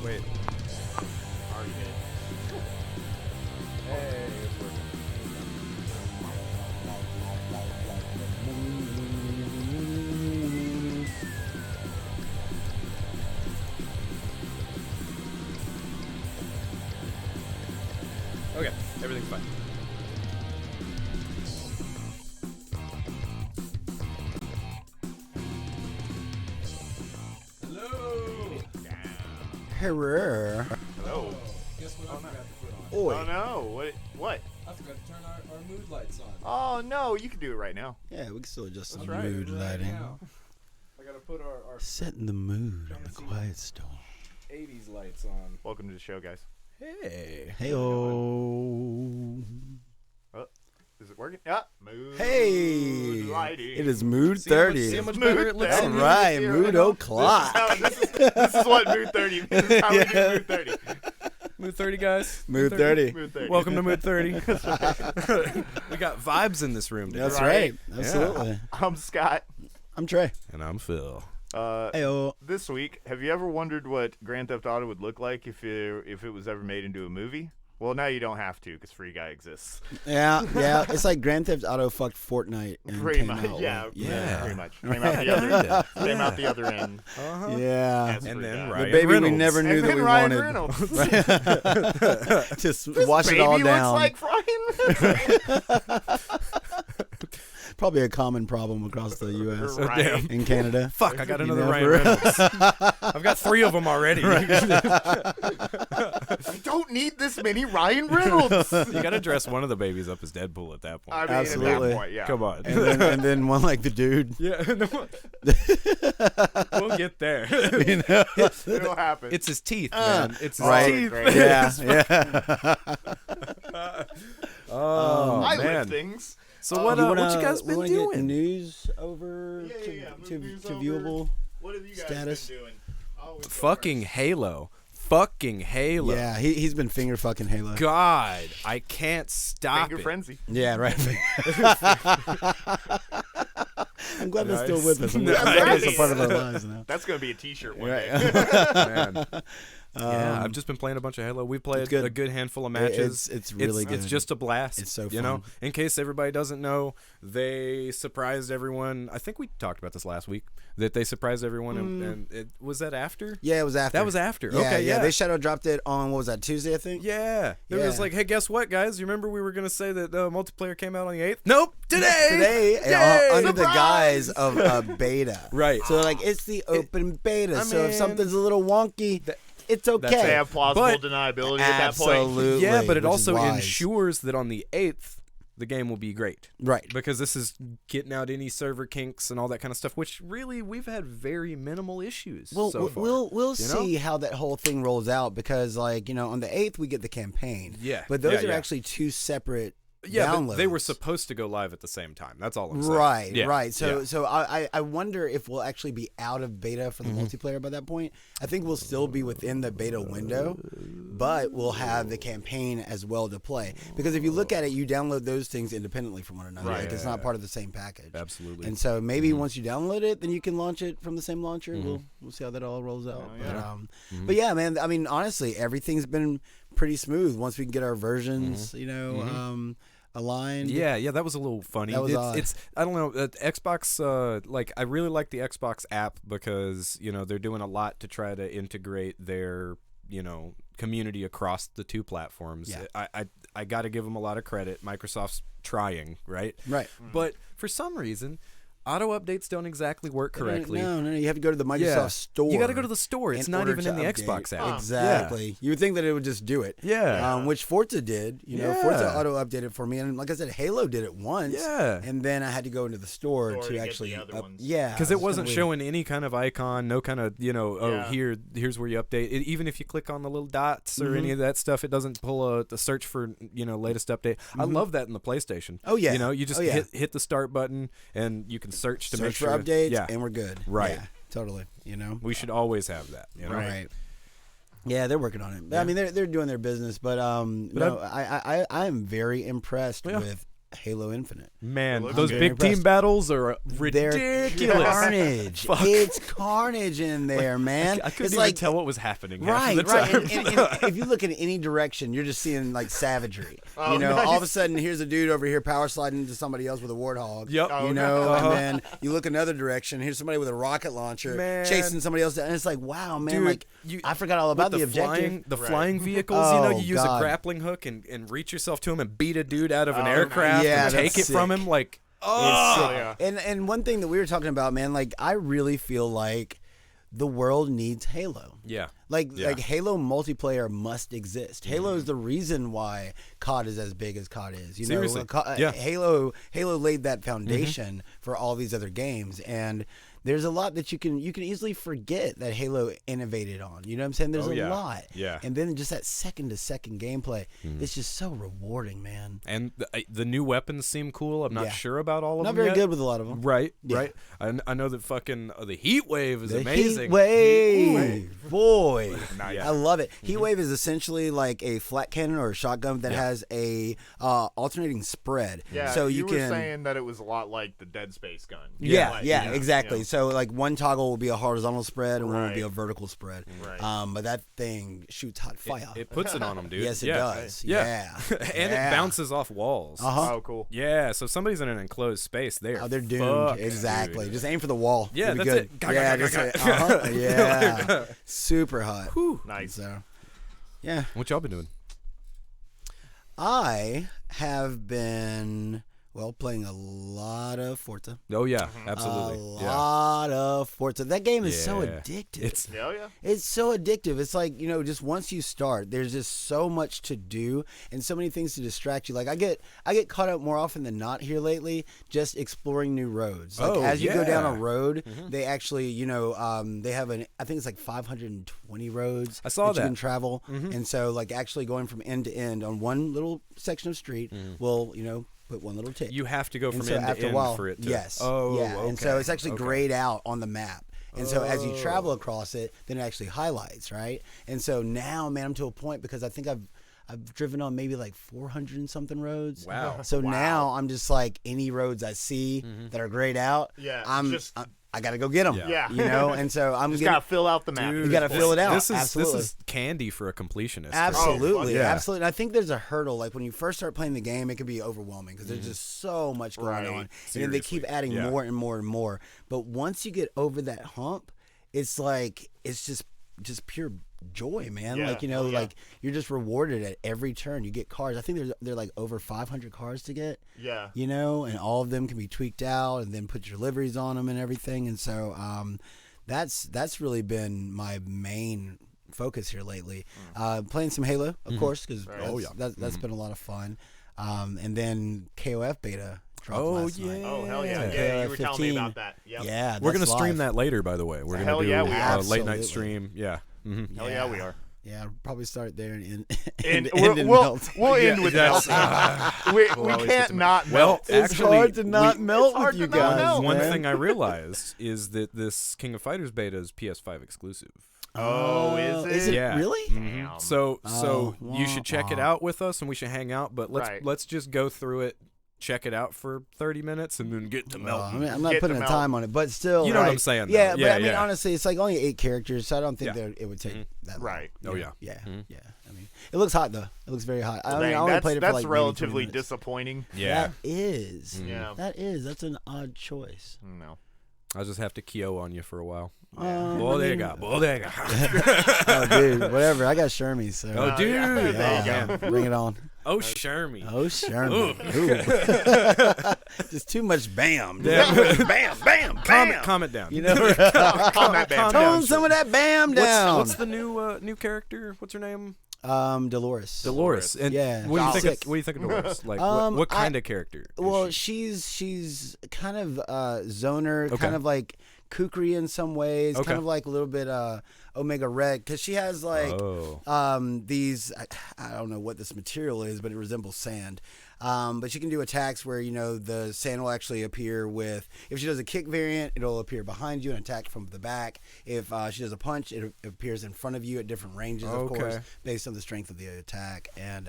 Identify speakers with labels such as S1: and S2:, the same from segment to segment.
S1: Wait.
S2: Already hit.
S1: Hey, it's working. Okay, everything's fine.
S3: Hello.
S2: Hello.
S4: Guess what I forgot to put on?
S3: Oi.
S2: Oh no! What?
S4: I forgot to turn our mood lights on.
S2: Oh no! You can do it right now.
S3: Yeah, we can still adjust the
S2: That's right.
S3: mood
S4: Right
S3: lighting.
S4: now. I gotta put our
S3: Setting the mood on the quiet storm.
S4: 80s lights on.
S2: Welcome to the show, guys.
S1: Hey.
S3: Hey-oh.
S2: Is it working? Yeah. Mood
S3: Hey.
S2: lighting.
S3: It is mood
S1: See how much-
S3: 30.
S1: see how much
S2: Mood
S1: better it looks?
S2: 30.
S3: All right,
S2: Here,
S3: mood
S2: I know.
S3: o'clock.
S2: This is what mood 30 means. This is how we do mood 30.
S1: Mood 30, guys.
S3: Mood 30.
S2: Mood 30.
S1: Welcome to Mood 30. We got vibes in this room today.
S3: That's
S2: Right.
S3: right. Absolutely.
S2: I'm Scott.
S3: I'm Trey.
S1: And I'm Phil.
S3: Hey-oh.
S2: This week, have you ever wondered what Grand Theft Auto would look like if it was ever made into a movie? Well, now you don't have to because Free Guy exists.
S3: Yeah. It's like Grand Theft Auto fucked Fortnite and
S2: Pretty
S3: came
S2: much,
S3: out.
S2: yeah,
S3: with-
S2: pretty much. Came out the other, came out the other end.
S1: Uh-huh.
S3: Yeah.
S2: As
S1: And
S2: Free
S1: then
S2: Guy.
S3: The
S1: Ryan
S3: baby
S1: Reynolds.
S3: we never knew
S2: And
S3: that
S2: then
S3: we
S2: Ryan
S3: wanted.
S2: Reynolds.
S3: Just
S2: This
S3: wash
S2: baby
S3: it all
S2: looks
S3: down.
S2: like Ryan Reynolds.
S3: Probably a common problem across the U.S.
S2: Right.
S1: Damn.
S3: and Canada.
S1: Fuck, I got
S3: You
S1: another
S3: know,
S1: Ryan
S3: for-
S1: Reynolds. I've got 3 of them already.
S2: I don't need this many Ryan Reynolds.
S1: You got to dress one of the babies up as Deadpool at that point.
S2: I mean, at
S3: Absolutely.
S2: that point, yeah.
S1: Come on.
S3: and then one like the dude.
S1: Yeah. We'll get there.
S3: You know?
S2: It'll happen.
S1: It's his teeth, man. It's his
S3: Right.
S1: teeth.
S2: Great.
S3: Yeah.
S1: Oh,
S2: I
S1: man.
S2: live things.
S1: So what you guys been
S3: Get
S1: doing?
S3: news over
S2: Yeah, move
S3: to
S2: news
S3: to
S2: over.
S3: viewable.
S2: What have you guys
S3: Status.
S2: been doing? Always go
S1: Fucking
S2: first.
S1: Halo. Fucking Halo.
S3: Yeah, he's been finger fucking Halo.
S1: God, I can't stop
S2: Finger
S1: it.
S2: frenzy.
S3: Yeah, right. I'm glad they're still
S1: Nice.
S3: with us. I'm glad
S2: Nice.
S3: it's a part of our lives now.
S2: That's gonna be a T-shirt one
S3: Right.
S2: day.
S1: Man. Yeah, I've just been playing a bunch of Halo. We played
S3: good.
S1: a good handful of matches.
S3: It's really good.
S1: It's just a blast.
S3: It's so
S1: You know,
S3: fun.
S1: in case everybody doesn't know, they surprised everyone. I think we talked about this last week. That they surprised everyone, and it was that after.
S3: Yeah, it was after.
S1: That was after.
S3: Yeah,
S1: Okay, yeah.
S3: They shadow dropped it on, what was that, Tuesday, I think?
S1: Yeah, they were just
S3: Yeah.
S1: like, "Hey, guess what, guys? You remember we were gonna say that multiplayer came out on the 8th? Nope, today.
S3: Today,
S1: Yay!
S3: under the
S2: Surprise!
S3: guise of a beta.
S1: Right.
S3: So, like, it's the open beta.
S1: I
S3: So if
S1: mean,
S3: something's a little wonky, it's okay.
S2: They have plausible
S1: But-
S2: deniability at that point.
S3: Absolutely.
S1: Yeah, but it
S3: which is
S1: also
S3: wise.
S1: ensures that on the 8th, the game will be great.
S3: Right.
S1: Because this is getting out any server kinks and all that kind of stuff, which really we've had very minimal issues
S3: Well,
S1: so far.
S3: we'll
S1: you know?
S3: see how that whole thing rolls out because, like, you know, on the 8th we get the campaign.
S1: Yeah,
S3: But those
S1: yeah,
S3: are
S1: yeah.
S3: actually 2 separate
S1: Yeah,
S3: downloads.
S1: but they were supposed to go live at the same time. That's all I'm saying.
S3: Right,
S1: Yeah,
S3: right. So,
S1: yeah.
S3: so I wonder if we'll actually be out of beta for the multiplayer by that point. I think we'll still be within the beta window, but we'll have the campaign as well to play. Because if you look at it, you download those things independently from one another.
S1: Right,
S3: Like, it's
S1: yeah,
S3: not
S1: yeah.
S3: part of the same package.
S1: Absolutely.
S3: And so maybe once you download it, then you can launch it from the same launcher. We'll see how that all rolls out. But yeah, man. I mean, honestly, everything's been pretty smooth once we can get our versions, you know, aligned.
S1: Yeah, that was a little funny.
S3: That was odd.
S1: It's I don't know, Xbox. Like I really like the Xbox app because you know they're doing a lot to try to integrate their community across the 2 platforms.
S3: Yeah.
S1: I got to give them a lot of credit. Microsoft's trying, right?
S3: Right.
S1: But for some reason, auto updates don't exactly work correctly.
S3: No. You have to go to the Microsoft
S1: Yeah.
S3: store.
S1: You got to go to the store. It's
S3: in
S1: not
S3: order
S1: even
S3: to
S1: in the
S3: update.
S1: Xbox app.
S3: Exactly. You would think that it would just do it.
S1: Yeah.
S3: Which Forza did. You know,
S1: Yeah.
S3: Forza auto updated for me, and like I said, Halo did it once.
S1: Yeah.
S3: And then I had to go into the store
S2: Store to
S3: to
S2: get
S3: actually.
S2: the other ones.
S3: Yeah.
S1: Because
S3: it
S1: it
S3: was
S1: wasn't
S3: kinda
S1: showing any kind of icon, no kind of,
S2: Yeah.
S1: here's where you update. Even if you click on the little dots or any of that stuff, it doesn't pull the search for, latest update. I love that in the PlayStation.
S3: Oh, yeah.
S1: You just
S3: Oh, yeah.
S1: hit the start button and you can search to
S3: Search
S1: make
S3: for
S1: sure.
S3: updates,
S1: Yeah.
S3: and we're good.
S1: Right.
S3: Yeah, totally. You know.
S1: We should always have that. You know?
S3: Right. Yeah, they're working on it. I mean, they're doing their business, but no, I am very impressed
S1: Yeah.
S3: with Halo Infinite.
S1: Man,
S2: looks
S1: those
S2: good.
S1: big team battles are
S3: They're
S1: ridiculous.
S3: carnage.
S1: Fuck.
S3: It's carnage in there, man.
S1: I couldn't
S3: it's
S1: even
S3: like,
S1: tell what was happening.
S3: Right,
S1: half of the
S3: right.
S1: time.
S3: And if you look in any direction, you're just seeing like savagery.
S2: Oh,
S3: you know,
S2: nice.
S3: all of a sudden, here's a dude over here power sliding into somebody else with a warthog.
S1: Yep.
S2: Oh,
S3: You know,
S1: Uh-huh.
S3: and then you look another direction. Here's somebody with a rocket launcher
S1: Man.
S3: chasing somebody else down. And it's like, wow, man,
S1: Dude,
S3: like
S1: you-
S3: I forgot all about
S1: With
S3: the objective.
S1: flying, the
S2: Right.
S1: flying vehicles, you know,
S3: Oh,
S1: you use
S3: God.
S1: a grappling hook and reach yourself to him and beat a dude out of an
S2: Oh,
S1: aircraft
S3: yeah,
S1: and take it
S3: that's
S1: from
S3: sick.
S1: him. Like,
S3: It's
S1: oh,
S3: sick.
S2: yeah.
S3: And one thing that we were talking about, man, like I really feel like the world needs Halo.
S1: yeah.
S3: Like
S1: Yeah.
S3: like Halo multiplayer must exist. Halo is the reason why COD is as big as COD is. You
S1: Seriously.
S3: know,
S1: Yeah.
S3: Halo laid that foundation for all these other games, and there's a lot that you can easily forget that Halo innovated on. You know what I'm saying? There's
S1: Oh,
S3: a
S1: yeah.
S3: lot.
S1: Yeah.
S3: And then just that second to second gameplay, it's just so rewarding, man.
S1: And the new weapons seem cool. I'm not
S3: Yeah.
S1: sure about all of
S3: Not
S1: them
S3: very
S1: yet.
S3: good with a lot of them.
S1: Right,
S3: Yeah.
S1: right. I know that fucking the heat wave is
S3: The
S1: amazing.
S3: Heat Wave, boy,
S2: Nice.
S3: I love it. Heat Wave is essentially like a flat cannon or a shotgun that has a alternating spread.
S2: Yeah,
S3: so
S2: you
S3: can.
S2: were saying that it was a lot like the Dead Space gun.
S3: Yeah,
S2: Like,
S3: yeah, exactly.
S2: yeah.
S3: So like one toggle will be a horizontal spread and one will be
S2: Right.
S3: a vertical spread.
S2: Right.
S3: But that thing shoots hot fire.
S1: It puts it on them, dude.
S3: Yes, it
S1: Yeah.
S3: does.
S1: Yeah.
S3: Yeah.
S1: And
S3: Yeah.
S1: it bounces off walls.
S3: Uh-huh.
S2: Oh, cool.
S1: Yeah, so if somebody's in an enclosed space,
S3: Oh, they're doomed. Exactly. Just aim for the wall.
S1: Yeah,
S3: You'll be
S1: that's
S3: good.
S1: it.
S3: Yeah, just yeah. Super hot.
S2: Nice.
S3: So, yeah.
S1: What y'all been doing?
S3: I have been playing a lot of Forza.
S1: Oh yeah, absolutely.
S3: A
S1: Yeah.
S3: lot of Forza. That game is so
S1: Yeah.
S3: addictive.
S1: It's
S2: Yeah, yeah.
S3: It's so addictive. It's like, just once you start, there's just so much to do and so many things to distract you. Like I get caught up more often than not here lately just exploring new roads. Like
S1: Oh,
S3: as you go down a
S1: yeah.
S3: road, they actually, they have I think it's like 520 roads
S1: I saw
S3: you
S1: that.
S3: can travel. And so like actually going from end to end on one little section of street will, put one little tick.
S1: you have to go
S3: And
S1: from
S3: so
S1: end to
S3: after a
S1: end
S3: while,
S1: for it to.
S3: yes,
S1: Oh,
S3: yeah,
S1: okay.
S3: and so it's actually
S1: Okay.
S3: grayed out on the map. And so as you travel
S1: Oh.
S3: across it, then it actually highlights, right? And so now, man, I'm to a point because I think I've driven on maybe like 400 and something roads.
S1: Wow.
S3: So now I'm just like any roads I see that are grayed out,
S2: Yeah,
S3: I got to go get them.
S2: Yeah.
S3: And so I'm
S2: Just
S3: getting.
S2: gotta fill out the map.
S1: Dude,
S3: You gotta fill it out.
S1: This
S3: Absolutely.
S1: is candy for a completionist.
S3: Absolutely,
S1: yeah.
S3: absolutely. And I think there's a hurdle. Like when you first start playing the game, it can be overwhelming because there's just so much going
S2: Right.
S3: on, and then they keep
S1: Seriously.
S3: adding
S1: Yeah.
S3: more and more and more. But once you get over that hump, it's like it's just pure joy, man.
S2: Yeah.
S3: Like
S2: Oh, yeah.
S3: like you're just rewarded at every turn. You get cars. I think they're like over 500 cars to get.
S2: Yeah.
S3: And all of them can be tweaked out and then put your liveries on them and everything. And so that's really been my main focus here lately. Playing some Halo, of course, because that's been a lot of fun. And then KOF beta dropped
S1: Oh,
S3: last
S1: yeah.
S3: night.
S2: Oh, hell yeah.
S3: So
S2: Yeah, you were telling me
S3: 15.
S2: about that. Yep.
S3: Yeah,
S1: We're gonna
S3: that's
S1: stream
S3: live.
S1: that later, by the way. We're
S2: Hell
S1: gonna do
S2: yeah, we are.
S1: a late night
S3: Absolutely.
S1: stream. Yeah. Mm-hmm.
S2: Hell yeah, we are.
S3: Yeah, I'll probably start there and
S2: And
S3: end in
S2: we'll
S3: melt.
S2: end with
S1: that's-
S2: melting. We
S1: always
S2: can't
S1: get to
S2: not
S1: melt. Well,
S2: melt.
S3: It's
S1: Actually,
S3: hard to not
S1: we-
S3: melt
S2: It's hard
S3: with you
S2: to not
S3: guys.
S2: melt.
S1: One
S3: man.
S1: thing I realized is that this King of Fighters beta is PS5 exclusive.
S2: Oh, is it?
S3: Is it
S1: Yeah.
S3: really?
S2: Damn.
S1: So
S3: Oh,
S1: you should check it
S3: wah.
S1: out with us, and we should hang out. But
S2: Right.
S1: let's just go through it, check it out for 30 minutes, and then get to
S3: Well,
S1: melting.
S3: I mean, I'm not
S2: Get
S3: putting
S2: to
S3: a
S2: melt.
S3: time on it, but still,
S1: You know what
S3: like-
S1: I'm saying, though.
S3: Yeah, but
S1: Yeah,
S3: I mean,
S1: yeah.
S3: honestly, it's like only 8 characters, so I don't think
S1: Yeah.
S3: that it would take that long.
S2: Right.
S1: Oh, yeah.
S3: yeah,
S1: Mhm.
S3: yeah. I mean, it looks hot though. It looks very hot. I mean,
S2: Dang,
S3: I only
S2: that's
S3: played it for
S2: that's
S3: like maybe 20
S2: relatively
S3: minutes.
S2: disappointing.
S1: Yeah.
S3: That is.
S2: Yeah.
S3: That's an odd choice.
S2: No.
S1: I'll just have to Kyo on you for a while.
S3: Um,
S1: Bodega.
S3: Oh, dude, whatever. I got Shermie, so.
S1: Oh, dude.
S2: yeah. There
S3: yeah,
S2: you go.
S3: bring it on.
S1: Oh, Shermie.
S3: Oh, Shermie. Ooh. Just too much bam.
S1: Yeah.
S3: Bam, bam, bam.
S1: Comment down.
S3: You know,
S2: Calm that band
S1: Calm
S2: down.
S3: tone some of that bam down.
S1: What's the new character? What's her name?
S3: Dolores.
S1: Dolores. And
S3: Yeah.
S1: What do you think?
S3: Sick.
S1: What do you think of Dolores? Like,
S3: Um,
S1: what kind of character? is
S3: Well,
S1: she?
S3: she's kind of zoner,
S1: Okay.
S3: kind of like kookery in some ways,
S1: Okay.
S3: kind of like a little bit Omega Red, because she has like
S1: Oh.
S3: these I don't know what this material is, but it resembles sand. But she can do attacks where, the sand will actually appear with, if she does a kick variant, it'll appear behind you and attack from the back. If she does a punch, it appears in front of you at different ranges, of course, based on the strength of the attack. And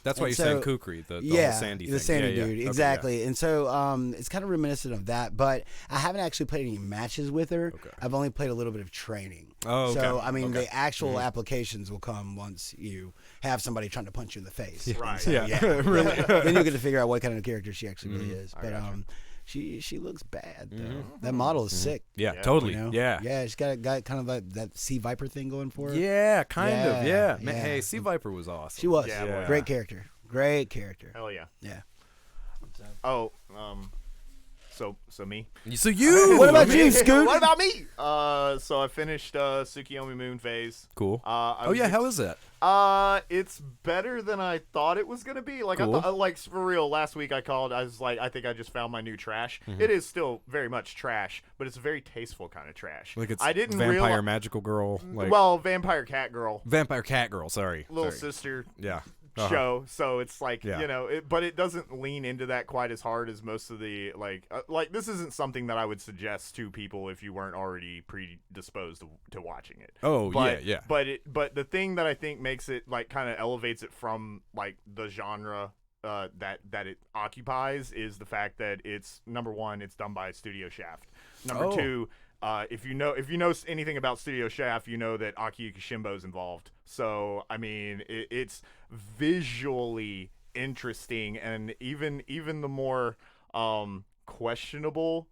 S1: that's why you're saying Kukri, the whole sandy thing.
S3: The sandy dude,
S1: Okay,
S3: exactly. And so it's kind of reminiscent of that, but I haven't actually played any matches with her.
S1: Okay.
S3: I've only played a little bit of training.
S1: Oh, okay.
S3: So, I mean, the actual applications will come once you have somebody trying to punch you in the face.
S2: Right.
S3: So, really. Then you'll get to figure out what kind of character she actually really is. But she looks bad, though. That model is sick.
S1: Yeah, totally.
S3: Yeah, she's got kind of like that Sea Viper thing going for her.
S1: Yeah, kind of. Yeah. Man,
S3: yeah.
S1: hey, Sea Viper was awesome.
S3: She was.
S2: Yeah.
S3: Great character. Great character.
S2: Hell yeah.
S3: Yeah.
S2: Oh, so me.
S1: So you.
S3: What about you, Scoot?
S2: What about me? So I finished Tsukiyomi Moon phase.
S1: Cool.
S2: How
S1: is it?
S2: It's better than I thought it was gonna be. Like
S1: Cool.
S2: I thought, like for real. Last week I was like, I think I just found my new trash. It is still very much trash, but it's a very tasteful kind of trash.
S1: Like it's
S2: I didn't
S1: vampire magical girl. Like,
S2: well, vampire cat girl,
S1: vampire cat girl. Sorry,
S2: little sister.
S1: Yeah.
S2: Show, so it's like
S1: Yeah.
S2: but it doesn't lean into that quite as hard as most of the like this isn't something that I would suggest to people if you weren't already predisposed to watching it.
S1: Oh,
S2: but,
S1: yeah.
S2: But the thing that I think makes it like kind of elevates it from like the genre that it occupies is the fact that it's number one, it's done by Studio Shaft. Number two. If you know anything about Studio Shaft, you know that Akiyuki Shimbo's involved. So I mean, it's visually interesting, and even the more questionable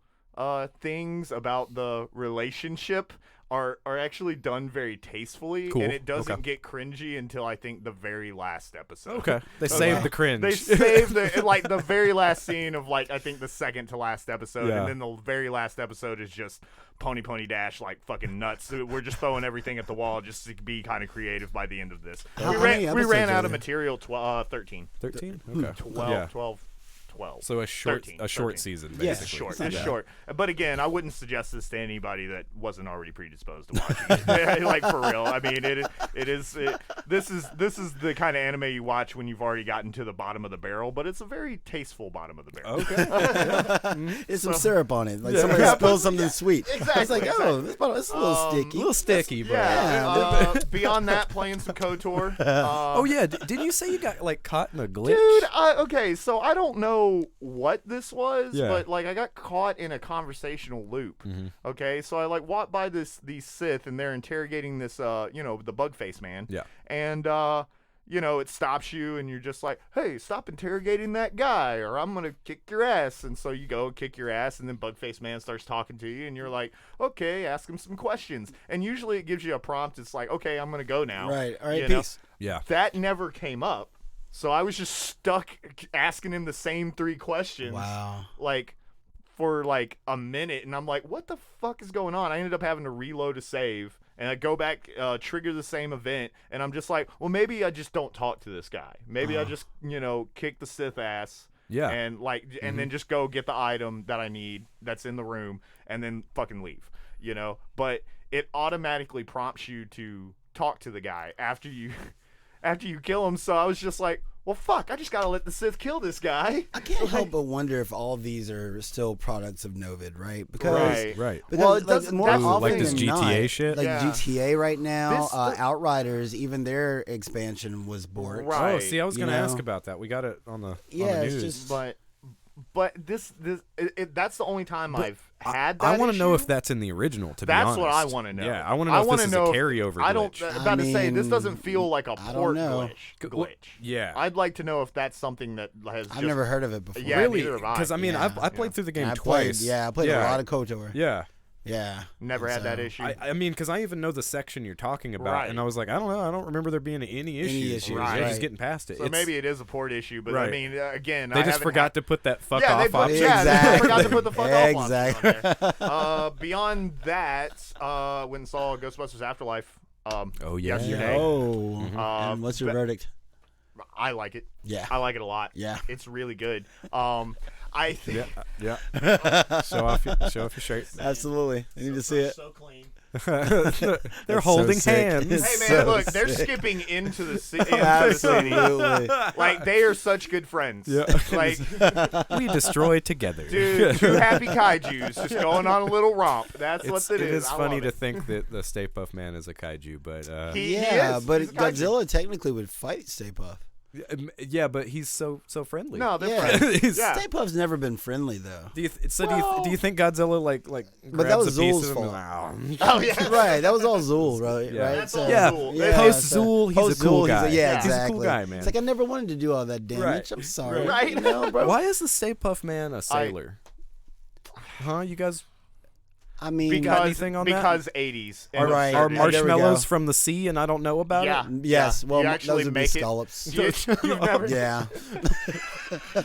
S2: things about the relationship are actually done very tastefully,
S1: Cool.
S2: and it doesn't get cringy until I think the very last episode.
S1: Okay. They saved the cringe.
S2: They saved the very last scene of like I think the second to last episode,
S1: Yeah.
S2: and then the very last episode is just pony dash like fucking nuts. So we're just throwing everything at the wall just to be kind of creative by the end of this.
S3: How
S2: We
S3: many
S2: ran
S3: episodes
S2: out
S3: are
S2: of
S3: there?
S2: material. 13.
S1: 13. Okay.
S2: 12.
S1: Yeah.
S2: 12.
S1: So a short
S2: 13,
S1: season, basically.
S3: Yeah,
S2: It's short.
S3: not
S2: It's
S3: bad.
S2: short. But again, I wouldn't suggest this to anybody that wasn't already predisposed to watching it. Like for real. I mean, this is the kind of anime you watch when you've already gotten to the bottom of the barrel, but it's a very tasteful bottom of the barrel.
S1: Okay.
S3: There's some syrup on it. Like somebody spills something sweet. It's like, this is a little sticky.
S1: A little sticky, but
S2: Beyond that, playing some KOTOR.
S1: oh yeah, didn't you say you got like caught in a glitch?
S2: Dude, okay, so I don't know what this was,
S1: Yeah.
S2: but like I got caught in a conversational loop. Okay, so I like walked by these Sith and they're interrogating this the bug face man.
S1: Yeah.
S2: And it stops you and you're just like, hey, stop interrogating that guy or I'm gonna kick your ass. And so you go kick your ass and then Bugface Man starts talking to you and you're like, okay, ask him some questions. And usually it gives you a prompt. It's like, okay, I'm gonna go now.
S3: Right. All right.
S2: You know?
S3: Peace.
S1: Yeah.
S2: That never came up. So I was just stuck asking him the same 3 questions.
S3: Wow.
S2: Like for like a minute, and I'm like, what the fuck is going on? I ended up having to reload a save, and I go back, trigger the same event, and I'm just like, well, maybe I just don't talk to this guy. Maybe I just, kick the Sith ass.
S1: Yeah.
S2: And and then just go get the item that I need that's in the room, and then fucking leave. But it automatically prompts you to talk to the guy after you kill him. So I was just like, well, fuck, I just gotta let the Sith kill this guy.
S3: I can't help but wonder if all these are still products of Novid, right? Because
S1: Right.
S3: Because,
S2: Well, it doesn't-
S3: more
S2: that's-
S3: often
S1: like this
S3: than
S1: GTA
S3: not,
S1: shit?
S3: like
S2: Yeah.
S3: GTA right now,
S2: This-
S3: Outriders, even their expansion was borked.
S2: Right.
S1: Oh, see, I was
S3: You
S1: going to
S3: know?
S1: ask about that. We got it on the
S3: Yeah,
S1: on the
S3: it's
S1: news.
S3: just-
S2: But that's the only time I've had that
S1: I want to know
S2: issue.
S1: if that's in the original. To be
S2: That's
S1: honest,
S2: what I want to know.
S1: Yeah, I want to know if this is a
S2: know if-
S1: carryover.
S2: I don't.
S1: glitch.
S2: About to say this
S3: mean,
S2: doesn't feel like a
S3: I don't
S2: port
S3: know.
S2: glitch.
S1: Yeah.
S2: I'd like to know if that's something that has.
S3: I've never heard of it before.
S2: Yeah,
S1: really?
S2: neither have I.
S1: Because I mean,
S3: Yeah.
S1: I played through the game
S3: I
S1: twice.
S3: played, I played a lot of KOTOR.
S1: Yeah.
S3: Yeah.
S2: Never had that
S3: So-
S2: issue.
S1: I mean, because I even know the section you're talking about,
S2: Right.
S1: and I was like, I don't know, I don't remember there being any issues.
S3: issues,
S2: Right.
S1: You're just
S3: right.
S1: getting past it.
S2: so maybe it is a port issue, but I
S1: Right.
S2: mean, again,
S1: they just forgot to put that fuck off option.
S2: they forgot to put the fuck off
S3: Exactly.
S2: option on there. Beyond that, went and saw Ghostbusters Afterlife.
S1: Oh yeah.
S2: Yesterday.
S3: Oh.
S2: Um,
S3: And what's your
S2: but-
S3: verdict?
S2: I like it.
S3: Yeah.
S2: I like it a lot.
S3: Yeah.
S2: It's really good. I think
S1: Yeah. Show off your shirt.
S3: Absolutely. I need to see it.
S2: So clean.
S1: They're holding
S3: sick.
S1: hands.
S3: It's
S2: Hey man,
S3: so
S2: look, they're
S3: sick.
S2: skipping into the city.
S3: Absolutely.
S2: Like they are such good friends.
S1: Yeah.
S2: Like,
S1: We destroy together.
S2: dude, two happy kaiju's just going on a little romp. That's what it is.
S1: It is
S2: I
S1: funny
S2: love
S1: to
S2: it.
S1: think that the Stay Puft Man is a kaiju, but
S2: He
S3: Yeah,
S2: is.
S3: but
S2: He's a kaiju.
S3: Godzilla technically would fight Stay Puft.
S1: yeah, but he's so friendly.
S2: No, they're
S3: Yeah.
S2: friends. Yeah.
S3: Stay Puft's never been friendly though.
S1: Do you think Godzilla like
S3: But that
S1: grabs
S3: was
S1: a piece
S3: Zool's
S1: of him?
S3: fault.
S1: And,
S2: Oh yeah.
S3: Right, that was all Zool, right?
S1: Yeah.
S3: Right.
S2: That's all
S1: yeah,
S2: Zool.
S3: Yeah,
S1: post
S3: so-
S1: Zool, he's
S3: post
S1: a cool
S3: Zool,
S1: guy.
S3: yeah,
S1: He's a
S3: exactly.
S1: cool guy, man.
S3: It's like I never wanted to do all that damage.
S1: Right.
S3: I'm sorry.
S2: Right.
S3: You know, bro.
S1: Why is the Stay Puft Man a sailor? Huh? You guys
S3: I mean,
S1: got anything on that?
S2: because 80s.
S3: All right.
S1: are
S3: there we go.
S1: marshmallows from the sea, and I don't know about
S2: Yeah.
S1: it.
S3: yes.
S2: Yeah.
S3: Well,
S2: You actually
S3: those would be
S2: make it.
S3: scallops.
S2: You've never.
S3: Yeah.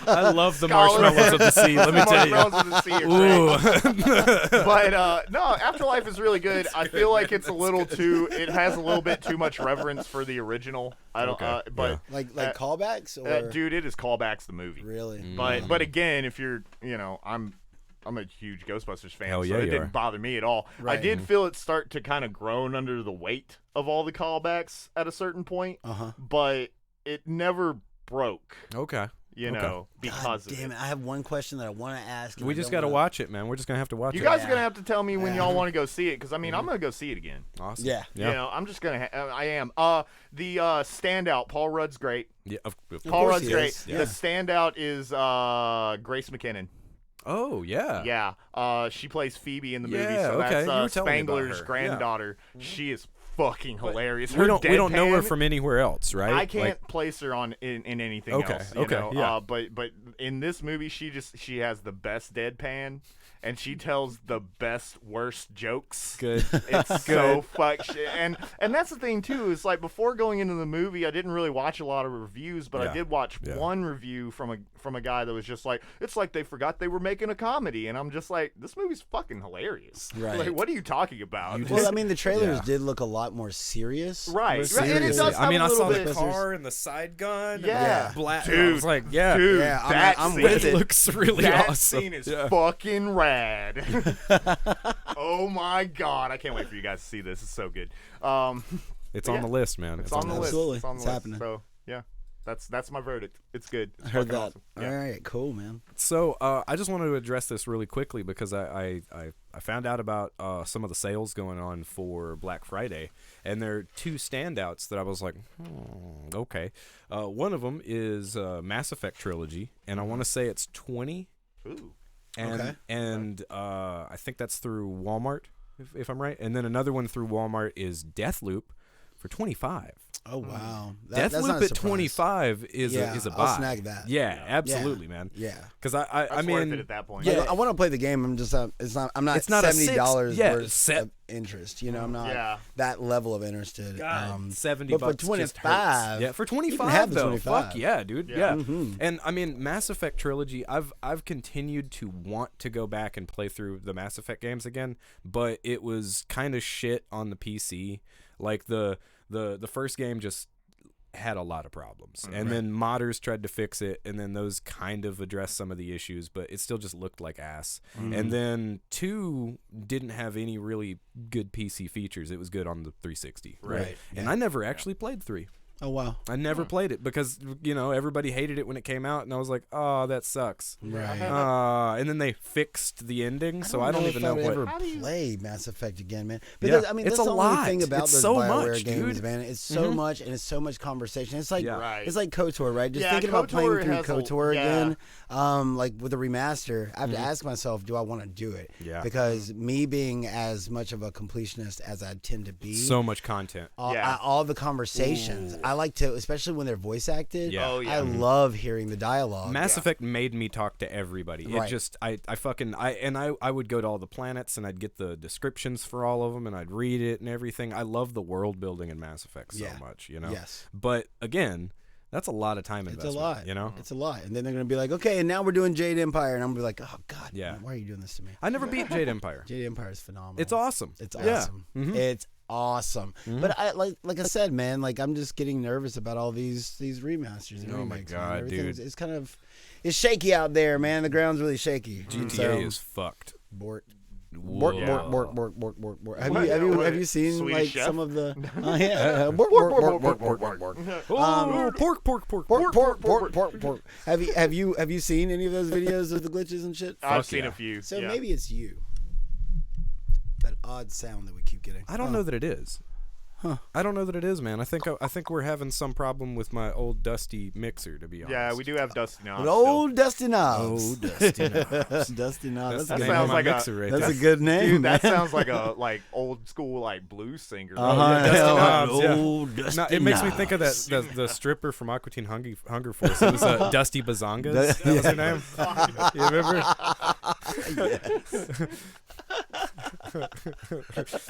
S1: I love the
S2: Scholars.
S1: marshmallows of the sea. Let me tell you.
S2: Marshmallows of the sea are great.
S1: Ooh.
S2: But no, Afterlife is really good. I feel like it's a little too. It has a little bit too much reverence for the original. I don't.
S1: Okay,
S2: But
S3: Like
S2: Uh,
S3: callbacks or
S2: dude, it is callbacks the movie.
S3: really?
S2: But again, if you're, I'm a huge Ghostbusters fan,
S1: Hell
S2: so
S1: yeah,
S2: it
S1: you
S2: didn't
S1: are.
S2: bother me at all. I
S3: Right.
S2: did feel it start to kind of groan under the weight of all the callbacks at a certain point,
S3: Uh-huh.
S2: but it never broke.
S1: Okay.
S2: You
S1: Okay.
S2: know, because of
S3: Damn
S2: it.
S3: it! I have one question that I want to ask. and
S1: We
S3: I
S1: just
S3: don't
S1: got to
S3: wanna-
S1: watch it, man. We're just gonna have to watch
S2: You
S1: it.
S2: guys are
S3: Yeah.
S2: gonna have to tell me when
S3: Yeah.
S2: y'all want to go see it, because I mean, I'm gonna go see it again.
S1: Awesome.
S3: Yeah.
S2: You know, I'm just gonna. I am. The standout, Paul Rudd's great.
S1: Yeah.
S2: Paul
S3: course
S2: Rudd's
S3: he
S2: great.
S3: is, yeah.
S2: The standout is Grace McKinnon.
S1: Oh yeah.
S2: Yeah, she plays Phoebe in the movie,
S1: Yeah,
S2: so
S1: okay.
S2: that's
S1: You were telling me about
S2: Spangler's
S1: her.
S2: granddaughter. She is fucking hilarious.
S1: We don't know her
S2: deadpan-
S1: from anywhere else, right?
S2: I can't
S1: Like,
S2: place her in anything
S1: Okay,
S2: else.
S1: okay,
S2: know?
S1: yeah.
S2: But in this movie, she has the best deadpan, and she tells the best worst jokes.
S1: good.
S2: It's so fuck shit. And that's the thing too, is like before going into the movie, I didn't really watch a lot of reviews, but
S1: Yeah.
S2: I did watch
S1: Yeah.
S2: one review from a guy that was just like, it's like they forgot they were making a comedy, and I'm just like, this movie's fucking hilarious.
S3: Right.
S2: Like, what are you talking about?
S1: You
S3: Well,
S1: just-
S3: I mean, the trailers
S1: Yeah.
S3: did look a lot more serious.
S2: Right.
S3: More
S2: Right, and it
S3: serious.
S2: does have
S1: I mean,
S2: a
S1: I saw
S2: little
S1: the
S2: bit-
S1: car and the side gun.
S2: Yeah.
S1: And the black.
S2: Dude.
S1: I was like, yeah.
S2: Dude,
S3: Yeah, I'm-
S2: that
S3: I'm
S2: scene,
S3: with
S1: It
S3: it.
S1: looks really
S2: that
S1: awesome.
S2: scene is
S1: Yeah.
S2: fucking rad. Oh my god, I can't wait for you guys to see this. It's so good.
S1: It's
S2: Yeah.
S1: on the list, man.
S2: It's on the list.
S3: Absolutely.
S2: It's on the
S3: It's
S2: list.
S3: happening.
S2: So yeah, that's my verdict. It's good. It's
S3: I heard
S2: fucking
S3: that.
S2: awesome. Yeah.
S3: All right, cool, man.
S1: So I just wanted to address this really quickly because I found out about some of the sales going on for Black Friday, and there are two standouts that I was like, okay. One of them is Mass Effect Trilogy, and I want to say it's 20,
S2: Ooh.
S1: and
S3: Okay.
S1: and I think that's through Walmart, if I'm right. And then another one through Walmart is Deathloop for 25.
S3: Oh wow, that's not
S1: Deathloop
S3: a
S1: at
S3: surprise.
S1: 25 is
S3: Yeah,
S1: a
S3: I'll
S1: buy.
S3: snag that.
S1: Yeah, absolutely, man.
S3: Yeah.
S1: Because I
S2: That's
S1: mean,
S2: worth it at that point.
S1: Yeah.
S3: I want to play the game. I'm just it's not. I'm not.
S1: It's not a
S3: $70
S1: yeah,
S3: worth
S1: set-
S3: of interest. You know, I'm not
S2: Yeah.
S3: that level of interested.
S1: God, 70
S3: but for
S1: bucks just
S3: 25,
S1: hurts. Yeah, for 25
S3: have the
S1: though.
S3: 25.
S1: Fuck yeah, dude.
S2: Yeah.
S1: Yeah.
S3: Mhm.
S1: And I mean, Mass Effect Trilogy, I've continued to want to go back and play through the Mass Effect games again, but it was kind of shit on the PC. Like the first game just had a lot of problems, and then modders tried to fix it, and then those kind of addressed some of the issues, but it still just looked like ass. And then 2 didn't have any really good PC features. It was good on the 360,
S3: Right,
S1: And
S3: yeah.
S1: I never actually played 3.
S3: Oh wow.
S1: I never played it because everybody hated it when it came out, and I was like, oh, that sucks.
S3: Right.
S1: And then they fixed the ending, so I don't even know
S3: if I would
S1: what.
S3: ever play Mass Effect again, man. Because
S1: Yeah,
S3: I mean,
S1: it's
S3: that's
S1: a
S3: the only
S1: lot.
S3: thing about
S1: It's
S3: those
S1: so
S3: BioWare
S1: much,
S3: games,
S1: dude.
S3: man. It's so much, and it's so much conversation. It's like
S1: Yeah.
S2: Right.
S3: it's like KOTOR, right? Just
S2: Yeah,
S3: thinking about playing
S2: KOTOR
S3: through
S2: has a-
S3: KOTOR
S2: yeah.
S3: again, like with a remaster. I have to ask myself, do I want to do it?
S1: Yeah.
S3: Because me being as much of a completionist as I tend to be,
S1: So much content.
S2: Yeah.
S3: all the conversations I like to, especially when they're voice acted.
S1: Yeah.
S2: Oh, yeah.
S3: I love hearing the dialogue.
S1: Mass Effect made me talk to everybody. It
S3: Right.
S1: just I would go to all the planets and I'd get the descriptions for all of them and I'd read it and everything. I love the world building in Mass Effect so
S3: Yeah.
S1: much, you know.
S3: Yes.
S1: But again, that's a lot of time
S3: It's
S1: investment.
S3: a lot,
S1: you know.
S3: It's a lot, and then they're gonna be like, "Okay, and now we're doing Jade Empire," and I'm gonna be like, "Oh God,
S1: Yeah.
S3: man, why are you doing this to me?"
S1: I never beat Jade Empire.
S3: Jade Empire is phenomenal.
S1: It's awesome.
S3: It's
S1: Yeah.
S3: awesome.
S1: Mhm.
S3: It's awesome. But I like I said, man, like I'm just getting nervous about all these remasters and
S1: Oh my
S3: remakes.
S1: God,
S3: man. Everything's-
S1: dude.
S3: It's kind of it's shaky out there, man. The ground's really shaky.
S1: GTA
S3: So,
S1: is fucked.
S3: Bort. Bork,
S1: Whoa.
S3: bork. Have
S2: What?
S3: have you seen
S2: Swedish
S3: like
S2: Chef?
S3: some of the? Bork, bork, bork, bork, bork, bork. Pork. Have you seen any of those videos of the glitches and shit?
S2: I've seen a few.
S3: So
S2: yeah.
S3: maybe it's you. That odd sound that we keep getting.
S1: I don't know that it is.
S3: Huh.
S1: I don't know that it is, man. I think we're having some problem with my old dusty mixer, to be honest.
S2: Yeah, we do have Dusty knobs.
S3: But old Dusty Knobs.
S1: Oh, Dusty Knobs.
S3: Dusty Knobs.
S1: That's
S3: That's
S1: the
S3: a
S1: name
S3: good
S2: sounds
S1: of my
S2: like a-
S1: mixer right
S3: That's
S1: there.
S3: a good name,
S2: Dude, that
S3: man.
S2: sounds like a old school blues singer.
S1: Dusty Knobs, yeah.
S3: Old Dusty
S1: No, it makes me think of
S3: Knobs.
S1: the stripper from Aqua Teen Hunger Force. It was Dusty Bazongas. That was her name. You remember?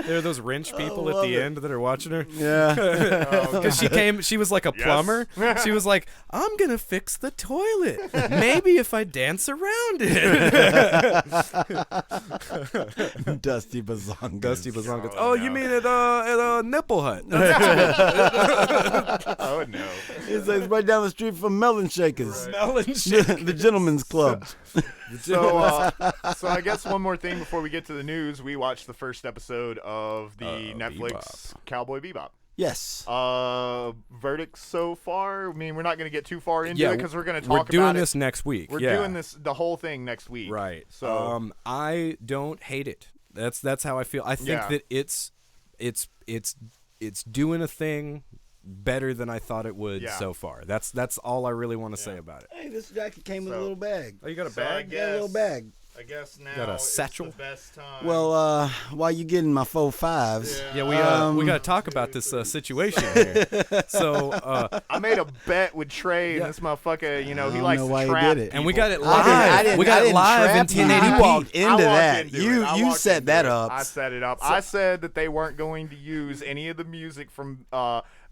S1: There are those wrench people at the end that are watching her.
S3: Yeah.
S1: Because she was like a
S2: Yes.
S1: plumber. She was like, I'm going to fix the toilet. Maybe if I dance around it.
S3: Dusty Bazongas.
S1: Dusty Bazongas.
S2: Oh,
S1: Oh,
S2: no.
S1: you mean at a Nipple Hut?
S2: Oh no.
S3: It's like right down the street from Melon Shakers.
S1: Melon shake.
S3: The Gentleman's Club.
S2: So I guess one more thing before we get to the news, we watched the first episode of the Netflix
S1: Bebop.
S2: Cowboy Bebop.
S3: Yes.
S2: Verdicts so far. I mean, we're not going to get too far into
S1: Yeah,
S2: it because we're going to
S1: We're
S2: talk
S1: doing
S2: about
S1: this next week.
S2: We're
S1: yeah.
S2: doing the whole thing next week.
S1: Right.
S2: So
S1: I don't hate it. That's how I feel. I think
S2: Yeah.
S1: that it's doing a thing better than I thought it would
S2: Yeah.
S1: so far. That's all I really want to say about it.
S3: Hey, this jacket came with a
S2: So-
S3: little bag.
S1: Oh, you got a
S2: So I
S1: bag?
S3: Yeah, a little bag.
S2: I guess now
S1: Got a
S2: is
S1: satchel?
S2: the best time.
S3: Well, while you getting my 4.5s,
S1: Yeah, we got to talk about this situation here. So,
S2: I made a bet with Trae, and
S1: Yeah.
S2: this motherfucker, he
S3: don't
S2: likes
S3: know
S2: to
S3: why he
S2: trap
S3: did it.
S1: and we
S2: people.
S1: got it
S3: I
S1: live.
S3: didn't-
S1: we got
S3: I
S1: it
S3: didn't
S1: live in
S3: trap you.
S1: 1080p.
S3: You walked
S2: I
S3: into
S2: walked
S3: that.
S2: into it. I
S3: You
S2: walked
S3: set
S2: into
S3: that
S2: it.
S3: up.
S2: I set it up. I said that they weren't going to use any of the music from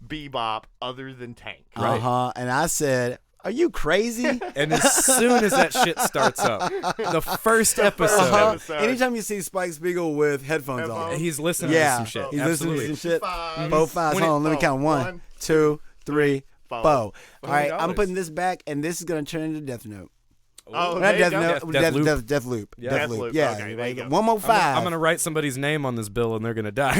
S2: Bebop other than Tank.
S3: Uh-huh. And I said, "Are you crazy?"
S1: And as soon as that shit starts up, the first episode,
S2: episode.
S3: Anytime you see Spike Spiegel with headphones on,
S2: Headphones.
S1: he's listening
S3: yeah,
S1: to some shit.
S3: he's
S1: Absolutely.
S3: listening to some shit.
S2: Five.
S3: 4.5s.
S1: When
S3: Hold on, let me
S2: it-
S3: count. 1,
S2: one,
S3: 2, 3, 4. All right, I'm
S1: $100.
S3: putting this back, and this is gonna turn into Death Note.
S2: Oh,
S3: Not
S2: there you
S3: Death
S2: go.
S3: Note,
S1: Death Loop.
S3: Death Loop.
S1: Yeah.
S3: Death
S2: Death
S3: Loop.
S2: Loop.
S3: Yeah,
S2: Okay, there you go.
S3: one more 5.
S1: I'm gonna write somebody's name on this bill, and they're gonna die.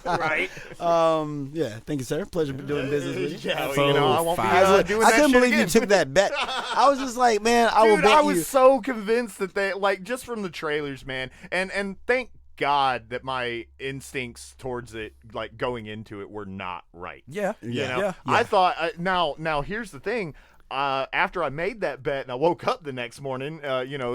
S2: Right.
S3: Yeah, thank you, sir. Pleasure doing business with you.
S2: Yeah,
S1: Four,
S2: I won't be
S1: five.
S2: doing
S3: I
S2: that
S3: couldn't
S2: shit
S3: believe you
S2: again.
S3: took that bet. I was just like, man, I will
S2: Dude,
S3: bet
S2: I
S3: you.
S2: was so convinced that they just from the trailers, man, and thank God that my instincts towards it, like going into it, were not right.
S1: Yeah.
S2: You know,
S1: Yeah.
S2: I thought now here's the thing. After I made that bet and I woke up the next morning,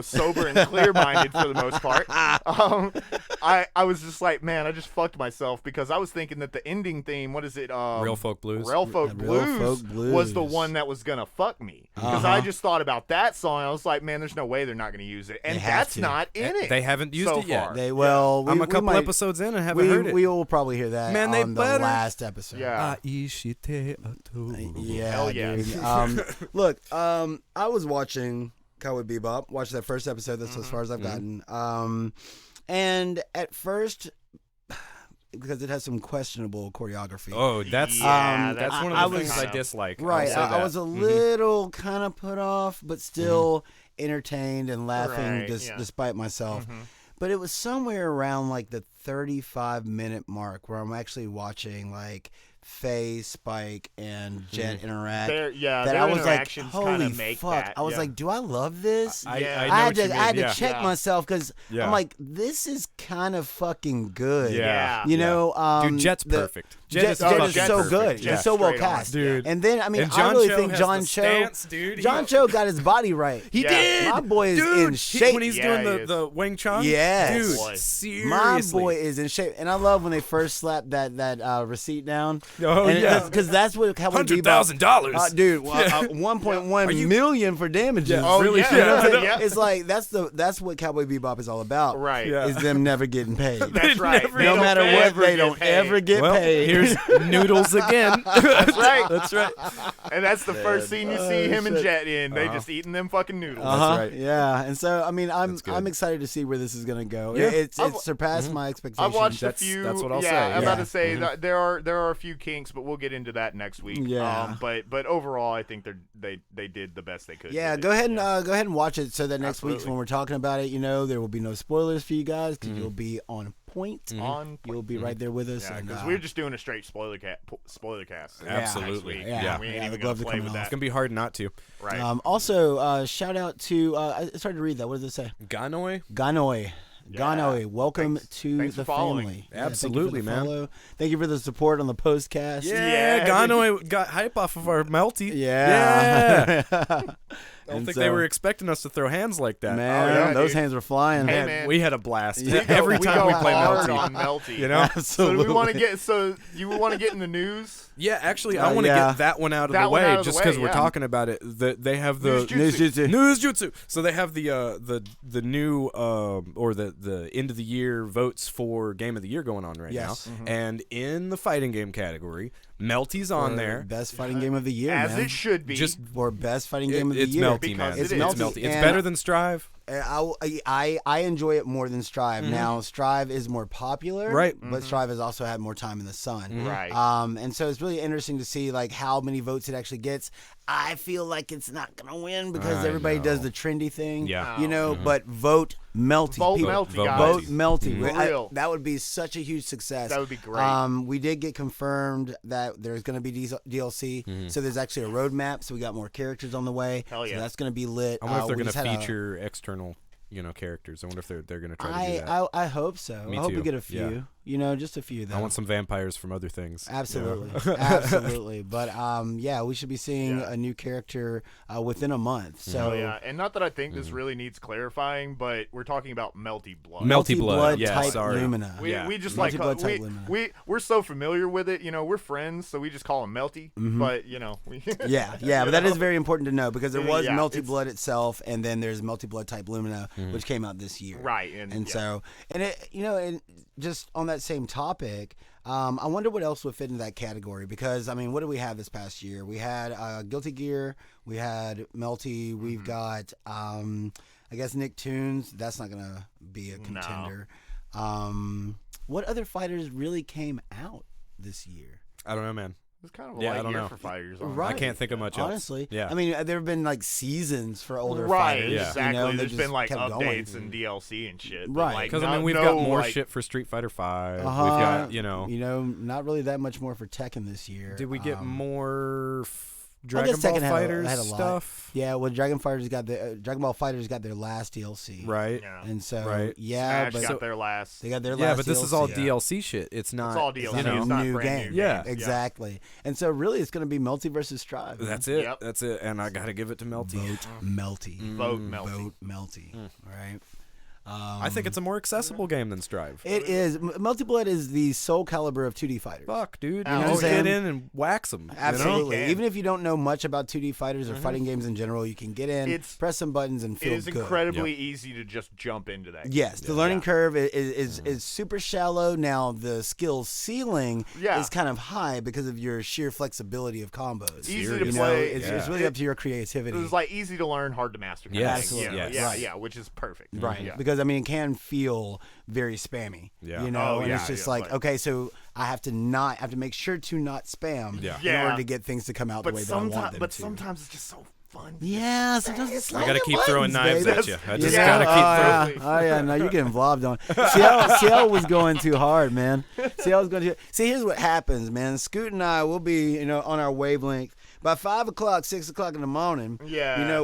S2: sober and clear-minded for the most part, I was just like, man, I just fucked myself because I was thinking that the ending theme, what is it?
S1: Real Folk Blues.
S2: Real Folk Blues was the one that was gonna fuck me because I just thought about that song. I was like, man, there's no way they're not gonna use it, and
S3: They have
S2: that's
S3: to.
S2: not in it.
S1: They haven't used
S2: so
S1: it yet.
S2: far.
S1: I'm a couple
S3: might-
S1: episodes in and haven't heard it.
S3: We will probably hear that
S1: Man, they
S3: on the
S1: better.
S3: last episode.
S2: Yeah.
S3: Yeah,
S2: Hell yeah.
S3: dude. Look, I was watching Cowboy Bebop, watched that first episode. That's as far as I've gotten. And at first, because it has some questionable choreography.
S1: Oh, that's
S2: Yeah,
S1: that's one
S3: I
S1: of the
S3: was-
S1: things I dislike. I'll
S3: Right,
S1: say
S3: I
S1: that.
S3: was a little kind of put off, but still entertained and laughing
S2: Right, yeah.
S3: despite myself. But it was somewhere around like the 35-minute mark where I'm actually watching like Faye, Spike, and Jet interact. That
S2: their
S3: I was like,
S2: interactions kinda
S3: holy
S2: make
S3: fuck!
S2: that.
S3: I was
S2: yeah.
S3: like, do I love this?
S1: I
S2: Yeah.
S1: know
S3: I
S1: what
S3: had
S1: you
S3: to,
S1: mean.
S3: I had to
S1: Yeah.
S3: check
S2: Yeah.
S3: myself because
S1: Yeah.
S3: I'm like, this is kind of fucking good.
S1: Yeah.
S3: You know,
S1: Dude, Jet's perfect. Jet is
S3: Jet
S1: fucking
S3: is so
S2: perfect.
S3: good.
S2: Jet
S3: He's so well
S2: straight on.
S3: cast,
S1: Dude.
S3: And then I mean,
S1: And
S3: I
S1: John
S3: really
S1: Cho
S3: think
S1: has
S3: John
S1: the
S3: Cho,
S1: stance, dude.
S3: John Cho got his body right.
S1: He
S2: Yeah.
S1: did.
S3: My boy is
S1: Dude,
S3: in shape.
S1: when he's
S2: Yeah,
S1: doing
S2: he
S1: the,
S2: is.
S1: the Wing Chun.
S3: Yes.
S1: Dude,
S2: Boy.
S1: seriously.
S3: My boy is in shape, and I love when they first slap that receipt down.
S1: Oh, yeah.
S3: because that's what Cowboy Bebop.
S1: $100,000.
S3: Dude, 1.1 million for damages.
S1: Yeah,
S2: Oh,
S1: really?
S2: yeah.
S3: You know what I'm saying?
S2: Yeah.
S3: It's like that's what Cowboy Bebop is all about.
S2: Right.
S1: Yeah.
S3: Is them never getting paid.
S2: That's right.
S1: never-
S2: They
S3: No
S2: don't
S3: matter what,
S2: ever
S3: they
S2: get
S3: don't
S2: paid.
S3: ever get
S1: Well,
S3: paid.
S1: here's Noodles again.
S2: That's right.
S1: That's right.
S2: And that's the first scene you see him and
S3: shit.
S2: Jet in. They just eating them fucking noodles.
S3: Uh-huh.
S1: right.
S3: Yeah, and so I mean, I'm
S1: That's good.
S3: I'm excited to see where this is gonna go.
S1: Yeah.
S3: It surpassed my expectations.
S2: I've watched a
S1: That's-
S2: few.
S1: that's what I'll
S2: yeah,
S1: say,
S2: I'm about
S3: yeah.
S2: to say that there are a few kinks, but we'll get into that next week.
S3: Yeah.
S2: But overall, I think they did the best they could.
S3: Yeah,
S2: with
S3: go
S2: it.
S3: ahead and
S2: Yeah.
S3: go ahead and watch it so that next week
S2: Absolutely.
S3: when we're talking about it, there will be no spoilers for you guys because you'll be on point.
S2: On
S3: You'll be right there with us.
S2: Yeah,
S3: and,
S2: because we're just doing a straight spoiler cast.
S1: Absolutely.
S2: Next week.
S1: Yeah.
S2: We ain't
S3: Yeah,
S2: even
S3: I'd
S2: gonna
S3: love to
S2: play
S3: come
S2: with
S3: off.
S2: that.
S1: It's gonna be hard not to.
S2: Right.
S3: Also, shout out to I started to read that. What does it say?
S1: Ganoi.
S3: Ganoi.
S2: Yeah.
S3: Ganoi, welcome to
S2: Thanks
S3: the
S2: for following.
S3: family.
S1: Absolutely,
S3: thank you for the
S1: man.
S3: follow. Thank you for the support on the postcast.
S1: Yeah, Ganoi got hype off of our melty.
S3: Yeah.
S1: I don't think they were expecting us to throw hands like that.
S3: Man,
S2: Oh, yeah,
S3: those
S2: dude.
S3: hands were flying.
S2: Hey,
S1: Man,
S2: man.
S1: we had a blast
S3: Yeah.
S1: every time we
S2: go
S1: play
S2: hard
S1: melty.
S2: on Melty.
S1: You know?
S2: So do we want to get? So you want to get in the news?
S1: Yeah, actually, I want to
S3: yeah.
S1: get that one out of
S2: That
S1: the
S2: one
S1: way
S2: out of the
S1: just
S2: way,
S1: because we're
S2: yeah.
S1: talking about it. They have the
S2: News jutsu.
S3: News jutsu.
S1: News jutsu. So they have the new or the end of the year votes for game of the year going on right
S3: Yes.
S1: now, and in the fighting game category, Melty's on
S3: For
S1: there.
S3: Best fighting game of the year,
S2: As
S3: man.
S2: it should be.
S1: Just
S3: For best fighting game of the
S1: it's
S3: year.
S1: Melty,
S2: Because
S1: man.
S2: it
S1: It's
S2: is.
S1: Melty. It's
S3: And-
S1: better than Strive.
S3: I enjoy it more than Strive. Now, Strive is more popular,
S1: Right.
S3: But Strive has also had more time in the sun,
S2: Right.
S3: And so it's really interesting to see like how many votes it actually gets. I feel like it's not gonna win because
S1: I
S3: everybody does
S1: know.
S3: the trendy thing,
S1: Yeah.
S3: But vote Melty,
S2: Vote
S3: people.
S2: Melty,
S1: Vote
S2: guys.
S3: Vote Melty.
S2: For
S3: I-
S2: real.
S3: that would be such a huge success.
S2: That would be great.
S3: We did get confirmed that there's going to be DLC, so there's actually a roadmap. So we got more characters on the way.
S2: Hell yeah.
S3: So that's going to be lit.
S1: I wonder if they're
S3: we
S1: going
S3: just
S1: to
S3: had a-
S1: feature external, characters. I wonder if they're going to try to do that.
S3: I hope so.
S1: Me
S3: I hope we
S1: too.
S3: get a few. Just a few. Though.
S1: I want some vampires from other things.
S3: Absolutely, absolutely. But we should be seeing
S2: Yeah.
S3: a new character within a month. So
S2: Oh yeah, and not that I think this really needs clarifying, but we're talking about Melty Blood.
S1: Melty Blood, yeah,
S3: type
S1: sorry.
S3: Lumina.
S2: We just
S3: Melty
S2: like
S3: Blood type Lumina.
S2: we're so familiar with it, we're friends, so we just call him Melty. But we
S3: Yeah, but that is very important to know because there was
S2: Yeah,
S3: Melty
S2: it's-
S3: Blood itself, and then there's Melty Blood type Lumina, which came out this year.
S2: right,
S3: And
S2: yeah.
S3: so, and it, and just on that same topic, I wonder what else would fit into that category because what do we have this past year? We had Guilty Gear, we had Melty, we've got I guess Nicktoons. That's not gonna be a contender. What other fighters really came out this year?
S1: I don't know, man.
S2: It's kind of a
S1: Yeah, I
S2: light
S1: don't
S2: year
S1: know.
S2: for fighters. On
S3: Right.
S1: I can't think of much else.
S3: Honestly,
S1: Yeah.
S3: there have been like seasons for older
S2: right,
S3: fighters.
S1: Yeah.
S2: exactly.
S3: and they
S2: There's
S3: just
S2: been like
S3: kept going.
S2: updates and DLC and shit. but,
S3: Right.
S2: like,
S1: Because
S2: not-
S1: we've
S2: no,
S1: got more
S2: like-
S1: shit for Street Fighter 5.
S3: Uh-huh.
S1: We've got
S3: not really that much more for Tekken this year.
S1: Did we get more
S3: I
S1: Dragon
S3: guess
S1: Ball
S3: Tekken
S1: Fighters
S3: had a lot.
S1: stuff?
S3: Yeah, well, Dragon Ball Fighters got their last DLC,
S1: Right.
S2: Yeah.
S3: And so,
S1: Right.
S3: yeah,
S2: Smash
S3: but
S2: got their last.
S3: they got their
S1: Yeah,
S3: last.
S1: but this is
S3: DLC.
S1: all DLC shit. It's not.
S2: It's all DLC.
S3: You know,
S2: it's not
S3: new
S2: brand
S3: game.
S2: new.
S1: Yeah.
S2: games.
S3: Exactly. And so, really, it's going to be Melty versus Strive. man.
S1: That's it.
S2: Yep.
S1: That's it. And I gotta give it to Melty.
S3: Vote Melty.
S2: Vote Melty.
S3: Vote Melty. All right.
S1: I think it's a more accessible game than Strive.
S3: It is. Melty Blood is the Soul Calibur of 2D fighters.
S1: Fuck, dude.
S2: You know
S1: You
S2: what
S1: just
S3: I'm
S1: get
S3: saying?
S1: in and wax them.
S3: Absolutely.
S2: You can.
S3: Even if you don't know much about 2D fighters or fighting games in general, you can get in,
S2: It's-
S3: press some buttons, and
S2: It
S3: feel
S2: is
S3: good.
S2: incredibly easy to just jump into that.
S3: Yes, the learning curve is super shallow. Now the skill ceiling
S2: Yeah.
S3: is kind of high because of your sheer flexibility of combos.
S2: Easy
S3: You
S2: to
S3: know,
S2: play.
S3: it's really up to your creativity.
S2: It was like easy to learn, hard to master. kind of
S1: Yes,
S2: thing. Yeah,
S1: yes.
S2: yeah,
S3: Right.
S2: yeah, which is perfect.
S3: Right,
S2: Yeah.
S3: because it can feel very spammy.
S1: Yeah.
S3: You know,
S2: Oh,
S3: and
S2: yeah,
S3: it's just
S2: yeah,
S3: like,
S2: like-
S3: okay, so I have to make sure to not spam
S1: Yeah.
S3: in
S2: Yeah.
S3: order to get things to come out the
S2: But
S3: way that I want
S2: sometimes,
S3: them
S2: but
S3: to.
S2: sometimes it's just so fun.
S3: Yeah, sometimes it's
S1: I gotta keep throwing knives at you. I just
S2: Yeah.
S1: gotta keep
S3: Oh,
S1: throwing.
S3: yeah. Oh yeah, no, you're getting vlogged on. CL was going too hard, man. CL was going too. See, here's what happens, man. Scoot and I will be, on our wavelength by 5 o'clock, 6 o'clock in the morning.
S2: Yeah.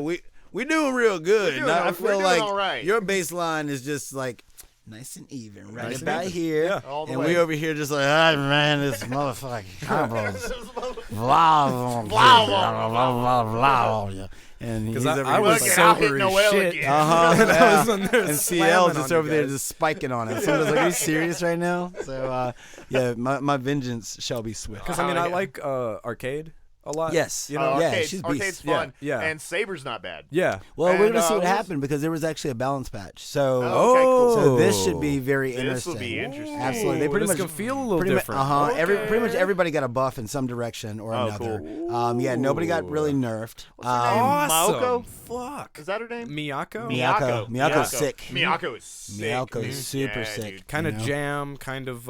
S3: We doing real good.
S2: We're
S3: And
S2: doing
S3: I
S2: we're
S3: feel
S2: doing
S3: like
S2: all right.
S3: your baseline is just like nice and even, right
S1: Nice and
S3: about
S1: even.
S3: here.
S1: Yeah.
S2: All the
S3: And
S2: way.
S3: we over here just like, man, this motherfucking combos. Blah, blah, blah. And he's
S1: Because
S3: over
S1: I
S3: here
S1: was
S3: just
S2: Look, I'll
S1: sober
S2: hit
S1: as
S2: Noel
S1: shit.
S2: again.
S3: Uh-huh.
S1: And I was on there
S3: and
S1: slamming
S3: CL
S1: on
S3: just
S1: you
S3: over there
S1: guys.
S3: just spiking on it. So I was like, are you serious right now? So, my vengeance shall be swift.
S1: Because I like arcade a lot.
S3: Yes.
S1: You know.
S3: Yeah,
S2: arcade's,
S3: she's
S2: arcade's
S3: beast.
S2: fun.
S1: Yeah.
S2: And Saber's not bad.
S1: Yeah.
S3: Well, we're
S2: And,
S3: gonna see what
S2: who's-
S3: happened because there was actually a balance patch. So,
S2: Okay, cool.
S3: so this should be very
S2: This
S3: interesting.
S2: will be interesting.
S3: Absolutely. They pretty
S1: This
S3: much
S1: can feel a little
S3: pretty
S1: different.
S3: Pretty much everybody got a buff in some direction or
S2: Oh,
S3: another.
S2: cool.
S3: Yeah, nobody got really nerfed.
S1: Awesome.
S2: Maoko?
S1: Fuck.
S2: Is that her name?
S1: Miyako.
S3: Miyako's sick.
S2: Miyako is sick.
S3: Miyako
S2: dude.
S3: is super
S2: Yeah,
S3: sick.
S2: dude.
S1: Kind of
S3: You know?
S1: jam, kind of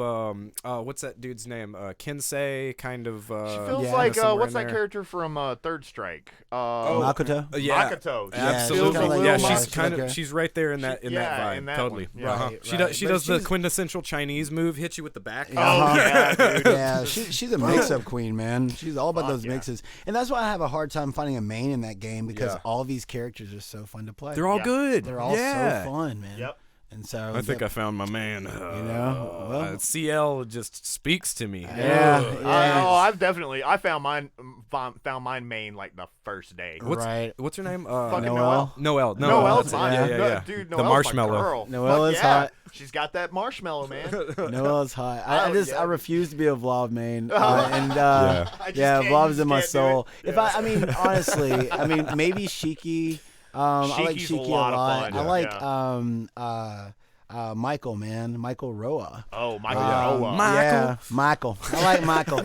S1: what's that dude's name? Kinsei, kind of.
S2: She feels
S3: Yeah.
S2: like
S1: somewhere
S2: what's
S1: in
S2: that
S1: there.
S2: character from Third Strike?
S3: Makoto.
S1: Yeah,
S2: Makoto. She
S1: absolutely.
S2: feels a little
S1: Yeah,
S2: much-
S1: she's kind
S3: okay.
S1: of she's right there in that
S2: yeah,
S1: vibe.
S2: in that
S1: Totally.
S2: one. Yeah.
S3: Right,
S1: She
S3: right.
S1: does. She
S3: But
S1: does the
S3: she's-
S1: quintessential Chinese move, hit you with the back.
S2: Oh, yeah, dude.
S3: Yeah, she's a mix-up queen, man. She's all about those
S2: yeah.
S3: mixes, and that's why I have a hard time finding a main in that game because
S1: Yeah.
S3: all these characters are so fun to play.
S1: They're all
S2: Yeah.
S1: good.
S3: They're all
S1: yeah.
S3: so fun, man.
S2: Yep.
S3: And so
S1: I think I found my man.
S3: you know, well,
S1: CL just speaks to me.
S3: yeah, yeah.
S2: I've definitely found mine main like the first day.
S1: What's
S3: Right.
S1: what's her name?
S2: Fucking
S3: Noelle.
S1: Noelle.
S2: Noelle's
S1: that's it.
S2: mine.
S1: Yeah, yeah,
S2: No,
S1: yeah.
S2: dude,
S1: The
S2: Noelle's
S1: marshmallow.
S2: My girl.
S3: Noelle
S2: Fuck
S3: is
S2: yeah.
S3: hot.
S2: She's got that marshmallow, man.
S3: Noelle's hot.
S2: Oh,
S3: I
S2: yeah.
S3: refuse to be a Vlad main, and
S1: Yeah.
S2: I just
S3: yeah,
S2: can't-
S3: Vlad's
S2: you
S3: in my
S2: just can't do
S3: soul.
S2: it.
S3: If I mean, honestly, I mean, maybe Shiki. I like
S2: Shiki's
S3: Shiki
S2: a lot of fun,
S3: I
S2: yeah.
S3: like Michael, man, Michael Roa.
S2: Oh, Michael.
S3: Yeah, Michael. I like Michael.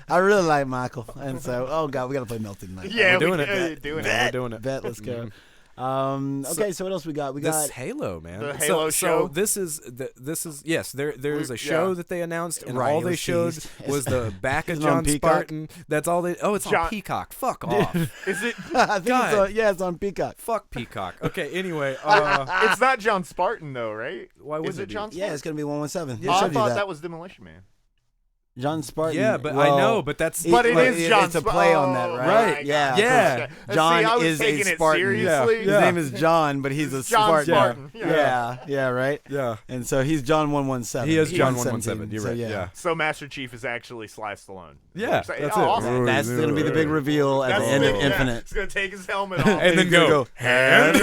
S3: I really like Michael. And so, oh god, we gotta play Melted tonight.
S2: Yeah,
S1: We're doing
S2: we,
S1: it.
S2: doing
S1: We're
S2: it.
S1: doing it.
S3: Bet, let's go. Okay, so what else we got? We
S1: This
S3: got
S1: Halo, man.
S2: The
S1: So-
S2: Halo
S1: so
S2: show?
S1: this is yes. There's a show
S2: yeah.
S1: that they announced, and
S3: Right,
S1: all
S3: it
S1: they
S3: was
S1: showed
S3: teased.
S1: was the back of
S3: Is it on
S1: John
S3: Peacock?
S1: Spartan. That's all they. Oh, it's on
S2: John-
S1: Peacock. Fuck off.
S2: Is it?
S3: I think
S1: God.
S3: it's on Peacock.
S1: Fuck Peacock. Okay. Anyway,
S2: It's not John Spartan though, right?
S1: why would
S2: Is it John?
S3: Yeah, it's gonna be 117.
S2: Oh,
S3: It
S2: I
S3: showed you
S2: thought that was Demolition Man.
S3: John Spartan.
S1: Yeah, but
S3: well,
S1: I know, but that's.
S2: But it is John
S3: It's a
S2: Spartan.
S3: play on that, right?
S1: Right.
S3: Yeah.
S1: Yeah.
S3: because
S2: See,
S3: John
S2: I was
S3: is
S2: taking
S3: a
S2: it
S3: Spartan.
S2: seriously.
S3: His
S1: Yeah.
S3: name is John, but he's a
S2: John
S3: Spartan.
S2: Spartan.
S3: Yeah, right.
S1: Yeah.
S3: And so he's John 117.
S1: He is John
S3: 117.
S1: 117. You're
S3: So,
S1: right.
S3: yeah.
S1: Yeah.
S2: So Master Chief is actually Sly Stallone.
S1: Yeah,
S2: So-
S1: that's
S2: oh,
S1: it.
S2: awesome.
S3: That's gonna be the big reveal at
S2: That's
S3: the end of
S2: yeah.
S3: Infinite.
S2: He's gonna take his helmet off.
S1: And then
S3: He's gonna
S1: go.
S2: and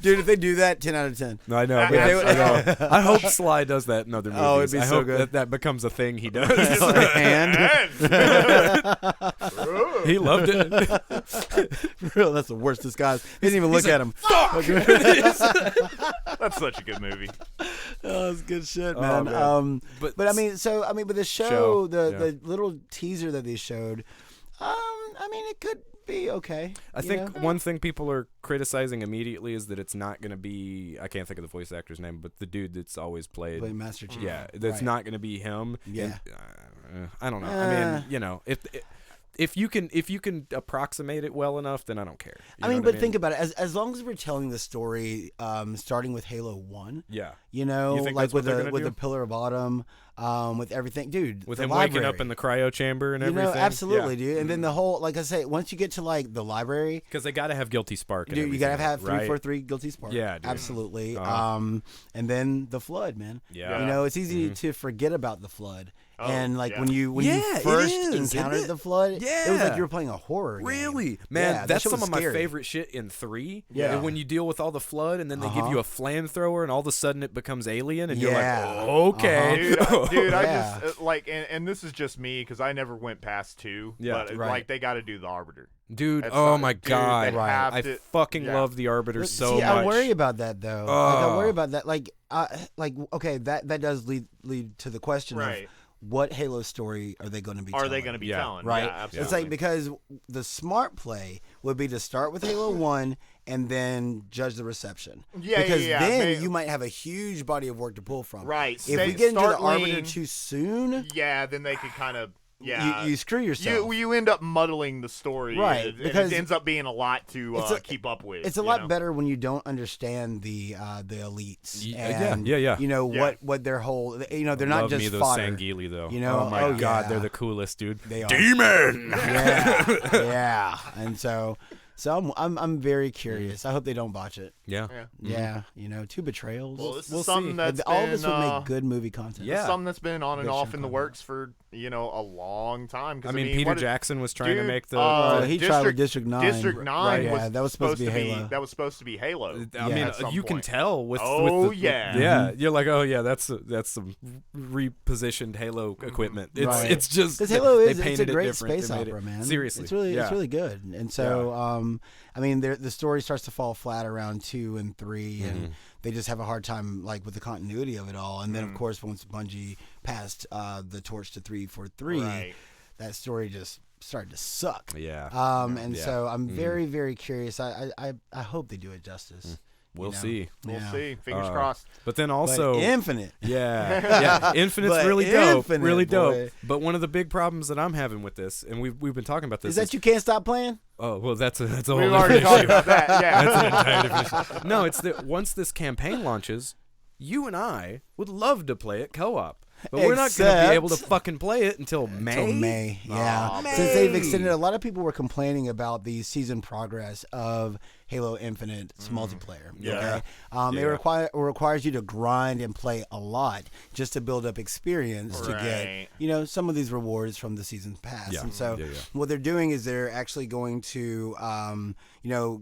S3: Dude, if they do that, 10 out of 10.
S1: No, I know.
S2: Yeah,
S1: but
S2: absolutely.
S1: I know. I hope Sly does that in other movies.
S3: Oh, it'd be
S1: I
S3: so
S1: hope
S3: good.
S1: that becomes a thing he does.
S3: And
S1: He loved it.
S3: real, that's the worst disguise. He didn't even look at him.
S2: That's such a good movie.
S3: Oh, that's good shit,
S1: Oh,
S3: man.
S1: man.
S3: But I mean, with the show,
S1: Show, yeah.
S3: the little teaser that they showed, I mean, it could be okay.
S1: I think one thing people are criticizing immediately is that it's not going to be. I can't think of the voice actor's name, but the dude that's always played.
S3: Play Master Chief.
S1: Yeah, that's
S3: Right.
S1: not going to be him.
S3: Yeah.
S1: And, I don't know. I mean, you know, if you can approximate it well enough, then I don't care. You
S3: I
S1: know
S3: mean,
S1: what
S3: but think about it. As long as we're telling the story, starting with Halo 1,
S1: yeah,
S3: you know,
S1: You think
S3: like
S1: that's what they're
S3: with
S1: gonna
S3: the
S1: do?
S3: Pillar of Autumn, with everything, dude.
S1: with
S3: the
S1: him
S3: library.
S1: waking up in the cryo chamber and
S3: You
S1: everything.
S3: know, absolutely,
S1: yeah.
S3: dude. And then the whole, like I say, once you get to like the library,
S1: Because they got to have guilty spark. And
S3: dude, you gotta
S1: everything,
S3: have
S1: right?
S3: 343 Guilty Spark.
S1: Yeah, dude.
S3: absolutely.
S1: Uh-huh.
S3: And then the flood, man.
S1: Yeah.
S3: You know, it's easy to forget about the flood.
S2: Oh,
S3: and like
S2: yeah.
S3: when you
S1: Yeah, it
S3: first
S1: is, isn't
S3: encountered
S1: it?
S3: the flood, it was
S1: Yeah.
S3: like you were playing a horror game.
S1: Really, man,
S3: Yeah, that
S1: that's
S3: shit
S1: some
S3: was
S1: of my
S3: scary.
S1: favorite shit in 3.
S3: Yeah.
S1: And when you deal with all the flood, and then they give
S3: Uh-huh.
S1: you a flamethrower, and all of a sudden it becomes alien, and
S3: Yeah.
S1: you're like, oh, okay,
S2: Dude, I
S3: Yeah.
S2: just like, and this is just me because I never went past 2.
S1: Yeah,
S2: but
S3: right.
S2: like they got to do the Arbiter.
S1: dude.
S2: That's
S1: Oh
S2: not-
S1: my
S2: dude,
S1: god,
S2: they have
S1: I
S2: to-
S1: fucking
S2: yeah.
S1: love the Arbiter
S3: But
S1: so
S3: see,
S1: much.
S3: I worry about that though. Like, I worry
S1: Oh.
S3: about that. Like okay, that does lead to the question
S2: Right.
S3: of what Halo story are they going to be?
S2: Are they
S3: telling?
S2: going to be
S1: Yeah.
S2: telling?
S3: Right.
S2: Yeah, absolutely.
S3: It's like because the smart play would be to start with Halo 1 and then judge the reception.
S2: Yeah,
S3: Because
S2: yeah.
S3: then
S2: They-
S3: you might have a huge body of work to pull from.
S2: Right.
S3: If we get into the Arbiter
S2: lean,
S3: too soon,
S2: yeah, then they could kind of
S3: you screw yourself.
S2: You end up muddling the story,
S3: Right,
S2: and
S3: because
S2: it ends up being a lot to
S3: it's a-
S2: keep up with.
S3: It's a
S2: you
S3: lot
S2: know?
S3: better when you don't understand the elites.
S1: Yeah,
S3: And,
S1: yeah.
S3: You know
S2: Yeah.
S3: what their whole. You know they're not
S1: love
S3: just
S1: me those
S3: fodder.
S1: Sangheili though.
S3: You know,
S1: oh my
S3: oh,
S1: god,
S3: yeah.
S1: they're the coolest, dude.
S3: They are.
S1: Demon.
S3: Yeah, yeah. And so I'm very curious. I hope they don't botch it.
S1: Yeah.
S3: Yeah, you know, 2 betrayals.
S2: Well, this
S1: We'll
S2: is something
S1: see.
S2: that's
S3: all
S2: been,
S3: of this would make good movie content.
S1: Yeah.
S2: something that's been on and
S3: Good
S2: off
S3: chunk
S2: in the
S3: of
S2: works for a long time. 'Cause,
S1: I mean, Peter
S2: what did-
S1: Jackson was trying to
S2: Dude,
S1: make the.
S3: Well, he tried with District 9.
S2: District 9
S3: Yeah,
S2: was
S3: that was supposed to be Halo.
S2: That was supposed to be Halo.
S1: I
S3: Yeah.
S1: mean,
S2: at some
S1: you can
S2: point.
S1: tell with.
S2: Oh,
S1: with the,
S2: yeah.
S1: Yeah, you're like, oh yeah, that's some repositioned Halo equipment. It's
S3: Right.
S1: it's just
S3: Because Halo
S1: they
S3: is it's a
S1: painted it
S3: great
S1: different.
S3: space
S1: They made
S3: opera,
S1: it-
S3: man.
S1: Seriously,
S3: it's really
S1: yeah.
S3: good. And so, I mean, the story starts to fall flat around 2 and 3, and they just have a hard time like with the continuity of it all. And then, of course, once Bungie passed the torch to 343,
S2: Right.
S3: that story just started to suck.
S1: Yeah,
S3: And
S1: Yeah.
S3: so I'm very, very curious. I hope they do it justice.
S1: we'll
S3: know.
S1: see.
S2: We'll
S3: Yeah.
S2: see. Fingers
S1: Uh,
S2: crossed.
S1: But then
S3: But
S1: also,
S3: Infinite.
S1: yeah, Infinite's
S3: But
S1: really dope,
S3: Infinite,
S1: really dope.
S3: boy.
S1: But one of the big problems that I'm having with this, and we've been talking about this,
S3: Is that you can't stop playing?
S1: Oh well, that's a whole
S2: We've
S1: different
S2: already
S1: issue.
S2: talked about that. Yeah.
S1: That's an entire different issue. No, it's that once this campaign launches, you and I would love to play it co-op. But we're not going to
S3: Except-
S1: be able to fucking play it until May.
S3: Till May, yeah.
S2: Aw,
S3: Since they've extended, a lot of people were complaining about the season progress of Halo Infinite's multiplayer.
S1: Yeah.
S3: Okay?
S1: Yeah.
S3: It requires you to grind and play a lot just to build up experience to
S2: Right.
S3: get, some of these rewards from the season pass.
S1: Yeah.
S3: And so
S1: Yeah.
S3: what they're doing is they're actually going to,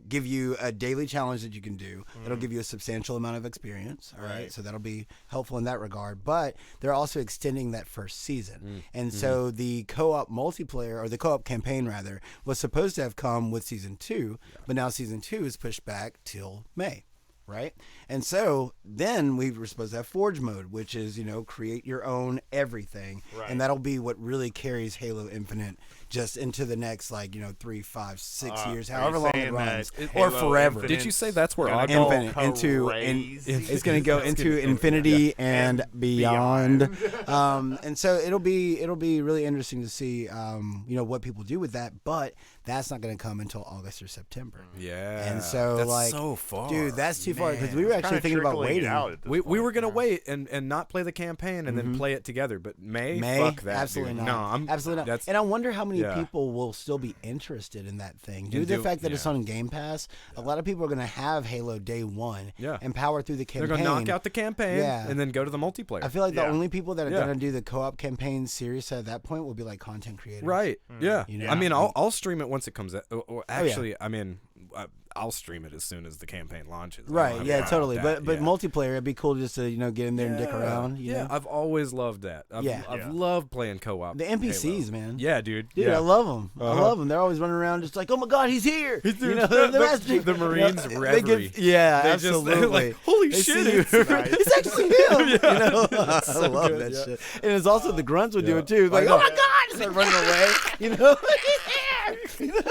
S3: give you a daily challenge that you can do. It'll give you a substantial amount of experience. All right. So that'll be helpful in that regard. But they're also extending that first season. And so the co-op multiplayer, or the co-op campaign rather, was supposed to have come with season 2, but now season 2 is pushed back till May. Right. And so then we were supposed to have Forge mode, which is, create your own everything.
S2: Right.
S3: And that'll be what really carries Halo Infinite just into the next, 3, 5, 6 years,
S2: Are you
S3: however long it
S2: saying
S3: runs,
S2: that
S3: or
S2: Halo
S3: forever.
S1: Did you say that's where
S2: Gonna
S1: Oddball?
S2: go
S3: Infinite
S2: crazy?
S3: it's going to go into infinity and beyond. And so it'll be really interesting to see, what people do with that. But that's not going to come until August or September.
S1: Yeah.
S3: And so,
S1: that's so far.
S3: dude, that's too far because
S2: Man,
S3: we were
S2: it's
S3: actually
S2: kinda
S3: thinking about
S2: trickling it
S3: waiting.
S2: out at this
S1: We
S2: point,
S1: were gonna
S2: yeah.
S1: wait and not play the campaign and then play it together, but May, fuck that,
S3: absolutely
S1: dude.
S3: not.
S1: No,
S3: absolutely not.
S1: That's,
S3: And I wonder how many
S1: yeah.
S3: people will still be interested in that thing. Due to
S1: do-
S3: the fact that it's
S1: yeah.
S3: on Game Pass, a lot of people are going to have Halo day one
S1: Yeah.
S3: and power through the
S1: they're
S3: campaign.
S1: gonna knock out the campaign
S3: Yeah.
S1: and then go to the multiplayer.
S3: I feel like the
S2: Yeah.
S3: only people that are
S1: Yeah.
S3: going to do the co-op campaign serious at that point will be like content creators.
S1: Right. Yeah.
S3: You know?
S1: I mean, I'll stream it once it comes out. Or
S3: yeah.
S1: actually, I mean, I'll stream it as soon as the campaign launches. I don't
S3: Right.
S1: have a
S3: Yeah.
S1: problem
S3: Totally.
S1: with
S3: But
S1: that, yeah.
S3: multiplayer, it'd be cool just to get in there and dick around. You
S1: yeah,
S3: know?
S1: I've always loved that. I've
S3: Yeah.
S1: loved playing co-op.
S3: The NPCs,
S1: Halo.
S3: man.
S1: Yeah, dude.
S3: Dude,
S1: yeah.
S3: I love them. I
S1: Uh-huh.
S3: love them. They're always running around just like, oh my God, he's here.
S1: Dude,
S3: the master.
S1: the Marines
S3: they
S1: reverie.
S3: yeah,
S1: They just- they're
S3: absolutely.
S1: like, holy
S3: They
S1: shit,
S3: see you.
S1: it's nice.
S3: It's actually him. I
S1: so
S3: love
S1: good,
S3: that
S1: yeah.
S3: shit. And it's also the grunts would do
S1: Yeah.
S3: it too. Like,
S1: I know.
S3: oh my God, start running away. He's there.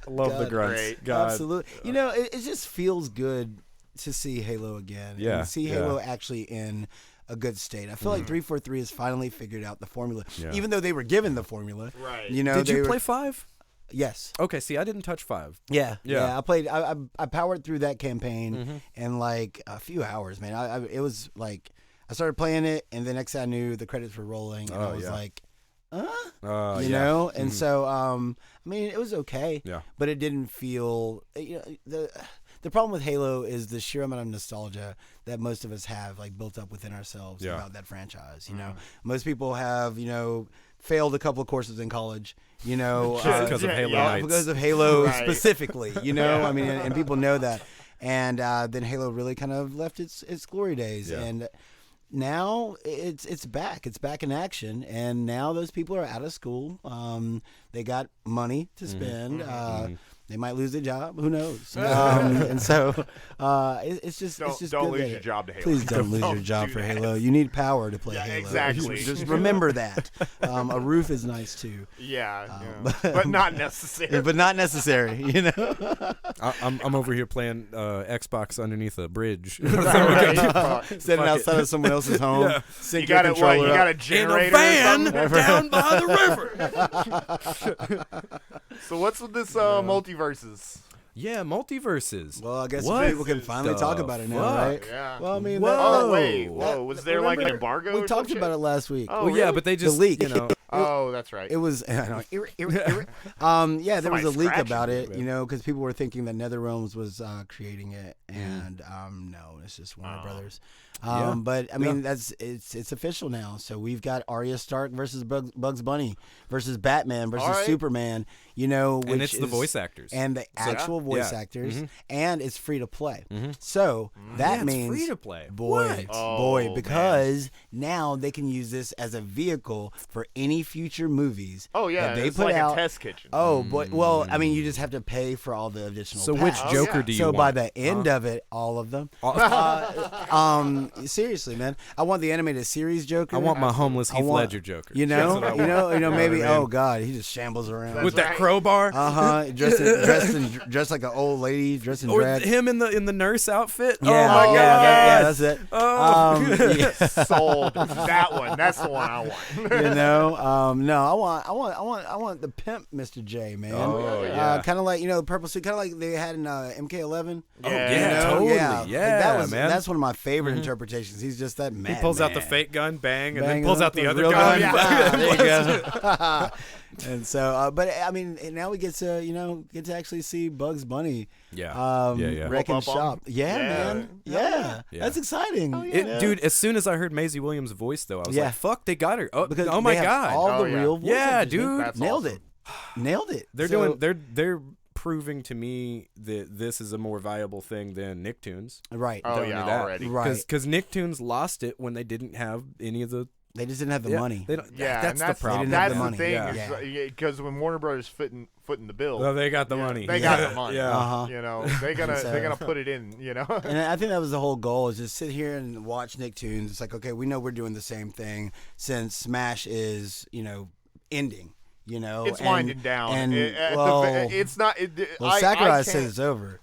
S1: I love the
S3: God,
S1: grunts.
S2: great.
S1: God.
S3: Absolutely. It just feels good to see Halo again.
S1: Yeah,
S3: And see
S1: yeah.
S3: Halo actually in a good state. I feel like 343 has finally figured out the formula.
S1: Yeah.
S3: Even though they were given the formula.
S2: Right.
S1: Did
S3: they
S1: you
S3: were-
S1: play 5?
S3: Yes.
S1: Okay, see, I didn't touch 5.
S3: Yeah,
S1: Yeah.
S3: yeah. I played. I powered through that campaign in like a few hours, man. It was like I started playing it, and the next thing I knew, the credits were rolling, and I was
S1: yeah.
S3: like,
S1: Yeah.
S3: know. And so, I mean, it was okay.
S1: Yeah.
S3: But it didn't feel. The problem with Halo is the sheer amount of nostalgia that most of us have, like, built up within ourselves
S1: Yeah.
S3: about that franchise. Most people have, failed a couple of courses in college.
S1: Just because of Halo
S2: yeah.
S1: Nights.
S3: Because of Halo
S2: Right.
S3: specifically, I mean, and people know that. And then Halo really kind of left its glory days,
S1: Yeah.
S3: and now it's back. It's back in action, and now those people are out of school. They got money to spend. They might lose their job. Who knows? And so it's just
S2: Don't,
S3: it's just
S2: don't
S3: good
S2: lose
S3: that
S2: your job to Halo.
S3: Please don't lose your job
S2: do
S3: for
S2: that.
S3: Halo. You need power to play
S2: Yeah,
S3: Halo.
S2: exactly.
S3: Just remember that. A roof is nice too.
S2: Yeah, but not necessary.
S3: But not necessary,
S1: I'm over here playing Xbox underneath a bridge.
S2: Right.
S3: Sitting outside of someone else's home,
S1: Yeah.
S3: sync
S2: You got
S3: your
S2: it. What?
S3: controller
S2: You
S3: up.
S2: got a
S1: In
S2: generator?
S1: a
S2: or
S1: van
S2: something?
S1: down by the river.
S2: So what's with this multiverses?
S1: Yeah, multiverses.
S3: Well, I guess
S1: What
S3: people can finally
S1: the
S3: talk about it now,
S1: fuck?
S3: right?
S2: Yeah.
S3: Well, I mean,
S1: Whoa.
S2: Oh wait, whoa! Was there like an
S3: remember,
S2: embargo?
S3: We
S2: or
S3: talked
S2: some
S3: about
S2: shit?
S3: it last week.
S2: Oh,
S1: Well, yeah,
S2: really?
S1: but they just
S3: leak.
S2: Oh, that's right.
S3: It was, yeah, there
S2: Somebody
S3: was a leak
S2: scratching
S3: about
S2: you,
S3: it,
S1: man.
S3: you know, because people were thinking that NetherRealms was creating it, and no, it's just Warner Brothers.
S1: Yeah.
S3: But I mean, it's official now. So we've got Arya Stark versus Bugs Bunny versus Batman versus
S2: All right.
S3: Superman. You know,
S1: And
S3: which
S1: it's the
S3: is-
S1: voice actors.
S3: and the actual voice
S1: Yeah.
S3: actors,
S1: Mhm.
S3: and it's free to play.
S1: Mhm.
S3: So that
S1: Yeah,
S3: means
S1: it's free to play.
S3: boy,
S1: What?
S2: Oh, man.
S3: because now they can use this as a vehicle for any future movies.
S2: Oh yeah,
S3: that they
S2: it's
S3: put
S2: like
S3: out.
S2: a test kitchen.
S3: Oh boy, well, I mean, you just have to pay for all the additional.
S1: So which
S3: packs.
S2: Oh,
S1: Joker
S2: yeah.
S1: do you
S3: So
S1: want?
S3: by the end of it, all of them. Seriously, man, I want the animated series Joker.
S1: I want my homeless
S3: I
S1: Heath
S3: want-
S1: Ledger Joker.
S3: You
S1: That's
S3: know,
S1: what I
S3: you know,
S1: want.
S3: maybe.
S1: what I mean?
S3: Oh God, he just shambles around.
S1: With
S2: That's
S1: that
S2: right.
S1: crowbar.
S3: Dressed like an old lady, dressed in
S1: Or
S3: drag.
S1: him in the nurse outfit.
S3: Yeah,
S1: oh my god.
S3: yeah, that's it.
S1: Oh.
S3: Yeah.
S2: Sold. That one. That's the one I want.
S3: You know, no, I want the pimp, Mr. J, man.
S1: Oh, yeah.
S3: Kind of like the purple suit, kind of like they had in MK11.
S1: Oh,
S2: Yeah.
S1: yeah,
S3: You know?
S1: totally.
S3: Yeah,
S1: Yeah,
S3: like
S1: man.
S3: That's one of my favorite interpretations. He's just that man.
S1: He pulls out the fake gun, bang, and then
S3: Bang
S1: pulls
S3: it
S1: out
S3: up
S1: the
S3: with
S1: other
S3: real
S1: gun.
S3: gun.
S1: Yeah.
S3: Ah, there you go. And so, but I mean, now we get to actually see Bugs Bunny.
S1: Yeah.
S3: Wrecking
S2: Rope up on
S3: shop.
S2: him?
S3: Yeah,
S2: Yeah.
S3: man. Yeah.
S1: Yeah.
S3: That's exciting.
S1: Dude, as soon as I heard Maisie Williams' voice, though, I was
S3: Yeah.
S1: like, "Fuck, they got her!" Oh,
S3: Because
S1: oh my
S3: they have
S1: god,
S3: all
S2: Oh,
S3: the
S2: yeah.
S3: real voice
S1: Yeah,
S3: actors, man.
S1: dude.
S2: That's
S3: nailed
S2: awesome.
S3: it. Nailed it.
S1: they're
S3: So-
S1: doing they're proving to me that this is a more viable thing than Nicktoons.
S3: right.
S2: Oh
S1: telling
S2: yeah,
S1: me that.
S2: already.
S3: Right.
S1: Because Nicktoons lost it when they didn't have any of the
S3: They just didn't have the money.
S1: They don't,
S2: Yeah,
S1: that's
S2: and
S1: the problem.
S3: didn't have
S2: That's
S3: the
S2: the
S3: money.
S2: thing,
S1: Yeah.
S2: because when Warner Brothers footing the bill,
S1: Well, they got the
S2: yeah,
S1: money.
S2: They got the money.
S1: Yeah.
S3: Uh-huh.
S2: You know, they're gonna put it in. You know.
S3: And I think that was the whole goal, is just sit here and watch Nicktoons. It's like, okay, we know we're doing the same thing since Smash is, ending.
S2: It's
S3: and-
S2: winding down.
S3: And
S2: Well, it's not.
S3: Sakurai said it's over.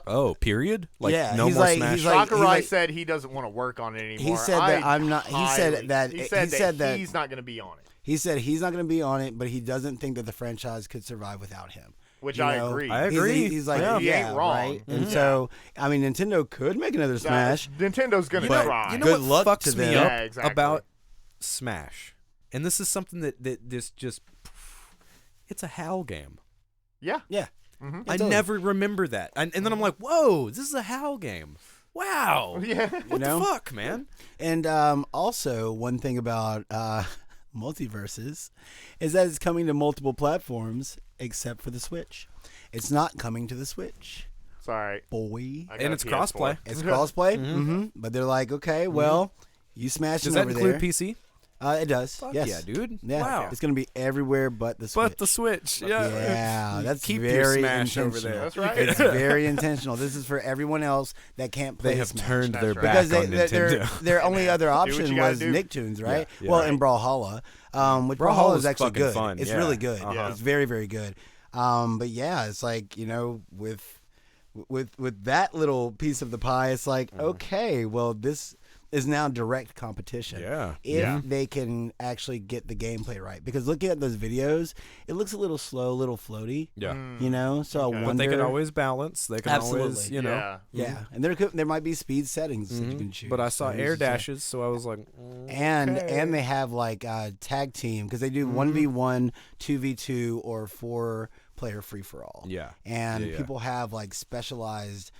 S1: Oh, period. Like
S3: Yeah,
S1: no
S3: he's
S1: more
S3: like-
S1: Smash.
S3: he's like-
S2: Sakurai said he doesn't want to work on it anymore.
S3: He said that I'm not. He said that.
S2: He said
S3: that
S2: he's not going to be on it.
S3: He said he's not going to be on it, but he doesn't think that the franchise could survive without him.
S2: Which
S3: You
S2: I
S3: know?
S2: agree.
S1: I agree.
S3: He's like,
S1: Yeah.
S2: He ain't wrong.
S3: right? And
S2: Mhm.
S3: so, I mean, Nintendo could make another Smash.
S2: Nintendo's going to
S3: But
S2: try.
S1: You know
S3: Good
S1: what
S3: luck
S1: fucks
S3: to
S1: me
S3: them.
S1: up
S2: Yeah, exactly.
S1: about Smash, and this is something that this just it's a HAL game.
S2: Yeah.
S3: Yeah.
S2: Mhm.
S1: I
S3: totally.
S1: never remember that, and then I'm like, whoa, this is a HAL game. Wow.
S2: Yeah.
S1: What
S3: know?
S1: the fuck, man?
S3: And also, one thing about multiverses is that it's coming to multiple platforms except for the Switch. It's not coming to the Switch,
S2: Sorry.
S3: boy.
S2: I got
S1: And
S2: a
S1: it's
S2: PS4.
S1: crossplay.
S3: It's crossplay, mm-hmm. But they're like, okay, well, you smashed
S1: Does
S3: it
S1: that
S3: over
S1: include
S3: there.
S1: PC?
S3: It does.
S1: Fuck
S3: yes.
S1: yeah, dude.
S3: Yeah.
S1: Wow.
S3: It's gonna be everywhere but the Switch.
S1: But the Switch, yeah.
S3: Yeah, that's
S1: Keep
S3: very
S1: your Smash
S3: intentional.
S1: over there.
S2: That's right.
S3: It's very intentional. This is for everyone else that can't play
S1: They have
S3: Smash.
S1: turned
S2: That's
S1: their
S2: right.
S1: back
S3: because
S1: on Nintendo.
S3: their only other
S2: what
S3: option
S2: you gotta
S3: was
S2: do.
S3: Nicktoons, right?
S1: Yeah,
S3: well,
S1: right.
S3: and Brawlhalla, which
S1: Brawlhalla
S3: Brawlhalla
S1: was
S3: is actually
S1: fucking
S3: good.
S1: fun,
S3: It's
S1: yeah.
S3: really good.
S2: Uh-huh.
S3: It's very, very good. But yeah, it's like with that little piece of the pie, it's like okay, well this is now direct competition.
S1: Yeah.
S3: If
S2: Yeah.
S3: they can actually get the gameplay right, because looking at those videos, it looks a little slow, a little floaty.
S1: Yeah.
S3: So I
S2: Okay.
S3: wonder.
S1: But they can always balance. They can always,
S3: Absolutely.
S1: you know.
S2: Yeah.
S3: Yeah, and there might be speed settings that you can choose.
S1: But I saw
S3: So who's
S1: air
S3: to say?
S1: dashes, so I was like,
S3: And
S1: okay.
S3: they have like tag team, because they do 1v1, 2v2, or 4-player free for all.
S1: Yeah.
S3: And
S1: Yeah.
S3: people have like specialized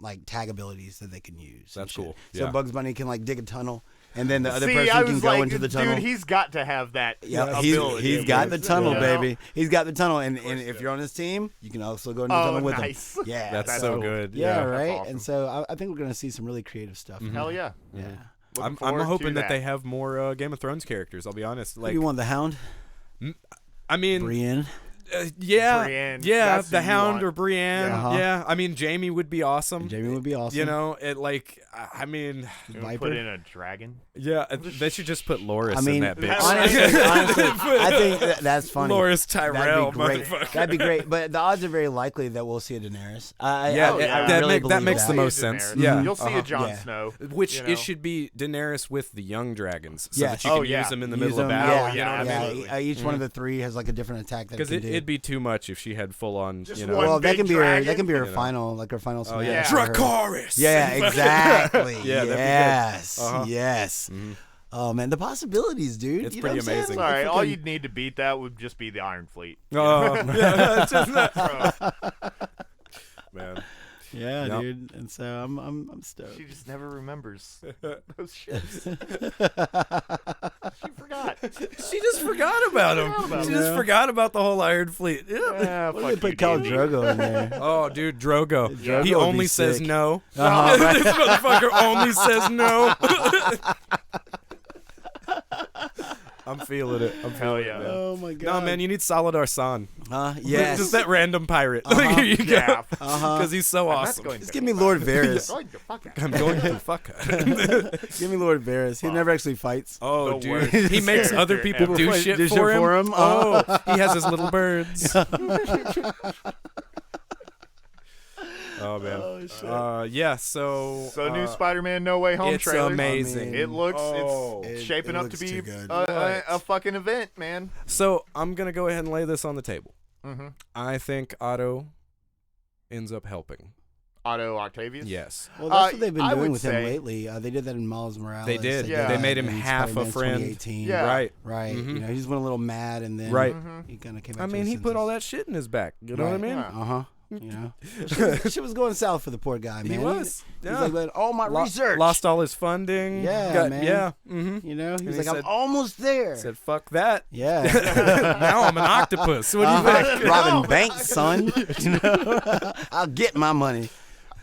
S3: like tag abilities that they can use. and
S1: That's
S3: shit.
S1: cool.
S3: So
S1: Yeah.
S3: Bugs Bunny can like dig a tunnel, and then the other
S2: See,
S3: person
S2: I
S3: can
S2: was
S3: go
S2: like,
S3: into the tunnel.
S2: dude, he's got to have that
S3: Yeah,
S2: ability.
S3: he's got the tunnel,
S2: You know?
S3: baby. He's got the tunnel, and if you're on his team, you can also go into the
S2: Oh,
S3: tunnel with
S2: nice.
S3: him. Yeah,
S1: That's
S2: That's
S1: so
S2: cool.
S1: good.
S3: yeah,
S1: Yeah.
S3: right.
S2: awesome.
S3: And so I think we're gonna see some really creative stuff.
S2: Hell yeah.
S3: Yeah.
S2: Looking
S1: I'm
S2: forward
S1: hoping
S2: to
S1: that they have more Game of Thrones characters. I'll be honest.
S3: Who
S1: Like,
S3: do you want, the Hound?
S1: I mean,
S3: Brienne?
S1: yeah,
S2: Brienne,
S1: yeah,
S2: that's
S1: the
S2: who you
S1: Hound
S2: want.
S1: or Brienne.
S3: Yeah. Uh-huh.
S1: Yeah, I mean, Jamie would be awesome.
S3: Jamie would be awesome.
S1: You know, it like, I mean,
S2: You wanna
S3: Viper?
S2: put in a dragon.
S1: yeah, they should just put Loris
S3: I mean,
S1: in that bitch.
S3: honestly, I think that's funny.
S1: Loris Tyrell,
S3: That'd be great.
S1: motherfucker.
S3: That'd be great. But the odds are very likely that we'll see a Daenerys.
S1: Yeah,
S2: Oh,
S1: it-
S2: yeah.
S3: I
S1: that,
S3: really
S1: make, that
S3: believe
S1: makes the
S3: that.
S1: most
S2: See a
S1: sense.
S2: Daenerys.
S1: Yeah,
S2: You'll see
S1: uh-huh.
S2: a Jon
S3: Yeah.
S2: Snow.
S1: Which
S2: you know?
S1: it should be Daenerys with the young dragons, so
S3: Yes.
S1: that you
S2: Oh,
S1: can
S2: yeah.
S1: use them in the
S3: Use
S1: middle of
S3: them,
S1: battle.
S3: yeah,
S1: You know what I
S3: yeah,
S1: mean?
S2: Absolutely.
S3: each one of the three has like a different attack that it
S1: Because
S3: can do.
S1: it'd be too much if she had full on,
S2: Just
S1: you know.
S2: one
S3: well, that
S2: big
S3: can be her. That
S2: dragon,
S3: can be her
S1: you know.
S3: final, like her final
S1: Oh
S3: smash.
S1: yeah,
S3: or her-
S1: Dracarys.
S3: Yeah, exactly.
S1: Yeah, that'd be good.
S3: yes,
S1: Uh-huh.
S3: yes.
S1: Mhm.
S3: Oh man, the possibilities, dude.
S1: It's
S3: You know
S1: pretty
S3: what I'm saying?
S1: amazing.
S2: All right, all
S3: freaking-
S2: you'd need to beat that would just be the Iron Fleet.
S1: Oh, yeah, it's just that. Man.
S3: Yeah,
S1: Yep.
S3: dude. And so I'm stoked.
S2: She just never remembers those ships. She forgot.
S1: She just forgot about him. She just
S3: him.
S1: forgot about the whole Iron Fleet. Yeah.
S2: Yeah,
S3: What do they put Khal Drogo in there?
S1: Oh, dude, Drogo.
S3: Drogo
S1: He
S3: would be
S1: only says
S3: sick.
S1: no.
S3: Uh-huh, right.
S1: This motherfucker only says no. I'm feeling it. I'm
S2: Hell
S1: feeling
S2: yeah.
S1: it, man.
S3: Oh my god.
S1: No, man, you need Saladar San.
S3: Yes.
S1: Just that random pirate.
S3: Uh-huh.
S1: Here you go.
S2: Yeah.
S3: Uh-huh.
S1: Because he's so
S2: That's
S1: awesome.
S2: going
S3: Just
S2: to
S3: give me Lord Varys.
S2: Going to fuck out.
S1: I'm going to fuck her.
S3: Give me Lord Varys. He never actually fights.
S1: Oh,
S2: The
S1: dude.
S2: worst
S1: He makes
S2: character
S1: other people
S2: ever.
S1: do
S3: Do
S1: shit
S3: shit
S1: for him.
S3: for him?
S1: Oh, he has his little birds. Oh, man.
S3: Oh, shit.
S1: Yeah, so...
S2: So new Spider-Man No Way Home
S1: it's
S2: trailer.
S1: amazing.
S3: I mean,
S2: It looks
S1: Oh.
S2: it's
S3: It-
S2: shaping
S3: it
S2: up to
S3: looks
S2: be
S3: too good.
S2: a fucking event, man.
S1: So I'm going to go ahead and lay this on the table.
S2: Mm-hmm.
S1: I think Otto ends up helping.
S2: Otto Octavius.
S1: Yes.
S3: Well, that's what they've
S2: I
S3: been
S2: would
S3: doing with him
S2: say-
S3: lately. They did that in Miles Morales.
S1: They did.
S2: Yeah.
S1: They made
S3: that
S1: him
S3: in
S1: half a
S3: Spider-Man
S1: friend.
S3: 2018.
S2: Yeah.
S1: Right.
S3: Right.
S1: Mhm.
S3: You know, he just went a little mad, and then
S1: Right.
S3: he kind of came back
S1: I
S3: to
S1: mean,
S3: his
S1: he put all
S3: senses.
S1: that shit in his back. You know what I mean?
S2: Yeah.
S3: Uh-huh. You know, shit was going south for the poor guy, man.
S1: He was.
S3: He
S1: Yeah.
S3: was like, "Oh, my research."
S1: Lost all his funding.
S3: Yeah, man.
S1: Yeah. Mm-hmm.
S3: You know, he was
S1: And
S3: like,
S1: he
S3: "I'm
S1: said-
S3: almost there."
S1: Said, fuck that.
S3: Yeah.
S1: Now I'm an octopus. What do you think?
S3: Robbing banks, son. You know, I'll get my money.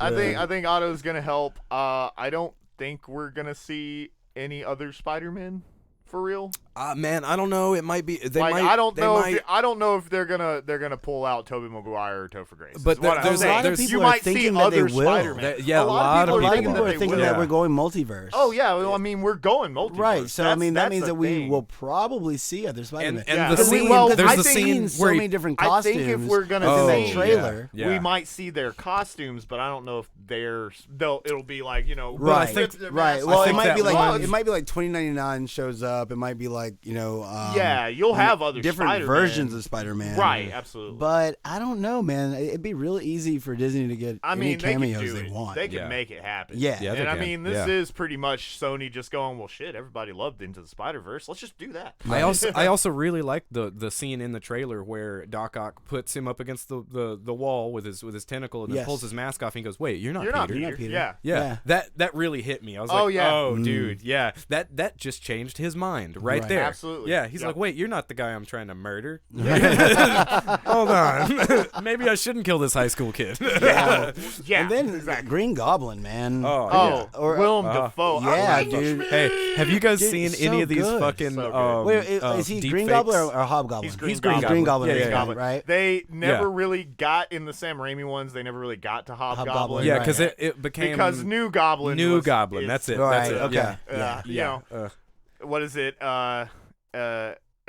S2: I think Otto's gonna help. I don't think we're gonna see any other Spider-Man for real.
S1: Man, I don't know. It might be. They
S2: Like
S1: might.
S2: I don't
S1: they
S2: know.
S1: Might,
S2: I don't know if they're gonna pull out Tobey Maguire or Topher Grace.
S1: But
S2: is what I'm
S1: there's a
S2: saying.
S1: lot of
S3: people
S2: you
S3: are
S2: might
S3: thinking
S2: see
S3: that they
S2: other
S3: will.
S2: Spider-Man.
S1: Yeah, a lot of
S3: A lot of
S1: people
S3: people are
S2: they
S3: thinking
S2: will.
S3: that we're going multiverse.
S2: Oh yeah, well, I mean we're going multiverse.
S3: Right. So I mean that
S2: That's
S3: means
S2: the
S3: that we
S2: thing.
S3: will probably see other Spider-Man.
S1: and
S2: Yeah.
S1: the
S2: Because
S1: scene.
S2: well,
S1: there's
S2: I
S1: the
S2: think
S1: scene
S3: so
S1: where he,
S3: many different
S2: I
S3: costumes.
S2: think if we're gonna
S1: Oh,
S3: in
S2: see
S3: that trailer,
S1: yeah.
S2: we might see their costumes, but I don't know if it'll be like
S3: Right, right. Well, it
S1: think
S3: might be
S1: that
S3: like
S1: one-
S3: it might be like 2099 shows up. It might be like
S2: yeah, you'll have other
S3: different
S2: Spider-Man.
S3: versions of Spider-Man.
S2: Right, absolutely.
S3: But I don't know, man. It'd be real easy for Disney to get
S2: I mean,
S3: any cameos
S2: they can do
S3: they
S2: it.
S3: want.
S2: They can
S1: Yeah.
S2: make it happen.
S3: Yeah.
S1: Yeah, they
S2: and I
S1: can.
S2: mean, this
S1: Yeah.
S2: is pretty much Sony just going, well, shit. Everybody loved Into the Spider-Verse. Let's just do that.
S1: I also really like the scene in the trailer where Doc Ock puts him up against the wall with his tentacle and then
S3: Yes.
S1: pulls his mask off and he goes, "Wait, you're not
S2: You're
S1: Peter."
S2: not Peter.
S3: You're not Peter.
S2: Yeah.
S1: Yeah,
S3: Yeah.
S1: that really hit me. I was
S2: Oh,
S1: like,
S2: yeah.
S1: "Oh, dude, yeah, that just changed his mind right
S3: Right.
S1: there."
S2: Absolutely.
S1: Yeah, he's
S2: Yeah.
S1: like, "Wait, you're not the guy I'm trying to murder." Hold on, maybe I shouldn't kill this high school kid.
S3: Yeah.
S2: Yeah.
S3: And then
S2: exactly.
S3: Green Goblin, man.
S1: Oh,
S2: Oh,
S1: yeah.
S3: Or-
S2: Willem Dafoe.
S3: yeah,
S2: I like
S3: dude.
S1: Hey, have you guys
S3: Dude,
S1: seen
S3: so
S1: any of these
S3: good.
S1: fucking?
S2: So good.
S3: Wait, is he
S1: deep
S3: Green
S1: fakes?
S3: Goblin or Hobgoblin?
S2: He's Green
S3: He's
S2: Goblin.
S3: Green Goblin.
S1: Yeah,
S3: is
S1: yeah,
S3: right,
S1: yeah.
S2: Goblin.
S3: right?
S2: They never
S1: Yeah.
S2: really got in the Sam Raimi ones. They never really got to Hobgoblin.
S1: Yeah,
S3: Right.
S1: because it became
S2: because New Goblin.
S1: New
S2: was,
S1: Goblin.
S2: is-
S1: That's it.
S3: Right,
S1: That's it.
S3: okay.
S1: Yeah.
S3: Yeah.
S2: You know,
S1: Uh,
S2: what is it?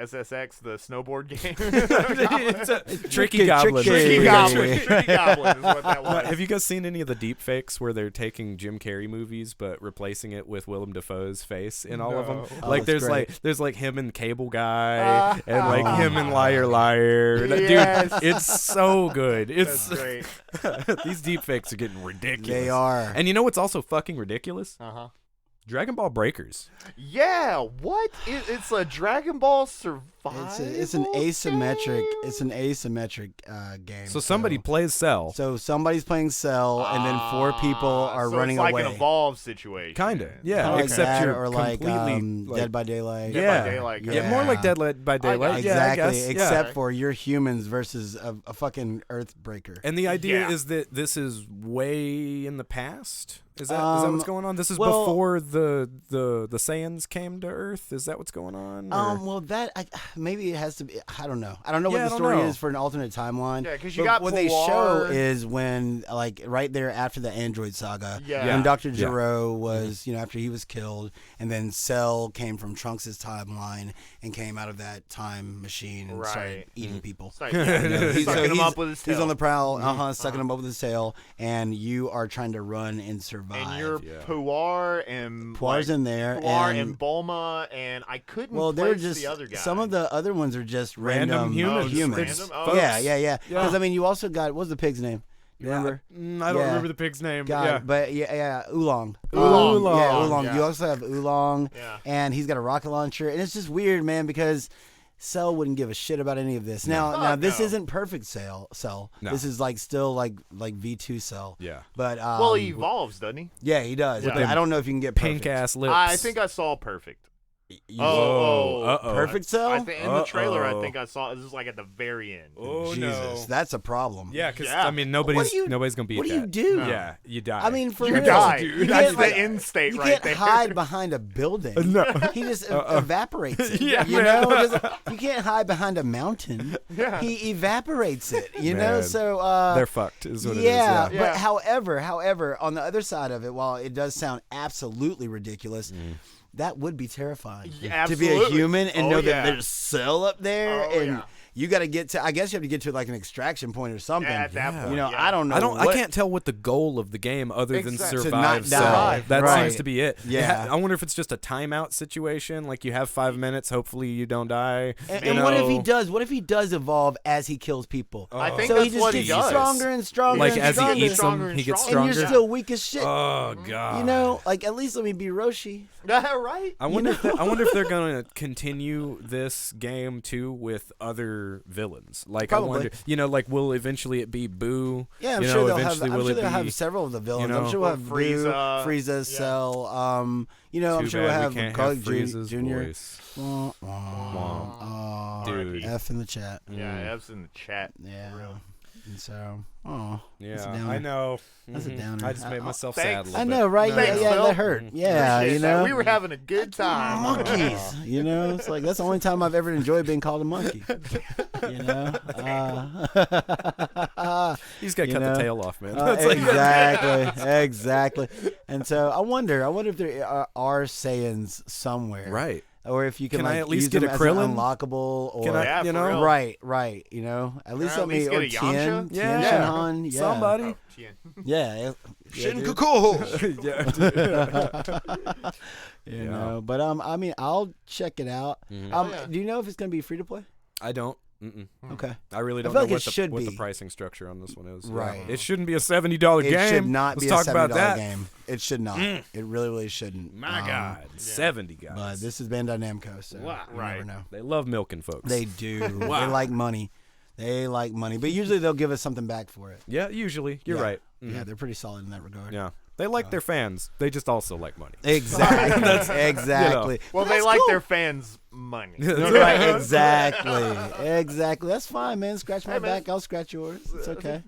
S2: SSX, the snowboard game.
S1: it's a tricky
S3: Tricky-
S1: goblin.
S2: Tricky
S3: Yeah.
S2: Goblin. Tricky Goblin is what that was.
S1: Have you guys seen any of the deep fakes where they're taking Jim Carrey movies but replacing it with Willem Dafoe's face in all of them?
S2: No.
S3: Oh,
S1: Like
S3: that's great.
S1: there's like him and Cable Guy and like
S3: Oh.
S1: him and Liar Liar.
S2: Yes.
S1: Dude, it's so good. It's
S2: That's great.
S1: these deep fakes are getting ridiculous.
S3: They are.
S1: And you know what's also fucking ridiculous?
S2: Uh-huh.
S1: Dragon Ball Breakers.
S2: Yeah, what? It's a Dragon Ball Survival.
S3: It's an asymmetric.
S2: game?
S3: It's an asymmetric game.
S1: So somebody plays Cell.
S3: So somebody's playing Cell, and then 4 people are
S2: so
S3: running
S2: it's like
S3: away.
S2: an Evolve situation.
S1: Kinda, yeah.
S3: Kinda like
S1: except
S3: that,
S1: you're
S3: or like,
S1: completely,
S3: Dead by Daylight.
S2: Dead by Daylight,
S1: Yeah, more like Dead by Daylight. Yeah, I
S3: Exactly.
S1: guess.
S3: Except
S2: Yeah.
S3: for you're humans versus a fucking Earthbreaker.
S1: And the idea
S2: Yeah.
S1: is that this is way in the past. Is that what's going on? This is
S3: well-
S1: before the Saiyans came to Earth. Is that what's going on? or-
S3: Well, maybe it has to be. I don't know. I don't know
S1: Yeah, I
S3: what the
S1: don't
S3: story
S1: know.
S3: is for an alternate timeline.
S2: Yeah, 'cause you
S3: but
S2: got
S3: what they
S2: Pilar.
S3: show is when, like, right there after the Android saga,
S2: Yeah.
S3: when Dr.
S1: Yeah.
S3: Gero was, after he was killed, and then Cell came from Trunks' timeline and came out of that time machine and started
S2: Right.
S3: eating people.
S2: It's like, yeah, sucking him up with his tail.
S3: He's on the prowl, sucking him up with his tail, and you are trying to run and survive.
S2: And you're
S1: Yeah.
S2: Puar and
S3: Puar's in there,
S2: Puar
S3: and-
S2: and Bulma, and I couldn't
S3: Well, they're
S2: place
S3: just
S2: the other guy.
S3: some of the other ones are just
S1: Random
S3: random
S1: humans.
S3: humans.
S2: Random?
S1: Folks.
S3: Yeah. Because
S1: Yeah.
S3: I mean, you also got, what's the pig's name? Remember?
S1: I don't
S3: Yeah.
S1: remember the pig's name.
S3: God,
S1: Yeah.
S3: but yeah, Oolong.
S2: Oolong.
S3: Yeah,
S2: Oolong,
S3: Oolong.
S2: yeah.
S3: You also have Oolong,
S2: Yeah.
S3: and he's got a rocket launcher, and it's just weird, man, because Cell wouldn't give a shit about any of this. Now this
S2: no.
S3: isn't perfect Cell.
S1: No.
S3: This is like still like V2 Cell.
S1: Yeah.
S3: But
S2: Well, he evolves, doesn't he?
S3: yeah, he does.
S2: Yeah.
S3: But I don't know if you can get
S1: Pink
S3: perfect.
S1: ass lips.
S2: I think I saw perfect.
S1: Uh-oh.
S3: Perfect Cell.
S2: I think in the trailer, I
S1: Uh-oh.
S2: think I saw. This is like at the very end.
S1: Oh
S3: Jesus,
S1: no.
S3: that's a problem.
S1: Yeah, because
S2: Yeah.
S1: I mean nobody's gonna beat
S3: What do
S1: that.
S3: you do?
S1: Yeah, you die.
S3: I mean, for
S2: You
S3: real,
S2: die.
S3: You
S2: That's
S3: can't,
S2: the
S3: like,
S2: end state
S3: you
S2: right
S3: can't
S2: there.
S3: hide behind a building.
S1: No.
S3: He just evaporates it.
S1: Yeah,
S3: you
S1: man.
S3: know, It doesn't- you can't hide behind a mountain.
S2: Yeah.
S3: He evaporates it. You know,
S1: Man.
S3: so
S1: they're fucked. Is what
S3: yeah,
S1: it is.
S3: but
S2: Yeah.
S3: however, on the other side of it, while it does sound absolutely ridiculous,
S1: Mm.
S3: that would be terrifying
S2: Yeah,
S3: to be a
S2: absolutely.
S3: human and
S2: Oh,
S3: know
S2: yeah.
S3: that there's Cell up there,
S2: Oh,
S3: and
S2: yeah.
S3: you got to get to. I guess you have to get to like an extraction point or something.
S2: Yeah, at that
S1: Yeah.
S2: point,
S3: You know,
S2: yeah.
S3: I don't know.
S1: I
S3: what-
S1: can't tell what the goal of the game other than
S2: Exactly.
S3: To
S1: survive.
S3: not
S1: Cell.
S3: die.
S1: That
S3: Right.
S1: seems to be it.
S3: Yeah.
S1: I wonder if it's just a timeout situation. Like you have 5 minutes. Hopefully you don't die.
S3: And,
S1: you
S3: and what if
S1: know?
S3: he does? What if he does evolve as he kills people?
S2: I think
S3: so
S2: that's
S3: he just
S2: what
S3: gets
S2: he does.
S3: stronger and stronger.
S1: Like
S3: and
S1: as
S3: stronger.
S1: he eats
S2: Stronger
S1: them,
S2: and
S1: he gets
S2: stronger.
S3: and
S1: stronger.
S3: you're still weak as shit.
S1: Oh god.
S3: You know, like at least let me be Roshi.
S2: Yeah, right.
S1: I wonder. I wonder if they're gonna continue this game too with other villains. Like
S3: Probably.
S1: I wonder. You know, like will eventually it be Boo?
S3: Yeah, I'm
S1: you
S3: sure
S1: know,
S3: they'll have.
S1: eventually
S3: I'm
S1: will
S3: sure
S1: it
S3: they'll
S1: be,
S3: have several of the villains.
S1: you know,
S3: I'm sure we'll have
S2: Frieza,
S3: Frieza,
S2: yeah.
S3: Cell. You know, I'm
S1: Too
S3: sure we'll
S1: bad
S3: have
S1: we can't
S3: Carl
S1: have Frieza's
S3: Jr.
S1: voice.
S3: Wah, wah, aw.
S1: Dude.
S3: F in the chat.
S2: Yeah, F's in the chat.
S3: Yeah.
S2: Real.
S3: And so, oh, that's a
S1: Yeah,
S3: downer.
S1: I know.
S3: That's a
S1: Mhm.
S3: downer.
S1: I just made
S3: Oh,
S1: myself
S2: thanks.
S1: sad a little
S3: I
S1: bit.
S3: know, right?
S2: Thanks,
S3: yeah,
S2: Phil.
S3: that hurt. Yeah,
S2: Appreciate
S3: you
S2: that.
S3: know.
S2: We were having a good time.
S3: Monkeys, you know, it's like that's the only time I've ever enjoyed being called a monkey. You know,
S1: You just gotta
S3: you
S1: cut
S3: know,
S1: the tail off, man. That's like-
S3: exactly. And so I wonder if there are Saiyans somewhere,
S1: right.
S3: Or if you can,
S1: Can I
S3: like,
S1: at least
S3: use
S1: get
S3: them
S1: a
S3: as
S1: Krillin?
S3: an unlockable, or
S1: Can I,
S2: Yeah,
S1: you
S2: for
S1: know?
S2: real.
S3: right, you know, at least
S2: Can I
S3: let me
S2: at
S3: or
S2: least get a
S3: Tien,
S2: Yamcha?
S3: Tien
S1: Yeah.
S3: Shinhan, yeah.
S1: Somebody.
S2: Oh, Tien.
S3: yeah,
S2: Shin
S3: dude.
S1: Yeah.
S3: you
S1: Yeah.
S3: know. But I mean, I'll check it out.
S1: Mhm.
S2: yeah.
S3: Do you know if it's gonna be free to play?
S1: I don't. Mm-mm.
S3: Okay.
S1: I really
S3: I
S1: don't
S3: feel
S1: know
S3: like it should
S1: what the
S3: be.
S1: pricing structure on this one is.
S3: Right.
S1: It shouldn't be a $70 game.
S3: It should not
S1: Let's
S3: be
S1: talk
S3: a
S1: about
S3: $70
S1: that.
S3: game. It should not. It really shouldn't.
S1: My God, 70 guys.
S3: But this is Bandai Namco, so
S1: Wow.
S3: you
S2: Right.
S3: never know.
S1: They love milking folks.
S3: They do.
S1: Wow.
S3: They like money. They like money, but usually they'll give us something back for it.
S1: Yeah, usually. You're
S3: Yeah.
S1: right.
S3: Yeah, they're pretty solid in that regard.
S1: Yeah. They like their fans. They just also like money.
S3: Exactly. Exactly.
S2: Well,
S3: But
S2: they
S3: that's
S2: like
S3: cool.
S2: their fans' money.
S3: Right, exactly. Exactly. That's fine, man. Scratch my
S2: Hey, man.
S3: back. I'll scratch yours. It's okay.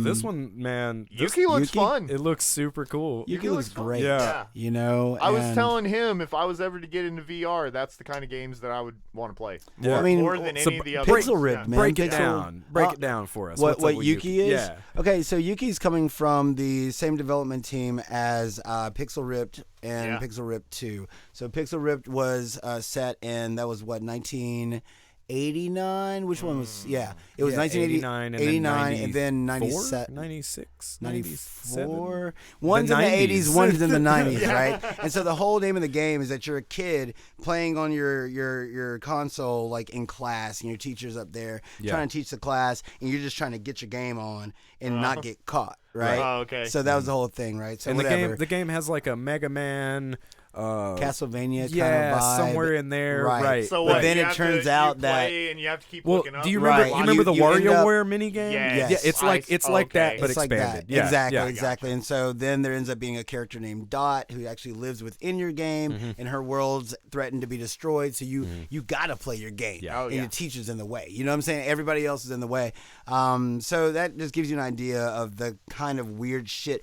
S1: This one, man.
S2: Yuki looks
S3: Yuki?
S2: fun.
S1: It looks super cool.
S3: Yuki looks
S2: fun.
S3: great.
S1: Yeah.
S3: You know,
S2: I was
S3: and-
S2: telling him if I was ever to get into VR, that's the kind of games that I would want to play.
S1: Yeah.
S2: More,
S3: I mean,
S2: more than
S1: so
S2: any of the other
S3: Pixel
S2: ones.
S3: Rip,
S2: Yeah.
S3: man.
S1: Break it
S3: Pixel-
S1: down. Break it down for us.
S3: What
S1: What's up
S3: what
S1: with
S3: Yuki is?
S1: Yeah.
S3: Okay, so Yuki's coming from the same development team as Pixel Ripped and
S2: Yeah.
S3: Pixel Ripped 2. So Pixel Ripped was set in, that was what, 1989? Which one was? Yeah, it was
S1: Yeah,
S3: 1989 and then 97.
S1: 96,
S3: 94. One's in the
S1: 90s.
S3: 80s, one's in the 90s, right? And so the whole name of the game is that you're a kid playing on your console, like in class, and your teacher's up there
S1: Yeah.
S3: trying to teach the class, and you're just trying to get your game on and not get caught, right?
S2: Oh, okay.
S3: So that was the whole thing, right? So
S1: And
S3: whatever.
S1: the game has like a Mega Man.
S3: Castlevania
S1: Yeah,
S3: kind of vibe.
S1: somewhere in there, right.
S2: So
S3: But
S2: what?
S3: then
S2: you
S3: it
S2: have
S3: turns
S2: to,
S3: out
S2: you
S3: that-
S2: play and you have to keep
S1: Well,
S2: looking up.
S1: do you remember?
S3: Right.
S1: You remember the
S3: You end up-
S1: WarioWare mini game?
S2: Yes.
S1: Yeah, it's like that,
S2: okay.
S1: but
S3: It's like
S1: expanded.
S3: that.
S1: Yeah,
S3: exactly,
S1: yeah.
S3: exactly. And so then there ends up being a character named Dot who actually lives within your game,
S1: Mm-hmm.
S3: and her world's threatened to be destroyed. So you gotta play your game,
S1: Yeah.
S2: Oh,
S3: and
S2: yeah.
S3: your teacher's in the way. You know what I'm saying? Everybody else is in the way. So that just gives you an idea of the kind of weird shit.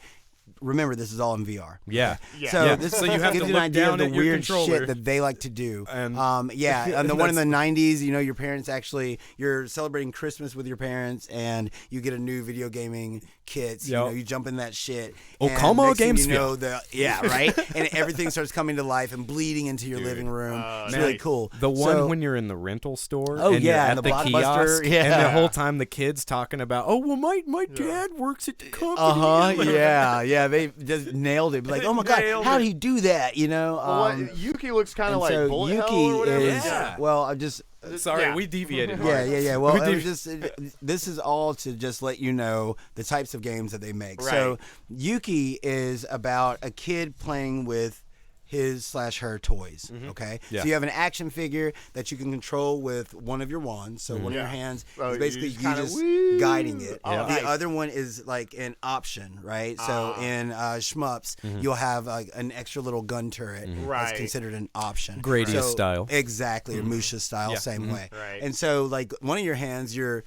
S3: Remember, this is all in VR.
S1: Yeah.
S2: Yeah.
S3: So
S1: Yeah.
S3: this
S1: So you have
S3: gives
S1: to
S3: you an
S1: look
S3: idea
S1: down
S3: of the
S1: at your
S3: weird
S1: controller.
S3: shit that they like to do.
S1: And-
S3: yeah, and the one in the '90s, you know, your parents actually, you're celebrating Christmas with your parents, and you get a new video gaming kit. So,
S1: Yep.
S3: You know, you jump in that shit.
S1: Oh,
S3: and
S1: come on,
S3: next thing
S1: Gamesphere.
S3: you know, right, and everything starts coming to life and bleeding into your living room. It's
S2: nice.
S3: really cool.
S1: The one
S3: So-
S1: when you're in the rental store.
S3: Oh,
S1: and
S3: yeah,
S1: you're
S3: and
S1: at
S3: the
S1: the
S3: Blockbuster,
S1: kiosk, and
S3: yeah.
S1: the whole time the kid's talking about, oh well, my dad works at the company.
S3: yeah, Yeah, they just nailed it. Like, oh my god,
S2: Nailed
S3: how
S2: it.
S3: did he do that? You know.
S2: Well, Yuki looks kind
S3: and
S2: of like
S3: so
S2: bullet hell
S3: Yuki
S2: or whatever.
S3: is
S1: Yeah.
S3: well. I just
S1: Sorry,
S2: Yeah.
S1: we deviated.
S3: yeah,
S1: hard.
S3: yeah. Well,
S1: We
S3: it was
S1: devi-
S3: just this is all to just let you know the types of games that they make.
S2: Right.
S3: So Yuki is about a kid playing with his/her toys. Okay,
S1: Yeah.
S3: so you have an action figure that you can control with one of your wands. So one of your
S2: Yeah.
S3: hands
S2: Oh,
S3: is basically
S2: just
S3: you
S2: kinda
S3: just
S2: woo.
S3: guiding it.
S2: Oh,
S3: The
S2: nice.
S3: other one is like an option, right? So in shmups, you'll have an extra little gun turret
S2: Right.
S3: that's considered an option.
S1: Gradius
S3: So-
S1: style.
S3: Exactly, or Musha style,
S1: Yeah.
S3: same way.
S2: Right.
S3: And so, like, one of your hands, you're,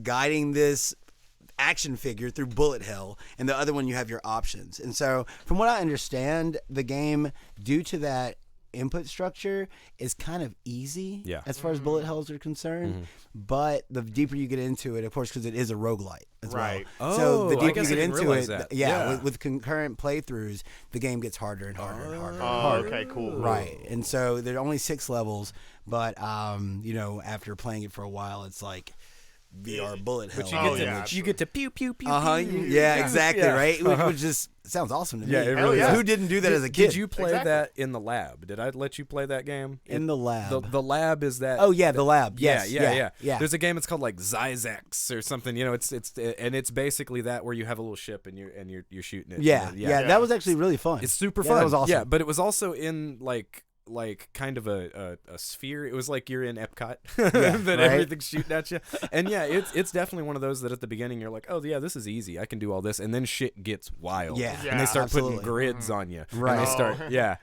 S3: guiding this action figure through bullet hell, and the other one you have your options. And so, from what I understand, the game, due to that input structure, is kind of easy as far as bullet hells are concerned. But the deeper you get into it, of course, because it is a roguelite as
S2: Right.
S3: well. So the
S1: Oh, I
S3: deeper
S1: guess
S3: you
S1: I
S3: get
S1: didn't
S3: into
S1: realize
S3: it,
S1: that.
S3: yeah,
S1: Yeah.
S3: with concurrent playthroughs, the game gets harder and harder and harder. And
S2: Oh,
S3: harder.
S2: okay, cool.
S3: Right. And so there are only 6 levels, but after playing it for a while, it's like VR bullet hell.
S1: But you
S2: Oh,
S1: get to
S2: yeah.
S1: you get to pew pew pew.
S3: Uh-huh.
S1: pew.
S3: Yeah, exactly,
S1: Yeah.
S3: right? Which just sounds awesome to me.
S1: Yeah, it
S2: really
S3: Because
S2: is.
S3: who didn't do that as a kid?
S1: Did you play
S2: Exactly.
S1: that in the lab? Did I let you play that game?
S3: In the lab.
S1: The lab is that.
S3: Oh, yeah, the lab. Yes.
S1: yeah.
S3: Yeah.
S1: There's a game. It's called like Zyzex or something. It's basically that where you have a little ship and you're shooting it.
S3: Yeah.
S1: yeah.
S3: That was actually really fun.
S1: It's super
S3: Yeah,
S1: fun.
S3: that was awesome.
S1: Yeah, but it was also in like kind of a sphere. It was like you're in Epcot, that
S3: right.
S1: everything's shooting at you. And yeah, it's definitely one of those that at the beginning you're like, oh yeah, this is easy. I can do all this, and then shit gets wild.
S3: Yeah.
S1: and they start
S3: absolutely.
S1: putting grids on you.
S3: Right.
S1: And they start yeah.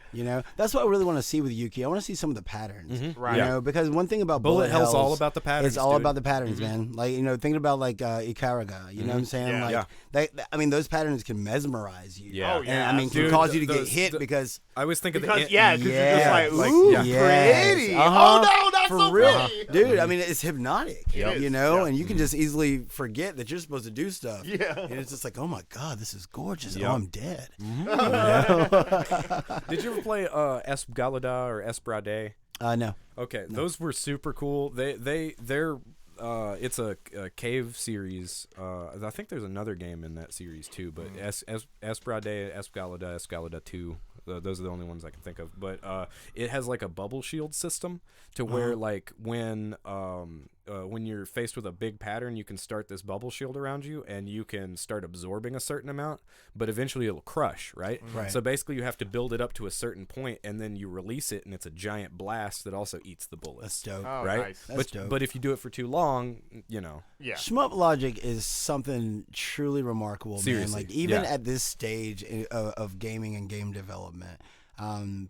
S3: That's what I really want to see with Yuki. I want to see some of the patterns.
S2: Right.
S1: Yeah.
S3: Because one thing about
S1: Bullet Hell's
S3: Hells,
S1: all about the patterns.
S3: it's all
S1: dude.
S3: about the patterns, man. Like, thinking about like Ikaraga, you know what I'm saying?
S2: Yeah.
S3: Like,
S1: Yeah.
S3: those patterns can mesmerize you.
S1: Yeah.
S2: Oh, yeah.
S3: And can
S1: Dude,
S3: cause you to get
S1: those-
S3: hit because
S1: I was thinking
S2: Because
S1: the
S2: yeah, because you're just
S3: Yeah,
S2: like,
S1: like,
S2: ooh,
S1: yeah.
S2: pretty.
S3: Uh-huh.
S2: Oh no, that's
S3: for
S2: so
S3: real,
S2: pretty.
S3: dude. I mean, it's hypnotic,
S2: It is,
S3: and
S2: yeah.
S3: you can just easily forget that you're supposed to do stuff.
S2: Yeah.
S3: And it's just like, oh my god, this is gorgeous.
S1: Yep.
S3: Oh, I'm dead.
S1: Did you ever play Esgalada or Esprade?
S3: No.
S1: Okay, those were super cool. They're it's a cave series. I think there's another game in that series too, but Esprade, Esgalada 2. Those are the only ones I can think of. But it has like a bubble shield system to where like when you're faced with a big pattern, you can start this bubble shield around you, and you can start absorbing a certain amount, but eventually it'll crush, right?
S3: Right.
S1: So basically, you have to build it up to a certain point, and then you release it, and it's a giant blast that also eats the bullets.
S3: That's dope.
S2: Oh,
S1: Right,
S2: nice.
S3: That's dope.
S1: but if you do it for too long,
S2: Yeah.
S3: Shmup logic is something truly remarkable, man.
S1: Seriously,
S3: Like even
S1: yeah.
S3: at this stage of gaming and game development,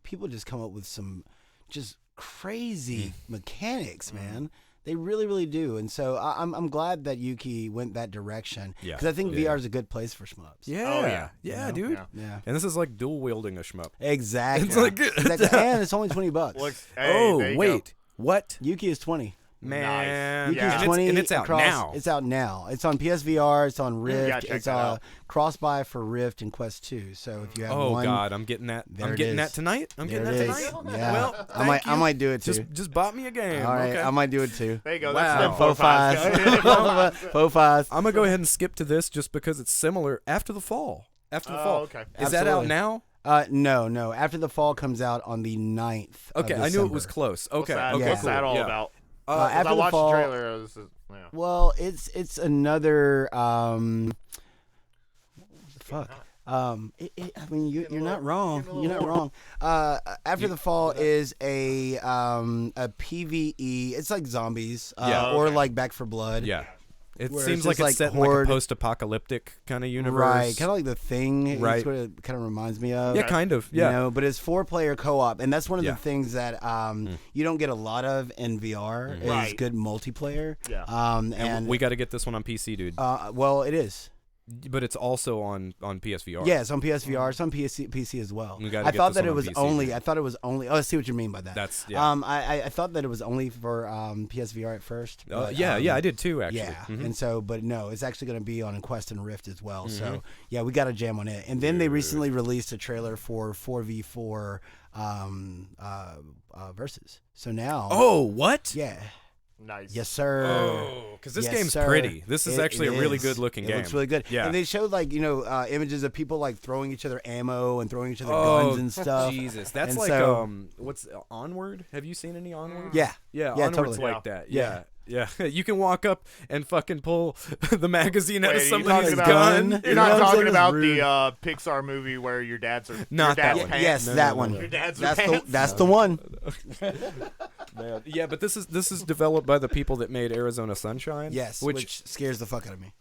S3: people just come up with some just crazy mechanics, man. They really, really do. And so I'm glad that Yuki went that direction.
S1: Yeah.
S3: Because I think
S1: Yeah.
S3: VR is a good place for shmups.
S1: yeah,
S2: yeah.
S1: dude.
S2: Yeah.
S3: Yeah.
S1: And this is like dual wielding a shmup.
S3: Exactly.
S1: It's like-
S3: Exactly. And it's only $20.
S2: Well, hey, there you go.
S1: what?
S3: Yuki is 20.
S1: Man,
S2: Yeah.
S3: Yuki's
S2: And
S3: 20
S1: and it's out
S3: across,
S1: now.
S3: It's out now. It's on PSVR. It's on Rift.
S2: check
S3: It's
S2: that out.
S3: cross-buy for Rift and Quest 2. So if you have
S1: Oh
S3: one,
S1: God, I'm getting that.
S3: There
S1: I'm
S3: it
S1: getting
S3: is.
S1: that tonight. I'm
S3: there
S1: getting
S3: it
S1: that
S3: is.
S1: tonight.
S3: Yeah.
S1: Well,
S3: I might
S1: thank you.
S3: might do it too.
S1: Just bought me a game.
S3: All right,
S1: Okay.
S3: I might do it too.
S2: There you go.
S1: Wow.
S2: That's step
S3: Faux pas. Faux pas.
S1: I'm gonna go ahead and skip to this just because it's similar. After the fall. After the
S2: Oh,
S1: fall.
S2: okay.
S1: Is that out
S3: Absolutely.
S1: now?
S3: No. After the Fall comes out on the 9th.
S1: Okay,
S3: of
S1: I knew it was
S3: December.
S1: close. Okay,
S2: What's that,
S1: okay,
S2: what's
S1: cool.
S2: that all
S1: Yeah.
S2: about?
S3: After
S2: I
S3: the
S2: watched
S3: Fall.
S2: the trailer. It was yeah.
S3: Well, it's another. Fuck. I mean, you're not wrong. You're not wrong. After the Fall is a PVE. It's like zombies,
S1: Yeah.
S3: or
S2: Okay.
S3: like Back for Blood.
S1: Yeah. It
S3: Where
S1: seems
S3: it's
S1: like
S3: just
S1: it's
S3: like
S1: set in like a
S3: horde.
S1: post-apocalyptic kind of universe.
S3: Right, kind of like The Thing.
S1: Right.
S3: That's what it kind of reminds me of.
S1: Yeah, kind of. Yeah.
S3: You know, but it's 4-player co-op, and that's one of
S1: Yeah.
S3: the things that you don't get a lot of in VR is
S2: Right.
S3: good multiplayer.
S2: Yeah.
S3: And
S1: we got to get this one on PC, dude.
S3: well, it is.
S1: But it's also on PSVR.
S3: Yeah, it's on PSVR, it's on PC as well.
S1: We gotta
S3: I
S1: get
S3: thought
S1: this
S3: that
S1: one
S3: it
S1: on
S3: was
S1: PC,
S3: only.
S1: dude.
S3: I thought it was only. Oh, I see what you mean by that.
S1: That's yeah.
S3: I thought that it was only for PSVR at first. But,
S1: yeah, I did too actually.
S3: Yeah,
S1: Mhm.
S3: and so, but no, it's actually going to be on Quest and Rift as well.
S1: Mm-hmm.
S3: So, yeah, we got to jam on it. And then they recently released a trailer for 4v4 versus. So now,
S1: Oh, what?
S3: yeah,
S2: Nice.
S3: Yes, sir.
S1: Oh, because this
S3: Yes,
S1: game's
S3: sir.
S1: pretty. This is actually
S3: It
S1: a really
S3: is.
S1: good looking game.
S3: It looks really good.
S1: Yeah.
S3: And they showed like images of people like throwing each other ammo and throwing each other
S1: Oh,
S3: guns and stuff.
S1: Jesus, that's
S3: And
S1: like
S3: so-
S1: what's Onward? Have you seen any Onward?
S3: Yeah.
S1: Yeah,
S3: Yeah,
S1: Onward's
S3: totally.
S1: like that. Yeah. Yeah, you can walk up and fucking pull the magazine out
S2: Wait,
S1: of
S2: are you
S1: somebody's
S2: talking
S1: gun.
S2: about- You're
S3: You
S2: not
S3: know what I'm
S2: talking
S3: saying?
S2: about
S3: It's
S2: the Pixar movie where your dad's are
S1: Not
S2: your
S1: that
S2: dad's
S1: one.
S2: pants?
S3: Yes,
S1: No,
S3: that
S1: no,
S3: one.
S1: no, no.
S2: Your dad's
S3: That's
S2: pants?
S3: that's the one.
S1: Man. Yeah, but this is developed by the people that made Arizona Sunshine.
S3: Yes, which scares the fuck out of me.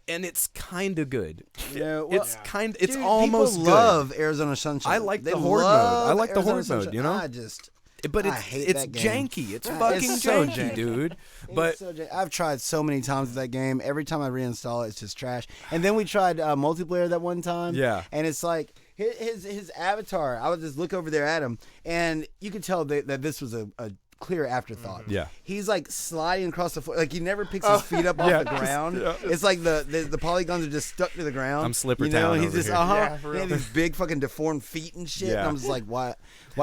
S1: and it's kind of good.
S3: Well,
S1: It's it's
S3: dude,
S1: almost
S3: people
S1: good.
S3: love Arizona Sunshine.
S1: I like
S3: They
S1: the horde mode.
S3: love
S1: I like the
S3: Arizona
S1: horde mode,
S3: Sunshine.
S1: you know?
S3: I just
S1: But
S3: I
S1: it's
S3: hate
S1: it's
S3: that game.
S1: janky. It's
S3: It's
S1: fucking
S3: so
S1: janky,
S3: janky.
S1: dude. But
S3: I've tried so many times with that game. Every time I reinstall it, it's just trash. And then we tried multiplayer that one time.
S1: Yeah.
S3: And it's like his avatar. I would just look over there at him, and you could tell that this was a clear afterthought.
S1: Yeah.
S3: He's like sliding across the floor. Like he never picks his feet up off the ground. It's like the polygons are just stuck to the ground.
S1: I'm Slipper
S3: you know?
S1: Town
S3: He's
S1: over
S3: just
S1: here.
S2: Yeah, for
S3: he
S2: real.
S3: had these big fucking deformed feet and shit.
S1: Yeah.
S3: And I'm just like, why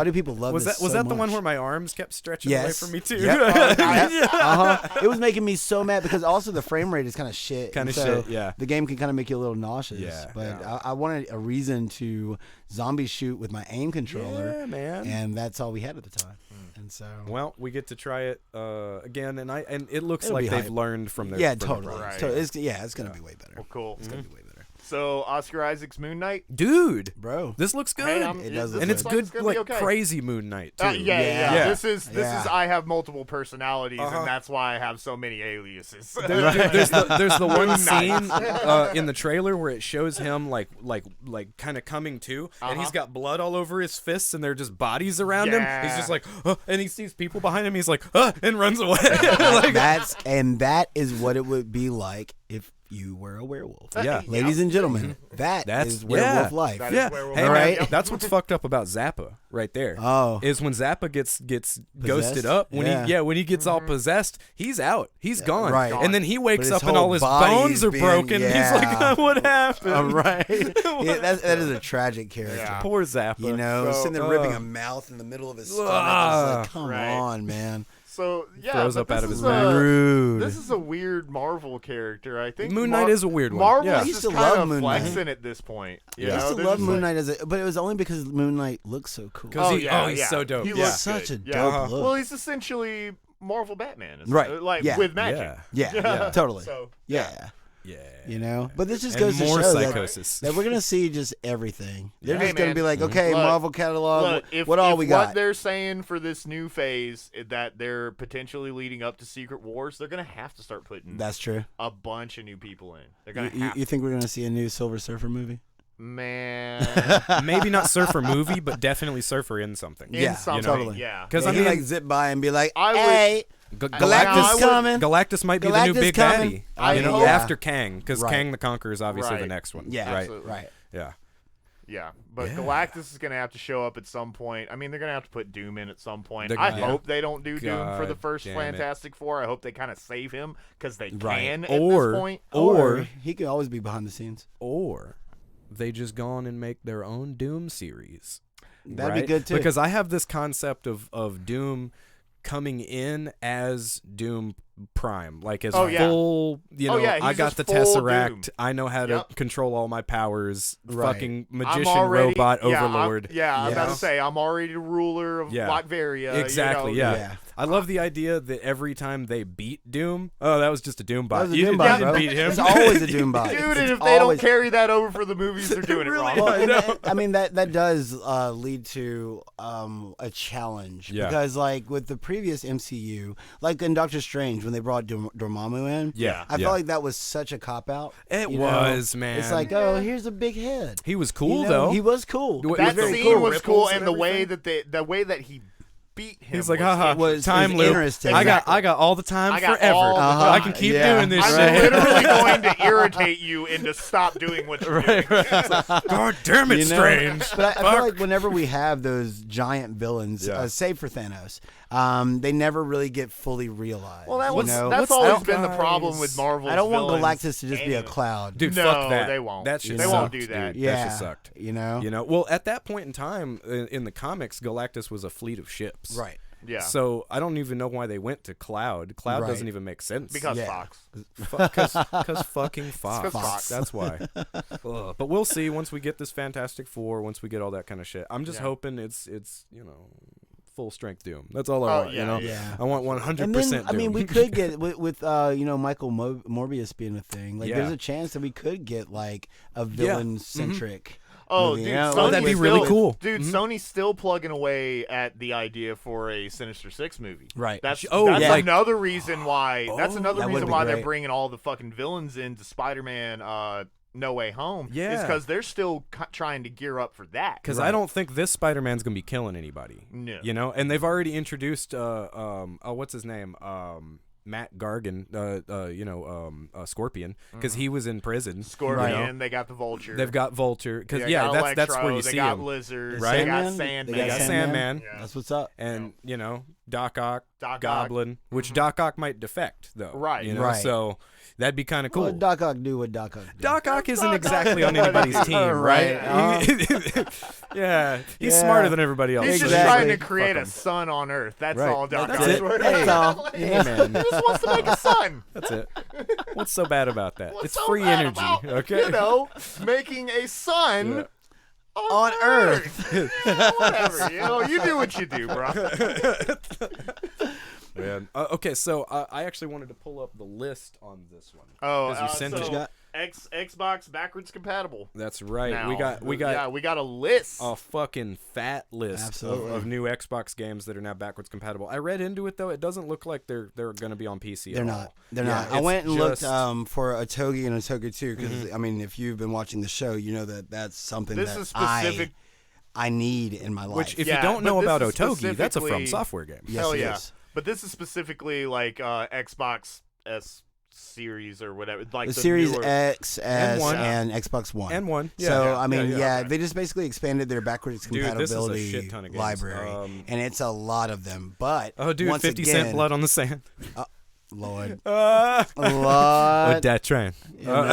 S3: do people love
S1: was
S3: this
S1: that
S3: so
S1: the one
S3: much?
S1: where my arms kept stretching
S3: Yes.
S1: away from me too?
S3: Yep. It was making me so mad because also the frame rate is kind of shit.
S1: Kinda
S3: and so
S1: shit, yeah.
S3: The game can kind of make you a little nauseous.
S1: Yeah.
S3: But I wanted a reason to zombie shoot with my aim controller.
S1: Yeah, man.
S3: And that's all we had at the time. And so.
S1: Well, we get to try it again, and it looks
S3: It'll
S1: like
S3: be
S1: they've
S3: hype.
S1: learned from their
S3: Yeah,
S1: from their
S3: totally.
S1: progress.
S2: Right.
S3: It's gonna be way better.
S2: Well, cool.
S3: It's gonna be way better,
S2: So Oscar Isaac's Moon Knight.
S1: Dude,
S3: bro.
S1: this looks good.
S2: Hey,
S3: It does look
S1: and it's
S3: good.
S1: good,
S2: It's gonna
S1: like
S2: be okay.
S1: crazy Moon Knight too.
S2: Yeah.
S1: Yeah.
S2: This is
S3: Yeah.
S2: I have multiple personalities,
S1: Uh-huh.
S2: and that's why I have so many aliases.
S1: There's the one
S2: Moon
S1: scene
S2: Knight.
S1: in the trailer where it shows him like kind of coming to, and he's got blood all over his fists, and they're just bodies around him. He's
S2: Yeah.
S1: just like, and he sees people behind him. He's like, and runs away. Like,
S3: That is what it would be like if you were a werewolf.
S1: Yeah.
S3: Ladies and gentlemen,
S1: That's
S3: is werewolf life.
S2: That is
S1: yeah.
S2: werewolf
S1: Hey,
S2: life.
S1: man,
S2: Yep.
S1: that's what's fucked up about Zappa right there.
S3: Oh.
S1: Is when Zappa gets ghosted up. When
S3: Yeah.
S1: when he gets all possessed, he's out. He's gone.
S3: right.
S1: And then he wakes
S3: his
S1: up and
S3: whole
S1: all his
S3: body's
S1: bones are
S3: being-
S1: broken.
S3: yeah.
S1: He's like, what happened?
S3: All right. Yeah, that is a tragic character.
S2: Yeah.
S1: Poor Zappa.
S3: You know,
S2: So,
S3: sitting there ripping a mouth in the middle of his stomach.
S1: Ugh.
S3: It's like, come
S2: Right.
S3: on, man.
S2: So yeah,
S1: Throws
S2: but
S1: up
S2: this
S1: out of his
S2: is
S1: mouth.
S3: Rude.
S2: This is a weird Marvel character. I think
S1: Moon Knight is a weird one.
S2: Marvel's
S1: Yeah.
S3: I used
S2: just
S3: to
S2: kind
S3: love
S2: of
S3: Moon Knight.
S2: flexing at this point. You
S3: I
S2: know?
S3: used to
S2: They're
S3: love
S2: just
S3: Moon
S2: like-
S3: Knight but it was only because Moon Knight looks so cool.
S1: 'Cause he-
S2: yeah,
S1: he's
S2: yeah.
S1: so dope.
S2: He
S1: Yeah.
S2: looks
S3: Such a
S2: good.
S3: dope
S2: Yeah.
S3: look.
S2: Well, he's essentially Marvel Batman, isn't
S3: Right.
S2: it? Like
S3: Yeah.
S2: with magic.
S1: Yeah.
S3: Yeah, totally.
S2: So
S3: Yeah.
S1: Yeah.
S3: You know? But this just
S1: And
S3: goes to
S1: more
S3: show
S1: psychosis.
S3: that we're going to see just everything. They're
S2: Hey,
S3: just going to
S2: man.
S3: be like, okay,
S2: Look,
S3: Marvel catalog,
S2: Look, if,
S3: what all
S2: if
S3: we
S2: what
S3: got?
S2: they're saying for this new phase that they're potentially leading up to Secret Wars, they're gonna have to start putting
S3: That's true.
S2: a bunch of new people in. They're gonna
S3: You,
S2: have
S3: you think we're going to see a new Silver Surfer movie?
S2: man
S1: Maybe not Surfer movie, but definitely Surfer in something.
S2: in
S3: Yeah,
S2: something.
S3: totally.
S2: Yeah.
S1: 'Cause
S3: Yeah,
S1: I
S3: he
S1: mean-
S3: like zip by and be like,
S2: I would-
S3: hey, Galactus coming.
S1: Galactus might be the new
S3: Galactus
S1: big
S3: coming.
S1: baddie.
S2: I
S1: you know,
S2: hope-
S1: after Kang, because
S3: Right.
S1: Kang the Conqueror is obviously the
S2: Right.
S1: next one.
S3: Yeah,
S1: right.
S2: Absolutely.
S3: right.
S1: Yeah.
S2: Yeah, but
S1: Yeah.
S2: Galactus is going to have to show up at some point. I mean, they're going to have to put Doom in at some point.
S1: They're
S2: I
S1: gonna-
S2: hope they don't do Doom for the
S1: God
S2: first
S1: damn it.
S2: Fantastic Four. I hope they kind of save him because they
S3: Right.
S2: can at
S1: Or-
S2: this point.
S3: Or he could always be behind the scenes.
S1: Or they just go on and make their own Doom series.
S3: That'd be
S1: right?
S3: good too.
S1: Because I have this concept of Doom coming in as Doom Prime, like as
S2: Oh, yeah.
S1: full. You know,
S2: Oh, yeah,
S1: I
S2: he's
S1: got the
S2: just full
S1: Tesseract.
S2: Doom.
S1: I know how to
S2: Yep.
S1: control all my powers.
S3: Right.
S1: Fucking
S2: I'm
S1: magician
S2: already,
S1: robot
S2: yeah,
S1: overlord.
S2: I'm about
S3: Yeah.
S2: to say, I'm already the ruler of
S1: Yeah.
S2: Latveria.
S1: Exactly.
S2: You know?
S1: Yeah.
S3: Yeah.
S1: I love the idea that every time they beat Doom, oh, that was just a Doom bot.
S3: That was a
S1: you
S3: Doom
S1: didn't,
S3: bot,
S1: you didn't
S3: bro.
S1: beat him.
S3: It's always a Doom bot.
S2: Dude,
S3: It's
S2: and if they don't
S3: always-
S2: carry that over for the movies, they're doing it wrong.
S3: Well, and
S1: know.
S3: I mean that does lead to a challenge because like with the previous MCU, like in Doctor Strange when they brought Dormammu in,
S1: Yeah,
S3: I
S1: yeah.
S3: felt like that was such a cop out.
S1: It
S3: you
S1: was,
S3: know?
S1: man.
S3: It's like, oh, here's a big head.
S1: He was
S3: You
S1: cool
S3: know?
S1: though.
S3: He was cool.
S1: It was
S2: That
S1: very
S2: scene
S1: cool.
S2: was cool,
S1: Ripples
S2: and the way
S1: everything.
S2: that the way that he beat him.
S1: He's like,
S2: was
S1: haha,
S3: was
S1: time loop.
S3: interesting.
S1: I got all the time
S2: I got
S1: forever.
S2: all the
S3: Uh-huh.
S1: I can keep
S3: Yeah.
S1: doing this
S2: I'm
S1: shit.
S2: literally going to irritate you into stop doing what you're doing.
S1: God damn it,
S3: You know?
S1: Strange.
S3: But I feel
S1: Fuck.
S3: like whenever we have those giant villains,
S1: Yeah.
S3: save for Thanos, they never really get fully realized.
S2: Well, that
S3: you
S2: was,
S3: know?
S2: that's
S1: I
S2: always
S1: don't-
S2: been the problem
S1: guys,
S2: with Marvel's
S3: I don't want
S2: villains.
S3: Galactus to just be a
S2: And-
S3: cloud.
S1: Dude,
S2: No,
S1: fuck that.
S2: they won't.
S1: That shit
S2: They
S1: sucked,
S2: won't do that.
S1: dude.
S3: Yeah,
S1: That shit sucked.
S3: You know,
S1: You know, well, at that point in time in the comics, Galactus was a fleet of ships.
S3: right?
S2: Yeah.
S1: So I don't even know why they went to Cloud. Cloud
S3: Right.
S1: doesn't even make sense.
S2: Because
S3: Yeah.
S2: Fox.
S1: Because fucking Fox.
S2: Fox.
S1: That's why. Ugh. But we'll see once we get this Fantastic Four, once we get all that kind of shit. I'm just hoping it's full strength Doom. That's all I want.
S2: yeah,
S3: yeah.
S1: I want 100%
S3: And then,
S1: Doom.
S3: I mean, we could get with Michael Morbius being a thing. Like,
S1: Yeah.
S3: there's a chance that we could get like a villain centric.
S2: Oh,
S3: movie.
S2: dude,
S3: You know,
S1: Oh, that'd be
S2: Sony's
S1: really
S2: still-
S1: cool.
S2: Dude, Sony's still plugging away at the idea for a Sinister Six movie.
S3: Right.
S2: That's
S3: yeah.
S2: another reason why. That's another
S3: That would
S2: reason
S3: be
S2: why they're
S3: great.
S2: bringing all the fucking villains into Spider-Man. No Way Home.
S1: Yeah.
S2: Is because they're still trying to gear up for that.
S1: Because I don't think this Spider-Man's gonna be killing anybody.
S2: No.
S1: You know, and they've already introduced what's his name? Matt Gargan, Scorpion, because he was in prison.
S2: Scorpion.
S1: You know?
S2: They got the Vulture.
S1: They've got Vulture, because
S2: They got
S1: that's
S2: Electro,
S1: where you
S2: they
S1: see
S2: got
S1: him,
S2: Lizard.
S1: right?
S2: They got
S3: Sandman?
S2: Sandman.
S3: They got
S1: Sandman.
S2: Yeah.
S3: That's what's up.
S1: and Doc Ock,
S2: Doc Ock.
S1: Goblin, which Doc Ock might defect though,
S2: Right.
S1: You know?
S3: Right.
S1: So that'd be kind of cool.
S3: Well, Doc Ock do what Doc Ock do.
S1: Doc Ock isn't
S2: Doc Ock.
S1: exactly on anybody's team, right? Yeah, he's
S3: Yeah.
S1: smarter than everybody else.
S2: He's just
S3: Exactly.
S2: trying to create
S1: Fuck
S2: a
S1: 'em.
S2: sun on Earth. That's
S1: Right.
S2: all Doc
S1: That's
S2: Ock's
S1: it.
S2: worth.
S3: That's all.
S1: Hey, man.
S2: He just wants to make a sun.
S1: That's it. What's so bad about that?
S2: What's
S1: It's
S2: so
S1: free
S2: bad
S1: energy,
S2: about,
S1: okay?
S2: You know, making a sun
S1: Yeah.
S2: on Earth. Whatever. You do what you do, bro.
S1: Man. Okay, so I actually wanted to pull up the list on this one.
S2: Oh,
S1: 'Cause you sent
S2: so
S1: it.
S3: got-
S2: Xbox backwards compatible.
S1: That's right.
S2: Now.
S1: We got
S2: Yeah, we got a list.
S1: a fucking fat list
S3: Absolutely.
S1: of new Xbox games that are now backwards compatible. I read into it though; it doesn't look like they're going to be on PC.
S3: They're
S1: at
S3: not.
S1: all.
S3: They're
S1: Yeah,
S3: not. I
S1: it's
S3: went and looked
S1: just-
S3: for a Togi and a Togi 2 because I mean, if you've been watching the show, you know that that's something
S2: This
S3: that
S2: is specific.
S3: I need in my life.
S1: Which, if
S2: Yeah,
S1: you don't
S2: but
S1: know
S2: this
S1: about
S2: is
S1: Otogi, that's a From
S2: specifically-
S1: Software game.
S3: yes,
S2: Hell
S3: it
S2: yeah.
S3: is.
S2: But this is specifically like Xbox S series or whatever. Like
S3: The
S2: the
S3: Series
S2: newer,
S3: X, S,
S1: one.
S3: and Xbox One.
S1: And one. Yeah,
S3: So
S1: yeah,
S3: I mean,
S1: yeah.
S3: they just basically expanded their backwards
S1: Dude, this is a
S3: compatibility
S1: shit ton of games.
S3: library, and it's a lot of them. But
S1: Oh, dude,
S3: once
S1: 50
S3: again,
S1: Cent Blood on the Sand.
S3: Lord,
S1: Uh,
S3: Lord,
S1: with that train.
S2: Yo.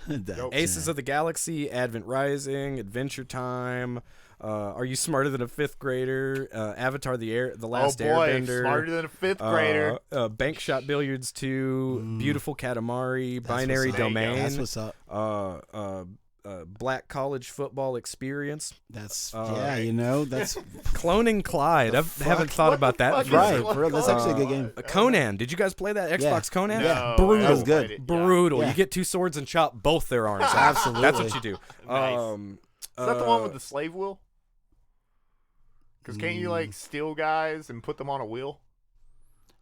S3: That
S1: Aces
S3: shit.
S1: of the Galaxy, Advent Rising, Adventure Time. Are you smarter than a fifth grader? Avatar: The Last
S2: Oh boy,
S1: Airbender.
S2: smarter than a fifth grader.
S1: Bank Shot Billiards 2, Beautiful Katamari, Binary
S3: what's up.
S2: There you go.
S3: That's
S1: Domain,
S3: what's up.
S1: Black College Football Experience,
S3: That's
S1: Uh,
S3: that's
S1: Cloning Clyde. I haven't thought about that.
S2: fuck is
S3: right.
S2: Black
S3: For real, that's actually a good game.
S1: Conan. Did you guys play that Xbox Conan?
S2: No,
S1: Brutal.
S2: I
S3: That was good.
S2: played it, yeah.
S1: Brutal.
S3: Yeah.
S1: You get two swords and chop both their arms. off.
S3: Absolutely.
S1: That's what you do.
S2: Nice. Is that the one with the slave wheel? Because can't you like steal guys and put them on a wheel?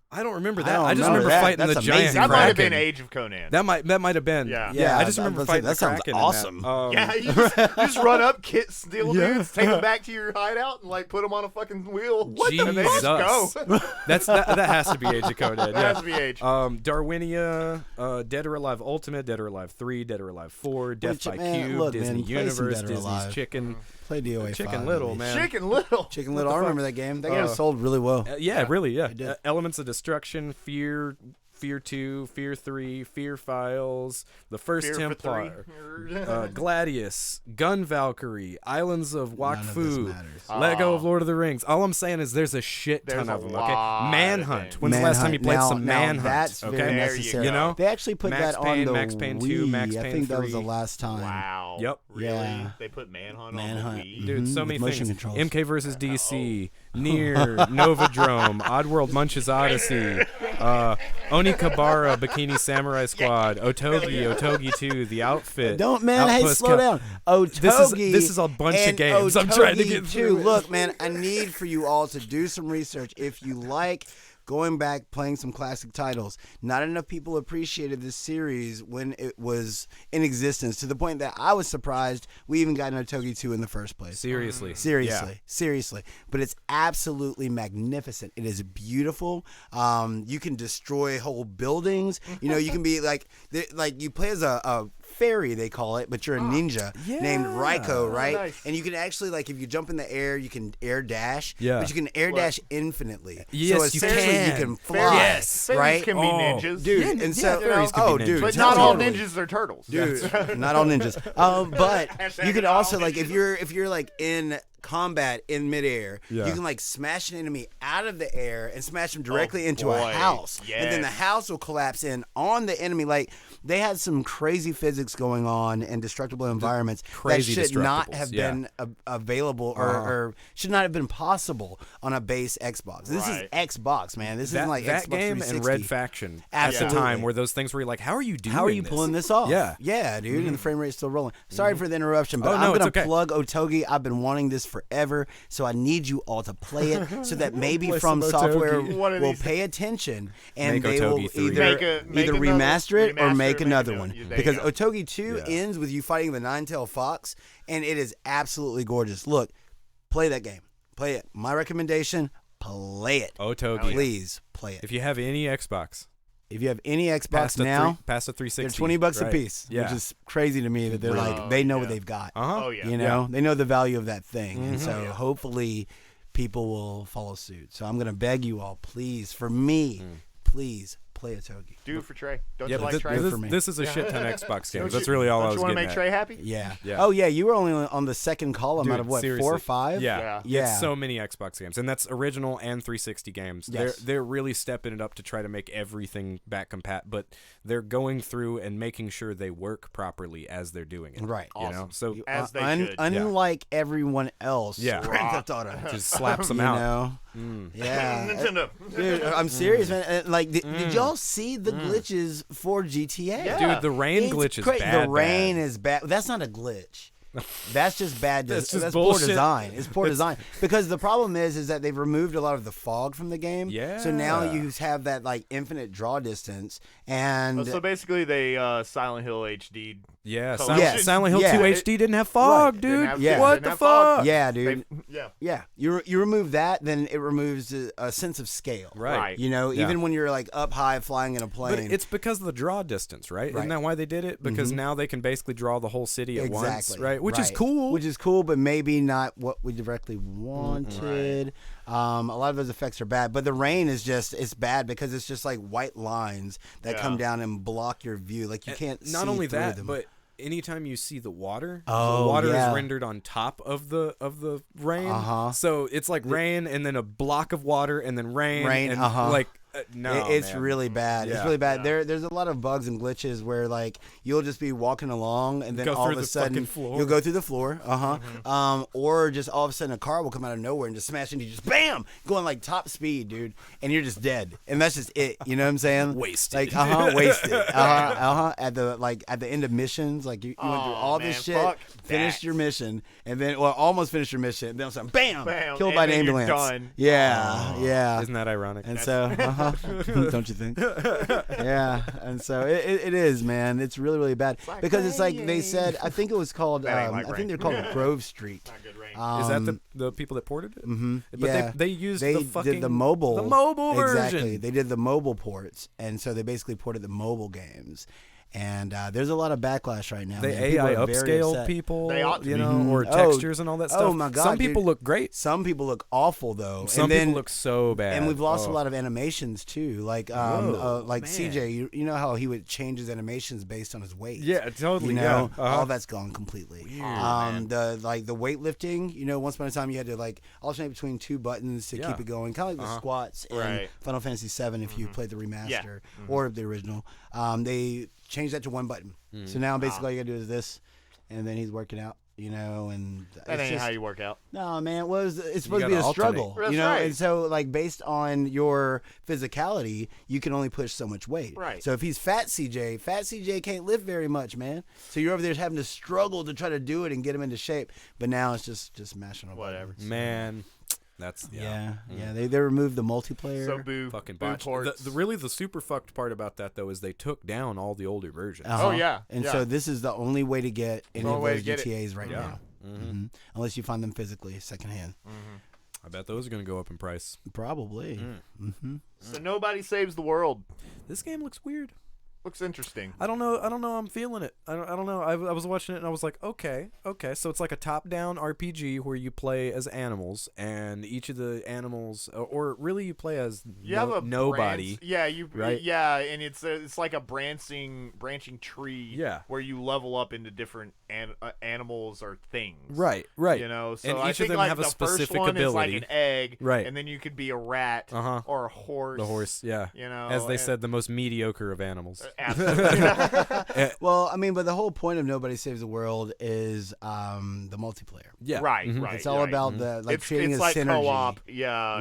S1: I don't remember
S3: I
S1: that.
S3: don't
S1: I just
S3: remember
S1: remember
S3: that.
S1: fighting
S3: That's
S1: the giant
S3: amazing.
S2: That might have been
S1: kraken.
S2: Age of Conan.
S1: That might have been.
S2: Yeah.
S1: I just
S3: Yeah,
S1: remember
S3: I was
S1: fighting
S3: gonna say,
S1: the
S3: that sounds
S1: kraken in
S3: awesome.
S2: Yeah, you just run up, steal
S1: Yeah.
S2: dudes, take them back to your hideout, and like put them on a fucking wheel. And they just
S1: Jesus.
S2: go.
S1: that has to be Age of Conan.
S2: That
S1: Yeah.
S2: has to be Age.
S1: Darwinia, Dead or Alive Ultimate, Dead or Alive 3, Dead or Alive 4, Death by
S3: man,
S1: Cube,
S3: look,
S1: Disney
S3: man, play some
S1: Universe,
S3: Dead or
S1: Disney's
S3: Alive.
S1: Chicken.
S3: Play DOA
S1: Chicken
S3: 5,
S1: Little,
S3: at least.
S1: man.
S2: Chicken Little.
S3: Chicken
S1: What
S3: Little.
S1: the
S3: I
S1: fuck?
S3: remember that game. That game sold really well.
S1: Yeah, really, yeah.
S3: It did.
S1: Elements of Destruction, Fear 2, Fear 3, Fear Files, The First
S2: Fear for
S1: Templar,
S2: 3.
S1: Gladius, Gun Valkyrie, Islands of
S3: None of this
S1: Wakfu,
S3: matters.
S1: Lego of Lord of the Rings. All I'm saying is there's a shit ton
S2: There's a
S1: of them.
S2: lot
S1: Okay,
S2: of
S1: Manhunt.
S2: things.
S1: When's the last time you played
S3: Now-
S1: some
S3: now
S1: Manhunt?
S3: That's
S1: okay,
S3: very
S2: There you
S3: necessary.
S2: go.
S1: You know?
S3: They actually put
S1: Max
S3: that
S1: Payne,
S3: on the
S1: Max Payne 2,
S3: Wii.
S1: Max
S3: I
S1: Payne
S3: think that was the
S1: 3.
S3: last time.
S2: Wow.
S1: Yep.
S2: Really?
S3: Yeah.
S2: They put Manhunt on
S3: Manhunt.
S2: the Wii?
S1: Dude, so
S3: with
S1: many
S3: motion
S1: things.
S3: controls.
S1: MK versus DC, Nier, Novodrome, Oddworld Munch's Odyssey, Onikabara, Bikini Samurai Squad, Otogi 2, The Outfit.
S3: Don't, man. Hey,
S1: Outpost
S3: slow
S1: Cal-
S3: down. Otogi.
S1: This is a bunch of
S3: and
S1: games. I'm trying to
S3: Otogi
S1: get
S3: too.
S1: through it.
S3: Look, man, I need for you all to do some research. If you like going back, playing some classic titles, not enough people appreciated this series when it was in existence, to the point that I was surprised we even got an Otogi 2 in the first place.
S1: Seriously.
S3: Seriously. But it's absolutely magnificent. It is beautiful. You can destroy whole buildings. You know, you can be like you play as a fairy, they call it, but you're a ninja named Raiko, right?
S2: Nice.
S3: And you can actually, like, if you jump in the air, you can air dash.
S1: Yeah.
S3: But you can air dash infinitely.
S1: Yes,
S3: so
S1: you
S3: essentially
S1: can.
S3: you can fly.
S1: Yes.
S2: Fairies
S3: right?
S2: can be ninjas.
S3: Dude,
S1: Yeah,
S3: and so
S1: fairies can be ninjas.
S2: But
S3: totally.
S2: not all ninjas are turtles.
S3: Dude, not all ninjas. But
S2: Hashtag
S3: you can
S2: not all
S3: also, like, if
S2: ninjas.
S3: you're like in combat in midair,
S1: Yeah.
S3: you can like smash an enemy out of the air and smash them directly into a
S2: boy.
S3: house, and then the
S2: Yes.
S3: house will collapse in on the enemy. Like, they had some crazy physics going on in destructible environments
S1: crazy
S3: that should not
S1: destructibles,
S3: have
S1: yeah.
S3: been available or should not have been possible on a base Xbox. This
S2: Right.
S3: is Xbox, man. This isn't like
S1: that
S3: Xbox
S1: game
S3: 360.
S1: and Red Faction at the
S3: Absolutely.
S1: time were those things where you're like, how are you doing
S3: How are you
S1: this?
S3: pulling this off?
S1: Yeah.
S3: Yeah, dude, and the frame rate's still rolling. Sorry for the interruption, but
S1: Oh, no,
S3: I'm going
S1: it's
S3: to
S1: okay.
S3: plug Otogi. I've been wanting this forever, so I need you all to play it so that maybe
S1: Play
S3: From
S1: some
S3: Software
S1: Otogi.
S2: One of
S3: will
S2: these-
S3: pay attention and
S1: Make
S3: they will
S1: Otogi 3.
S3: either,
S2: Make
S3: either
S2: another-
S3: remaster it or
S2: remaster
S3: make
S2: it,
S3: another
S2: make
S3: one.
S2: another- there you
S3: Because
S2: go.
S3: Otogi 2
S1: Yeah.
S3: ends with you fighting the Nine-Tailed Fox, and it is absolutely gorgeous. Look, play that game. Play it. My recommendation, play it.
S1: Otogi.
S3: Please play it.
S1: If you have any Xbox,
S3: If you have any Xbox
S1: past a
S3: now,
S1: past a 360,
S3: they're $20
S1: right.
S3: a piece,
S1: Yeah.
S3: which is crazy to me that they're
S2: Really?
S3: like, they know what
S2: Yeah.
S3: they've got.
S1: Uh-huh.
S2: Oh yeah.
S3: You know, they know the value of that thing. And
S1: Mhm.
S3: so
S2: Yeah.
S3: hopefully people will follow suit. So I'm going to beg you all, please, for me,
S1: Mm.
S3: please play Otogi.
S2: Do it for Trae. Don't
S1: Yeah,
S2: you like
S1: this,
S2: Trae?
S3: Good for me.
S1: this is a shit ton of Xbox
S2: Don't
S1: games.
S2: you-
S1: That's really all I
S2: don't
S1: was
S2: you wanna
S1: getting
S2: make
S1: at.
S2: Trae happy?
S3: Yeah.
S1: Yeah.
S3: Oh, yeah. You were only on the second column
S1: Dude,
S3: out of what,
S1: seriously.
S3: 4 or 5?
S1: Yeah.
S3: Yeah.
S1: It's so many Xbox games, and that's original and 360 games.
S3: Yes.
S1: They're really stepping it up to try to make everything back compat, but they're going through and making sure they work properly as they're doing it.
S3: Right.
S1: You know, so
S3: You-
S2: As they should.
S3: Unlike everyone else.
S1: Yeah.
S3: Grand Theft Auto.
S1: just slaps them
S3: You
S1: out.
S3: know?
S1: Mm.
S3: Yeah.
S2: Nintendo.
S3: Dude, I'm serious, man. Like, did y'all see the glitches for GTA?
S2: Yeah.
S1: Dude, the rain
S3: It's
S1: glitch is
S3: cra-
S1: bad.
S3: The rain
S1: bad.
S3: is bad. That's not a glitch. That's just bad.
S1: That's just
S3: poor
S1: bullshit.
S3: design. It's poor design because the problem is that they've removed a lot of the fog from the game. So now
S1: Yeah.
S3: you have that like infinite draw distance, and
S2: So basically, they Silent Hill HD.
S1: Yeah,
S2: So-
S1: Silent,
S3: Yes.
S1: Silent Hill
S3: Yeah.
S1: 2 HD didn't have fog,
S3: Right.
S1: dude.
S2: Didn't have-
S3: Yeah.
S1: What
S2: didn't
S1: the
S2: have fog.
S1: fuck?
S3: yeah, dude.
S2: Yeah.
S3: Yeah, you remove that, then it removes a sense of scale.
S1: Right.
S3: You know,
S1: Yeah.
S3: even when you're like up high flying in a
S1: But
S3: plane.
S1: it's because of the draw distance, right?
S3: Right.
S1: Isn't that why they did it? Because now they can basically draw the whole city at once, right? Which is cool.
S3: Which is cool, but maybe not what we directly wanted. A lot of those effects are bad, but the rain is it's bad because it's just like white lines that
S2: Yeah.
S3: come down and block your view. Like you can't see
S1: Not only
S3: through
S1: that,
S3: them.
S1: but anytime you see the water,
S3: Oh,
S1: the water
S3: yeah.
S1: is rendered on top of the rain.
S3: Uh-huh.
S1: So it's like rain and then a block of water and then rain.
S3: Rain,
S1: and
S3: uh-huh.
S1: like no,
S3: it's
S1: man.
S3: really bad. It's
S1: Yeah.
S3: really bad.
S2: Yeah.
S3: There's a lot of bugs and glitches where like you'll just be walking along and then
S1: Go
S3: all
S1: through
S3: of a
S1: the
S3: sudden
S1: fucking floor.
S3: you'll go through the floor, or just all of a sudden a car will come out of nowhere and just smash into you, just bam, going like top speed, dude, and you're just dead, and that's just it. You know what I'm saying?
S1: Wasted.
S3: Like wasted. At the end of missions, like you went through all this
S2: man,
S3: shit,
S2: fuck
S3: finished
S2: that.
S3: your mission, and then almost finished your mission, and then something, bam,
S2: Bam,
S3: killed
S2: and
S3: by an
S2: then you're
S3: ambulance.
S2: done.
S3: Yeah, yeah.
S1: Isn't that ironic?
S3: And so, don't you think? Yeah, and so it is, man. It's really, really bad
S2: like
S3: because it's like they
S2: rain.
S3: said. I think it was called.
S2: That ain't like
S3: I think
S2: rain.
S3: they're called Grove Street.
S2: Not good rain.
S1: Is that the people that ported it?
S3: Mm-hmm.
S1: But
S3: yeah,
S1: they used
S3: they
S1: the fucking
S3: did the mobile
S1: version.
S3: Exactly, they did the mobile ports, and so they basically ported the mobile games. And there's a lot of backlash right now.
S1: They
S3: man. People
S1: AI
S3: are very
S1: upscale
S3: upset.
S1: people,
S2: They ought to
S1: you
S2: be.
S1: know, or
S3: Oh,
S1: textures and all that stuff.
S3: oh my God,
S1: Some people
S3: dude.
S1: look great.
S3: Some people look awful though.
S1: Some
S3: and then,
S1: people look so bad.
S3: And we've lost
S1: Oh.
S3: a lot of animations too. Like
S1: Whoa,
S3: like
S1: man.
S3: CJ, you know how he would change his animations based on his weight.
S1: Yeah, totally.
S3: You know,
S1: yeah. Uh-huh.
S3: all that's gone completely.
S2: man.
S3: The weightlifting, you know, once upon a time you had to like alternate between two buttons to
S1: Yeah.
S3: keep it going, kind of like the squats in
S2: Right.
S3: Final Fantasy VII if you played the remaster
S2: Yeah.
S3: or the original. They changed that to one button. So now basically all you gotta do is this, and then he's working out. You know, and
S2: That
S3: it's
S2: ain't
S3: just,
S2: how you work out.
S3: no, man. It's supposed to be
S1: gotta
S3: a
S1: alternate.
S3: struggle,
S2: That's
S3: you know.
S2: right.
S3: And so, like, based on your physicality, you can only push so much weight.
S2: Right.
S3: So if he's fat CJ can't lift very much, man. So you're over there having to struggle to try to do it and get him into shape. But now it's just mashing on
S2: Whatever.
S1: Man, that's
S3: Yeah, They removed the multiplayer.
S2: So boo.
S1: fucking
S2: boo
S1: botched.
S2: ports.
S1: Really, the super fucked part about that though is they took down all the older versions.
S3: Uh-huh.
S2: Oh, yeah,
S3: And
S2: yeah.
S3: so this is the only way to get any
S2: only
S3: of
S2: way
S3: those
S2: to get it.
S3: GTAs right
S1: Yeah.
S3: now. Unless you find them physically secondhand.
S1: I bet those are gonna go up in price.
S3: Probably.
S2: So nobody saves the world.
S1: This game looks weird.
S2: Looks interesting.
S1: I don't know. I'm feeling it. I don't know. I was watching it and I was like, okay. So it's like a top-down RPG where you play as animals, and each of the animals, or really you play as
S2: Have a
S1: nobody.
S2: right? Yeah, and it's like a branching tree.
S1: Yeah.
S2: Where you level up into different animals or things.
S1: Right.
S2: You know, so
S1: and
S2: I
S1: each
S2: think
S1: of them
S2: like
S1: have a
S2: the
S1: specific
S2: first one
S1: ability.
S2: is like an egg,
S1: Right.
S2: and then you could be a rat or a horse.
S1: The horse, yeah.
S2: You know,
S1: as they said, the most mediocre of animals.
S2: Absolutely.
S3: Well, I mean, but the whole point of Nobody Saves the World is the multiplayer.
S1: Yeah.
S2: Right.
S3: It's all about the creating
S2: it's
S3: a
S2: like
S3: synergy.
S2: co-op,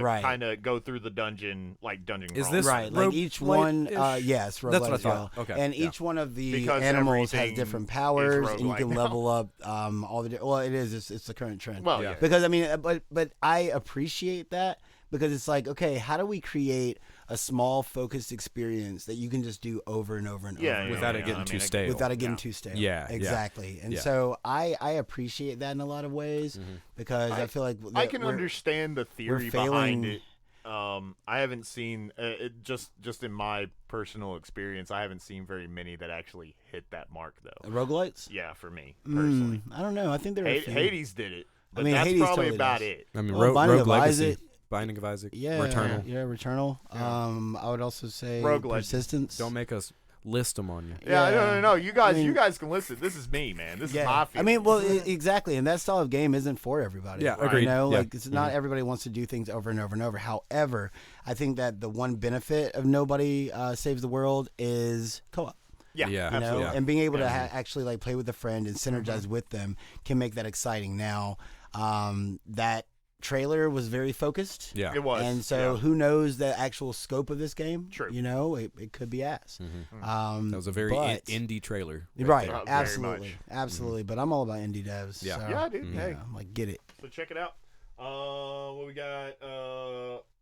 S3: Right.
S2: kind of go through the dungeon
S1: Is
S2: crawl.
S1: this
S3: Right, like each one,
S1: roguelite-ish?
S3: yes,
S1: That's what I
S3: roguelite as well.
S1: thought. Okay,
S3: and
S1: yeah.
S3: each one of the
S2: Because
S3: animals has
S2: everything
S3: different
S2: is
S3: powers, and you
S2: roguelite
S3: can
S2: now.
S3: level up all the. Well, it's the current trend.
S2: Well,
S1: Yeah.
S2: yeah.
S3: Because I mean, but I appreciate that because it's like, okay, how do we create a small focused experience that you can just do over and over and
S2: Yeah,
S3: over
S1: Without
S2: yeah,
S1: it getting
S2: I
S1: too
S2: mean, I
S1: stale.
S3: without it getting
S2: Yeah.
S3: too stale.
S1: Yeah, yeah.
S3: exactly. And
S1: Yeah.
S3: so I appreciate that in a lot of ways because I feel like
S2: I
S3: that
S2: can
S3: we're-
S2: understand the theory
S3: failing-
S2: behind it. I haven't seen it just in my personal experience. I haven't seen very many that actually hit that mark though.
S3: roguelites.
S2: Yeah, for me personally,
S3: I don't know. I think there are a few.
S2: Hades did it, but
S3: mean,
S2: that's
S3: Hades
S2: probably
S3: totally
S2: about
S3: does.
S2: it.
S1: I mean,
S3: Well, Binding
S1: Rogue
S3: of
S1: Legacy.
S3: Isaac.
S1: Binding of Isaac.
S3: Yeah,
S1: Returnal.
S3: Yeah, Returnal. I would also say
S2: Roguelite.
S3: Persistence.
S1: Don't make us list them on you.
S2: Yeah,
S3: Yeah.
S2: no. You guys,
S3: I mean-
S2: you guys can listen. This is me, man. This is my field.
S3: I mean, well, exactly, and that style of game isn't for everybody.
S1: Yeah,
S3: right?
S1: agreed.
S3: You know,
S1: Yeah.
S3: like it's not everybody wants to do things over and over and over. However, I think that the one benefit of Nobody Saves the World is co-op.
S2: yeah,
S1: Yeah.
S3: You know,
S2: absolutely.
S1: Yeah.
S3: and being able to actually like play with a friend and synergize with them can make that exciting. Now, that trailer was very focused.
S1: Yeah.
S2: It was,
S3: And so,
S2: yeah.
S3: who knows the actual scope of this game?
S2: True.
S3: You know, it could be ass.
S1: That was a very
S3: but-
S1: indie trailer.
S3: Right,
S2: there. Very
S3: absolutely,
S2: much.
S3: absolutely. But I'm all about indie devs.
S1: Yeah.
S3: so,
S2: Yeah, dude.
S3: you
S2: Hey.
S3: know, I'm like, get it.
S2: So check it out. What we got?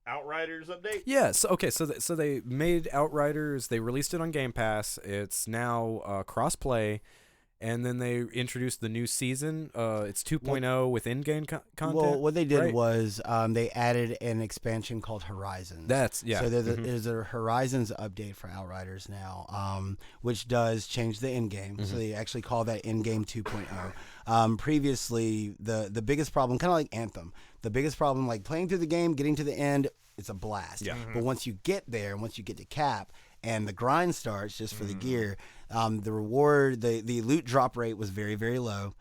S2: Outriders update.
S1: Yes. Okay. So they made Outriders. They released it on Game Pass. It's now cross-play, and then they introduced the new season. It's 2.0 with in-game content.
S3: Well, what they did
S1: right?
S3: was they added an expansion called Horizons.
S1: So
S3: there's a Horizons update for Outriders now, which does change the end game. So they actually call that end game 2.0. Previously, the biggest problem, kind of like Anthem, the biggest problem, like playing through the game, getting to the end, it's a blast.
S1: Yeah.
S3: But once you get there, and once you get to cap, and the grind starts just for the gear, the reward, the loot drop rate was very, very low.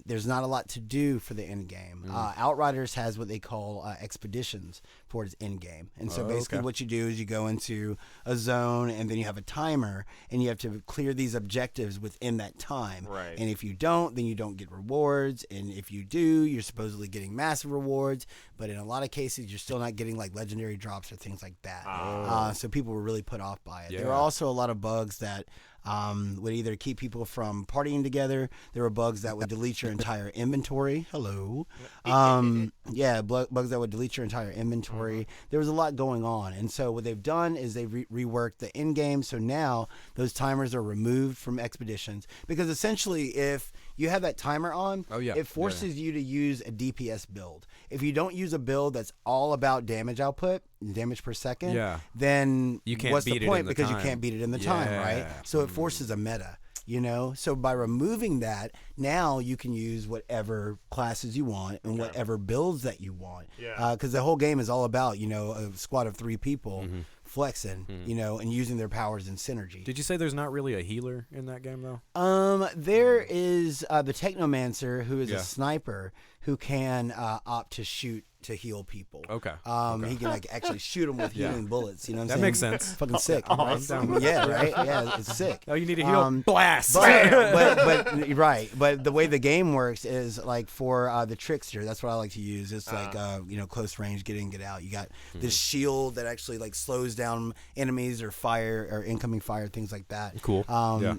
S3: There's not a lot to do for the end game. Outriders has what they call expeditions for its end game. And so basically what you do is you go into a zone and then you have a timer and you have to clear these objectives within that time.
S2: Right.
S3: And if you don't, then you don't get rewards. And if you do, you're supposedly getting massive rewards. But in a lot of cases, you're still not getting like legendary drops or things like that. So people were really put off by it. There were also a lot of bugs that would either keep people from partying together. There were bugs that would delete your entire inventory. Hello. Bugs that would delete your entire inventory. There was a lot going on. And so what they've done is they've reworked the end game. So now those timers are removed from expeditions because essentially if you have that timer on, it forces you to use a DPS build. If you don't use a build that's all about damage output, damage per second, then
S1: You can't
S3: what's
S1: beat
S3: the
S1: it
S3: point?
S1: in the
S3: Because you
S1: time.
S3: can't beat it in the time, right? So it forces a meta. You know, so by removing that, now you can use whatever classes you want and whatever builds that you want. Because the whole game is all about, you know, a squad of 3 people flexing, you know, and using their powers in synergy.
S1: Did you say there's not really a healer in that game though?
S3: There is the Technomancer, who is
S1: Yeah.
S3: a sniper who can opt to shoot to heal people.
S1: Okay.
S3: He can like actually shoot them with healing bullets. You know what I'm
S1: That
S3: saying?
S1: makes sense.
S3: Fucking sick.
S1: Awesome.
S3: Yeah, right? Yeah, it's sick.
S1: Oh, you need a heal. Blast.
S3: But the way the game works is like for the Trickster, that's what I like to use. It's like you know, close range, get in, get out. You got this shield that actually like slows down enemies or fire or incoming fire, things like that.
S1: Cool.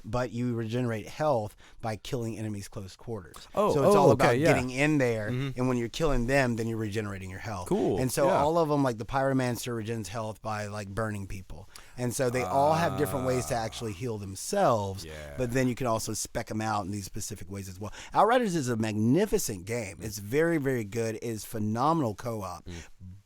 S3: But you regenerate health by killing enemies close quarters.
S1: Oh,
S3: so it's all
S1: okay,
S3: about
S1: yeah.
S3: getting in there, and when you're killing them, then you're regenerating your health.
S1: Cool,
S3: And so
S1: yeah.
S3: all of them, like the Pyromancer, regens health by like burning people, and so they all have different ways to actually heal themselves.
S1: Yeah.
S3: But then you can also spec them out in these specific ways as well. Outriders is a magnificent game. It's very, very good. It is phenomenal co-op.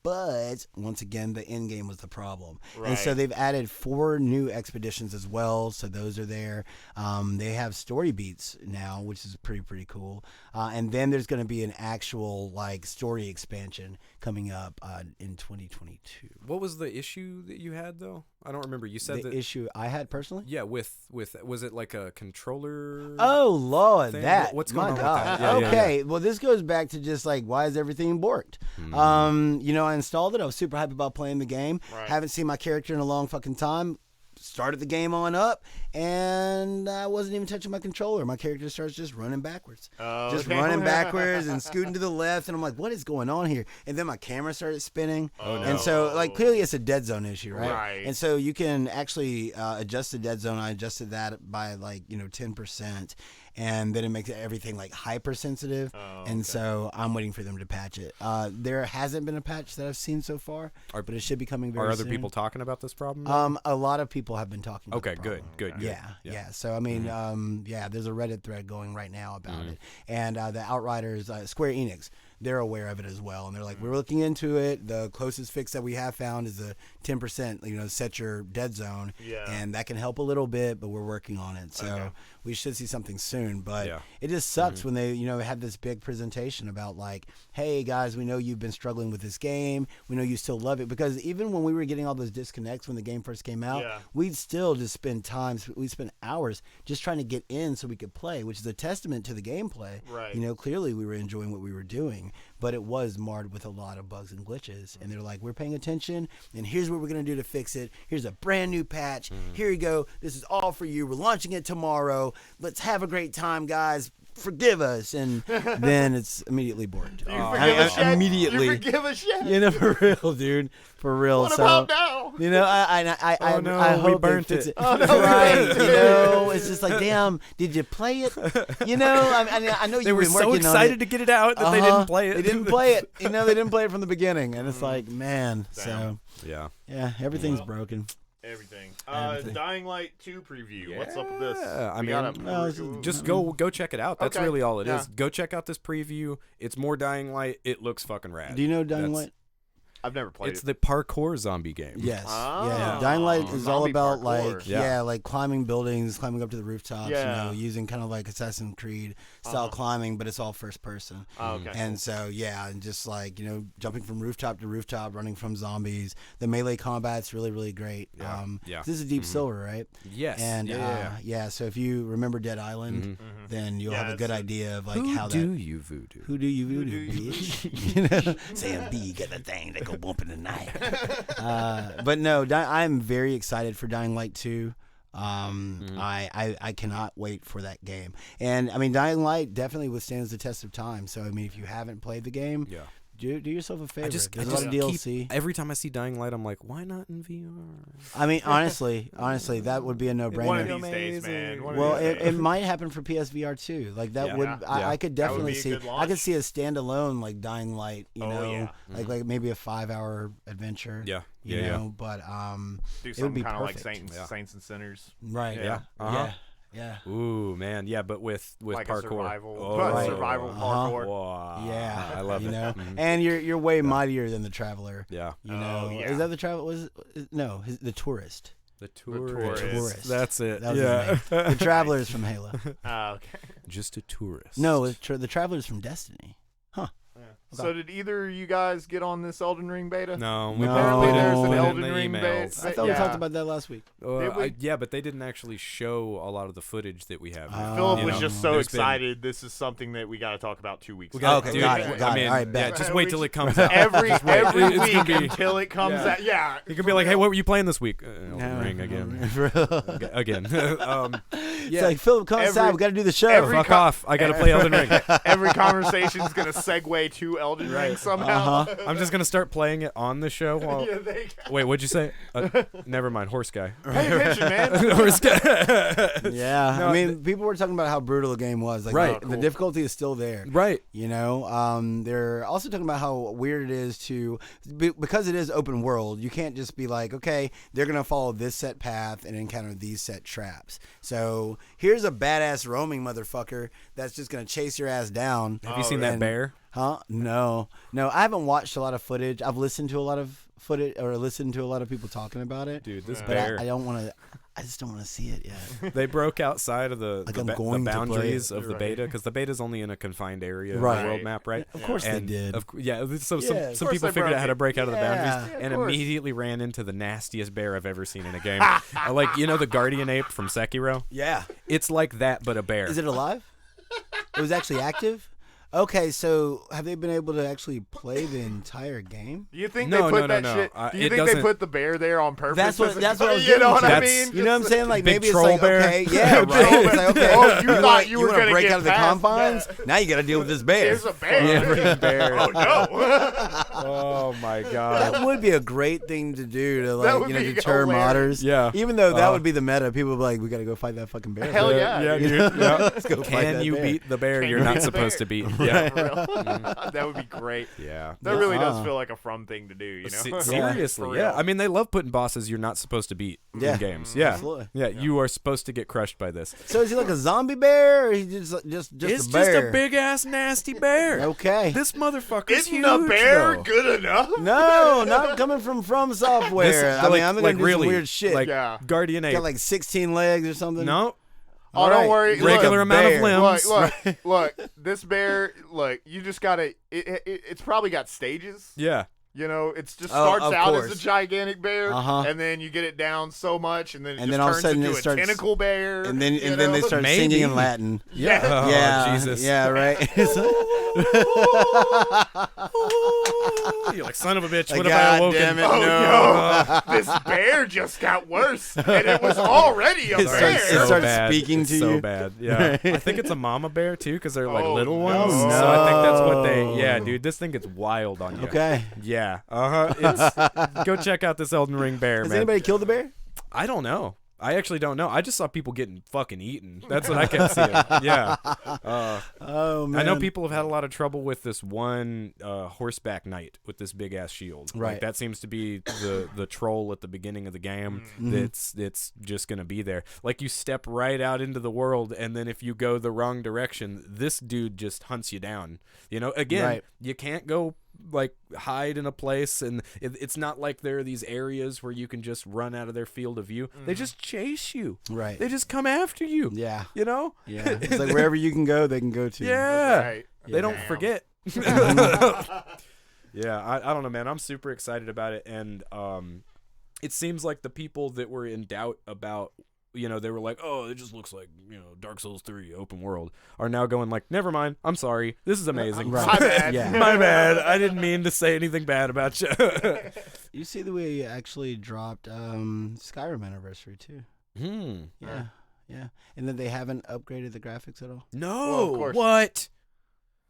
S3: But once again, the end game was the problem.
S2: Right.
S3: And so they've added 4 new expeditions as well. So those are there. They have story beats now, which is pretty cool. And then there's going to be an actual like story expansion coming up in 2022.
S1: What was the issue that you had though? I don't remember. You said
S3: The
S1: that.
S3: issue I had personally?
S1: Yeah, with was it like a controller?
S3: Oh Lord,
S1: thing?
S3: that
S1: What's
S3: my
S1: going on with
S3: God.
S1: that? Yeah, yeah,
S3: Okay, well this goes back to just like why is everything borked? I installed it. I was super hyped about playing the game.
S2: Right.
S3: Haven't seen my character in a long fucking time. Started the game on up, and I wasn't even touching my controller. My character starts just running backwards.
S2: Oh,
S3: Just
S2: okay.
S3: running backwards and scooting to the left, and I'm like, what is going on here? And then my camera started spinning. And so, like, clearly it's a dead zone issue, right?
S2: Right.
S3: And so you can actually adjust the dead zone. I adjusted that by, 10%. And then it makes everything like hypersensitive. And so I'm waiting for them to patch it. There hasn't been a patch that I've seen so far, but it should be coming very
S1: Are
S3: soon.
S1: other people talking about this problem? now?
S3: A lot of people have been talking about
S1: Okay,
S3: the
S1: good,
S3: problem.
S1: good.
S3: Yeah. So, I mean, there's a Reddit thread going right now about it. And the Outriders, Square Enix, they're aware of it as well. And they're like, we're looking into it. The closest fix that we have found is a 10%, set your dead zone.
S2: Yeah.
S3: And that can help a little bit, but we're working on it. So we should see something soon. But it just sucks when they, had this big presentation about like, hey, guys, we know you've been struggling with this game. We know you still love it. Because even when we were getting all those disconnects when the game first came out, we'd still just spend we'd spend hours just trying to get in so we could play, which is a testament to the gameplay.
S2: Right.
S3: Clearly we were enjoying what we were doing, but it was marred with a lot of bugs and glitches. And they're like, we're paying attention, and here's what we're going to do to fix it. Here's a brand new patch. Here you go. This is all for you. We're launching it tomorrow. Let's have a great time, guys. Forgive us. And then it's immediately bored.
S2: You forgive us yet?
S3: Immediately.
S2: You forgive us yet?
S3: For real, dude. For real.
S2: What
S3: so,
S2: about now?
S3: I
S1: we
S3: hope
S1: burnt
S3: they fix
S1: it.
S3: Oh, no, right. It's just like, damn, did you play it? I know
S1: They
S3: you
S1: were
S3: been
S1: so
S3: working
S1: excited
S3: on it.
S1: to get it out that they didn't play it.
S3: They didn't play it. They didn't play it from the beginning. And it's like, man.
S2: Damn.
S3: So,
S1: Yeah.
S3: everything's broken.
S2: Everything.
S3: Everything.
S2: Dying Light 2 preview. What's up with this?
S1: I
S2: We
S1: mean,
S2: gotta-
S1: just go check it out. That's
S2: Okay.
S1: really all it is.
S2: Yeah.
S1: Go check out this preview. It's more Dying Light. It looks fucking rad.
S3: Do you know Dying
S1: That's-
S3: Light?
S2: I've never played
S1: It's
S2: it.
S1: the parkour zombie game.
S3: Yes.
S2: Oh.
S3: Yeah. Dying Light is all
S2: Zombie
S3: about
S2: parkour.
S3: like climbing buildings, climbing up to the rooftops,
S2: Yeah.
S3: using kind of like Assassin's Creed style climbing, but it's all first person.
S2: Oh, okay.
S3: And so and just like, jumping from rooftop to rooftop, running from zombies. The melee combat's really, really great.
S1: Yeah. Yeah.
S3: This is Deep Silver, right?
S1: Yes.
S3: And
S1: yeah.
S3: so if you remember Dead Island, then you'll
S2: Yeah,
S3: have a good
S2: it's a-
S3: idea of like
S1: Who
S3: how
S1: do
S3: that
S1: you voodoo?
S3: Who do you voodoo,
S2: do you
S3: bitch? Saying B, get the thing that go bump in the night. But no, I'm very excited for Dying Light 2. I cannot wait for that game. And I mean, Dying Light definitely withstands the test of time. So I mean, if you haven't played the game, do yourself a favor. There's a lot of DLC.
S1: Every time I see Dying Light, I'm like, why not in VR?
S3: I mean, honestly, that would be a
S2: One of
S3: no-brainer.
S2: these days, man. One of
S3: Well,
S2: these days.
S3: it might happen for PSVR too. Like that
S1: Yeah.
S3: would
S2: Yeah.
S3: I could
S2: That would
S3: definitely
S2: be a
S3: see.
S2: good
S3: I
S2: launch.
S3: could see a standalone like Dying Light.
S2: Yeah.
S3: Like maybe a 5-hour adventure.
S1: Yeah.
S3: You
S1: Yeah.
S3: know, but
S2: Do
S3: it would
S2: something
S3: be
S2: kind of like
S3: perfect.
S2: Saints and Sinners.
S3: Right.
S2: Yeah.
S1: Uh-huh.
S3: Yeah.
S1: Ooh, man. Yeah, but with
S2: Like a
S1: parkour.
S2: survival-
S3: Right.
S2: survival parkour.
S1: Wow.
S3: Yeah.
S1: I love
S3: you
S1: it.
S3: know,
S1: Mhm.
S3: and you're way mightier than the Traveler.
S1: Yeah.
S3: You know,
S2: yeah.
S3: is that the Traveler? The Tourist.
S1: The
S2: tourist.
S3: Tourist.
S1: That's it.
S3: That was
S1: yeah.
S3: his name. The Traveler is from Halo.
S2: Okay.
S1: Just a tourist.
S3: No, the Traveler is from Destiny.
S2: So did either of you guys get on this Elden Ring beta?
S1: No, we
S3: No.
S1: apparently didn't
S2: There's an
S1: put it in
S2: Elden
S1: the
S2: Ring
S1: emails.
S3: I thought we
S2: Yeah.
S3: talked about that last week.
S2: Did we?
S1: Yeah, but they didn't actually show a lot of the footage that we have.
S2: Philip
S1: You
S2: was
S1: know,
S2: just so
S1: there's been-
S2: excited. This is something that we got to talk about 2 weeks
S1: We
S2: ago.
S1: got
S3: Okay,
S1: dude,
S3: got
S1: I
S3: it.
S1: mean,
S3: All right,
S1: yeah,
S3: bet.
S1: just wait till it comes out.
S2: Every
S1: Just wait.
S2: every
S1: It's gonna
S2: week
S1: be-
S2: until it comes
S1: Yeah.
S2: out. Yeah.
S1: You can be like, hey, what were you playing this week? Elden
S3: No,
S1: Ring again.
S3: It's
S1: Again.
S3: like, Philip, come
S2: Every-
S3: inside. We got to do the show.
S2: every-
S1: Fuck off. I got to play Elden Ring.
S2: Every conversation is going to segue to Elden Ring somehow.
S1: I'm just going to start playing it on the show. While...
S2: Yeah, they
S1: Wait, what'd you say? Never mind. Horse guy.
S2: pay attention, man.
S1: Horse guy.
S3: Yeah,
S1: No,
S3: I mean, people were talking about how brutal the game was. Like,
S1: Right.
S3: the difficulty is still there.
S1: Right.
S3: You know, they're also talking about how weird it is because it is open world. You can't just be like, okay, they're gonna follow this set path and encounter these set traps. So here's a badass roaming motherfucker that's just gonna chase your ass down.
S1: Have you seen that
S3: and-
S1: bear?
S3: Huh? No. I haven't watched a lot of footage. I've listened to a lot of footage, or listened to a lot of people talking about it.
S1: Dude, this
S3: But
S1: bear.
S3: I don't want to. I just don't want to see it yet.
S1: They broke outside of
S3: Like, I'm
S1: the
S3: going to play
S1: boundaries
S3: it.
S1: of the
S2: Right.
S1: beta, because the beta's only in a confined area of
S3: Right.
S1: the world map, right?
S3: Of course
S1: And
S3: they did.
S1: So
S3: Yeah,
S1: some
S3: of
S2: course
S1: people
S2: they
S1: figured out
S2: broke
S1: how to
S2: it.
S1: break out of the
S3: Yeah.
S1: boundaries
S2: Yeah, of
S1: and
S2: course.
S1: immediately ran into the nastiest bear I've ever seen in a game. Like, you know the guardian ape from Sekiro?
S3: Yeah.
S1: It's like that, but a bear.
S3: Is it alive? It was actually active? Okay, so have they been able to actually play the entire game?
S2: Do you think
S1: No,
S2: they put
S1: no,
S2: that
S1: no.
S2: shit? Do you
S1: It
S2: think they
S1: doesn't-
S2: put the bear there on purpose?
S3: That's what I was
S2: You know what I
S1: That's-
S2: mean?
S3: You know what I'm saying? Like
S1: Big
S3: maybe it's
S1: troll
S3: like
S1: bear.
S3: okay, yeah,
S2: Big
S3: right.
S2: troll
S3: It's like,
S2: bear.
S3: okay,
S2: Oh, you thought you were
S3: wanna
S2: gonna
S3: break
S2: get
S3: out of the
S2: past
S3: confines?
S2: that.
S3: Now you got to deal with this bear.
S2: There's a bear.
S1: Yeah, bear.
S2: Oh no!
S1: Oh my god.
S3: That would be a great thing to do to
S2: That
S3: like
S2: would be
S3: deter
S2: hilarious.
S3: modders.
S1: Yeah.
S3: Even though that would be the meta, people would be like, we got to go fight that fucking bear.
S2: Hell yeah!
S1: Yeah,
S2: dude.
S1: dude. Yeah.
S3: Let's go fight
S1: Can
S3: that
S1: you
S3: bear.
S1: beat the bear
S2: Can
S1: you're
S2: you
S1: not
S2: beat the
S1: supposed
S2: bear?
S1: to beat?
S2: Yeah,
S1: Yeah.
S2: for real. That would be great.
S1: Yeah.
S2: That really does
S3: Uh-uh.
S2: feel like a from thing to do, you know?
S1: Seriously,
S2: For
S1: yeah.
S2: real.
S1: I mean, they love putting bosses you're not supposed to beat
S3: Yeah.
S1: in games. Yeah.
S3: Absolutely.
S1: Yeah, you are supposed to get crushed by this.
S3: So is he like a zombie bear, or is he just
S1: It's
S3: a
S1: just
S3: bear?
S1: a big ass nasty bear.
S3: Okay.
S1: This motherfucker's
S2: Isn't
S1: huge.
S2: a bear
S1: though.
S2: good enough?
S3: No, not coming from Software.
S1: This-
S3: I
S1: like-
S3: mean, I'm gonna
S1: like
S3: do
S1: really,
S3: some weird shit.
S1: Like
S2: Yeah.
S1: Guardian Ape.
S3: Got like 16 legs or something.
S1: No,
S2: Oh,
S3: All
S2: don't
S3: right.
S2: worry.
S1: regular
S3: Look,
S1: amount of
S3: bear.
S1: limbs.
S2: Look, this bear, look, you just gotta, it's probably got stages.
S1: Yeah.
S2: You know, it's just
S3: Oh,
S2: starts
S3: of
S2: out as
S3: course.
S2: a gigantic bear,
S3: Uh-huh.
S2: and then you get it down so much, and then it
S3: And
S2: just
S3: then all of a
S2: turns
S3: sudden
S2: into
S3: it
S2: a
S3: starts-
S2: tentacle bear.
S3: And then
S2: you
S3: they
S2: know?
S3: start
S1: Maybe.
S3: singing in Latin.
S2: Yeah.
S1: Oh,
S3: yeah,
S1: Jesus.
S3: Yeah, right.
S1: You're like, son of a bitch.
S3: Like,
S1: What have I
S3: God
S1: awoken?
S3: damn it,
S2: Oh
S3: no.
S2: no! This bear just got worse, and it was already a
S3: It
S2: bear.
S3: starts- it starts
S1: bad.
S3: speaking
S1: It's
S3: to
S1: so
S3: you.
S1: bad. Yeah. I think it's a mama bear too, because they're like
S2: Oh,
S1: little
S2: no.
S1: ones.
S3: Oh,
S1: So I think that's what they.
S3: no.
S1: Yeah, dude. This thing gets wild on you.
S3: Okay.
S1: Yeah. It's go check out this Elden Ring bear,
S3: Has
S1: man.
S3: anybody killed the bear?
S1: I don't know. I actually don't know. I just saw people getting fucking eaten. That's what I kept seeing. Yeah.
S3: Oh man.
S1: I know people have had a lot of trouble with this one horseback knight with this big ass shield.
S3: Right.
S1: Like, that seems to be the troll at the beginning of the game. That's just gonna be there. Like, you step right out into the world, and then if you go the wrong direction, this dude just hunts you down. You know, again,
S3: Right.
S1: you can't go like hide in a place, and it's not like there are these areas where you can just run out of their field of view. They just chase you.
S3: Right.
S1: They just come after you.
S3: Yeah.
S1: You know?
S3: Yeah. It's like wherever you can go, they can go to.
S1: Yeah.
S2: Right.
S1: They don't
S2: Damn.
S1: forget. Yeah, I don't know, man. I'm super excited about it, and it seems like the people that were in doubt about, you know, they were like, oh, it just looks like, you know, Dark Souls 3 open world, are now going like, never mind, I'm sorry, this is amazing.
S3: Right.
S2: My bad.
S3: Yeah.
S1: My bad. I didn't mean to say anything bad about you.
S3: You see the way you actually dropped Skyrim Anniversary too. Yeah. Yeah. And then they haven't upgraded the graphics at all.
S1: No.
S2: Well, of course.
S1: What?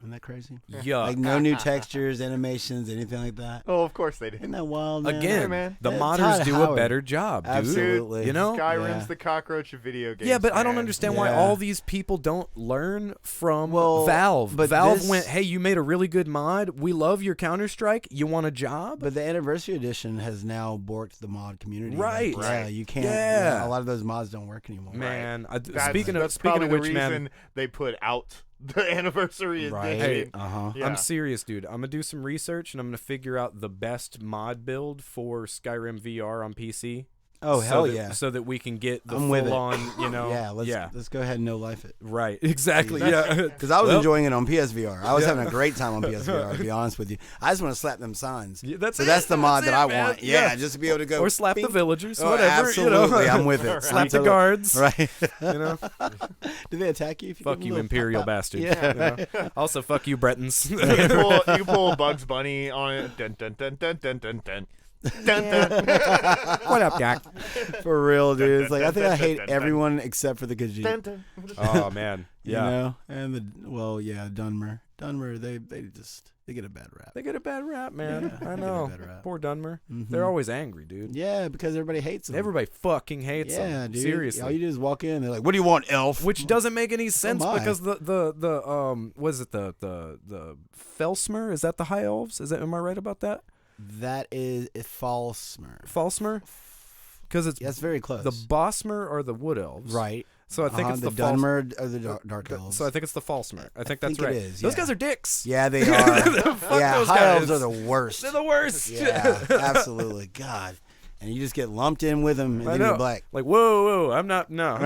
S3: Isn't that crazy?
S1: Yuck.
S3: Like no new textures, animations, anything like that.
S2: Oh, of course they did.
S3: Isn't that wild, man?
S1: Again,
S2: man.
S1: the
S3: Yeah,
S1: modders
S3: Todd
S1: do a
S3: Howard.
S1: better job, dude.
S3: Absolutely.
S1: You know?
S2: Skyrim's
S3: Yeah.
S2: the cockroach of video games.
S1: Yeah, but I don't
S2: man.
S1: understand why
S3: Yeah.
S1: all these people don't learn from
S3: Well,
S1: Valve.
S3: but
S1: Valve
S3: this-
S1: went, hey, you made a really good mod. We love your Counter-Strike. You want a job?
S3: But the Anniversary Edition has now borked the mod community.
S1: Right.
S3: Like, yeah,
S2: Right.
S3: you can't.
S1: Yeah.
S3: A lot of those mods don't work anymore.
S1: Man,
S2: That's
S1: speaking of
S2: probably
S1: which,
S2: the
S1: man,
S2: reason they put out the anniversary
S3: Right.
S2: edition.
S3: Uh huh.
S2: Yeah.
S1: I'm serious, dude. I'm gonna do some research and I'm gonna figure out the best mod build for Skyrim VR on PC.
S3: Oh
S1: so
S3: hell
S1: that,
S3: yeah.
S1: So that we can get the
S3: I'm with it.
S1: full on, you know.
S3: Yeah. Let's go ahead and no life it.
S1: Right. Exactly.
S3: That's-
S1: Yeah.
S3: Because I was
S1: Well-
S3: enjoying it on PSVR. I was
S1: Yeah.
S3: having a great time on PSVR. To be honest with you, I just want to slap them signs.
S1: Yeah, that's
S3: So
S1: it.
S3: that's the mod
S1: That's
S3: that I
S1: it, man.
S3: want. Yeah, just to be able to go
S1: Or slap the
S3: bing.
S1: villagers,
S3: Oh,
S1: whatever.
S3: absolutely,
S1: You know?
S3: I'm with it.
S1: Slap
S3: I'm
S1: the
S3: totally-
S1: guards.
S3: Right.
S1: You know.
S3: Do they attack you? If you
S1: Fuck
S3: give them
S1: you,
S3: a little
S1: Imperial
S3: pop, pop?
S1: bastards.
S3: Yeah.
S1: You know? Also, fuck you, Bretons.
S2: You can pull Bugs Bunny on it. Dun dun dun dun dun dun dun. Dun, dun.
S1: What up, Jack?
S3: For real, dude. It's like I think I hate
S2: Dun, dun, dun.
S3: everyone except for the Khajiit.
S2: Dun, dun.
S1: Oh man,
S3: You
S1: yeah.
S3: know, and Dunmer. Dunmer, they get a bad rap.
S1: They get a bad rap, man.
S3: Yeah,
S1: I
S3: they get a
S1: know.
S3: bad rap.
S1: Poor Dunmer.
S3: Mhm.
S1: They're always angry, dude.
S3: Yeah, because everybody hates them.
S1: Everybody fucking hates
S3: yeah,
S1: them.
S3: dude.
S1: Seriously.
S3: All you do is walk in. They're like, "What do you want, elf?"
S1: Which doesn't make any sense
S3: my.
S1: because the was it the Felsmer? Is that the High Elves? Am I right about that?
S3: That is Falsmer.
S1: Falsmer? Because it's
S3: That's very close.
S1: the Bosmer or the Wood Elves.
S3: right.
S1: So I think it's
S3: the
S1: the false.
S3: Dunmer or the Dark Elves.
S1: So I think it's the Falsmer. I think that's
S3: think it
S1: right.
S3: is,
S1: Those
S3: yeah.
S1: guys are dicks.
S3: Yeah, they are. Yeah,
S1: those
S3: high
S1: guys.
S3: elves are the worst.
S1: They're the worst.
S3: Yeah, absolutely. God. And you just get lumped in with them, and
S1: I
S3: then
S1: know.
S3: you're black.
S1: Like, whoa, I'm not. No.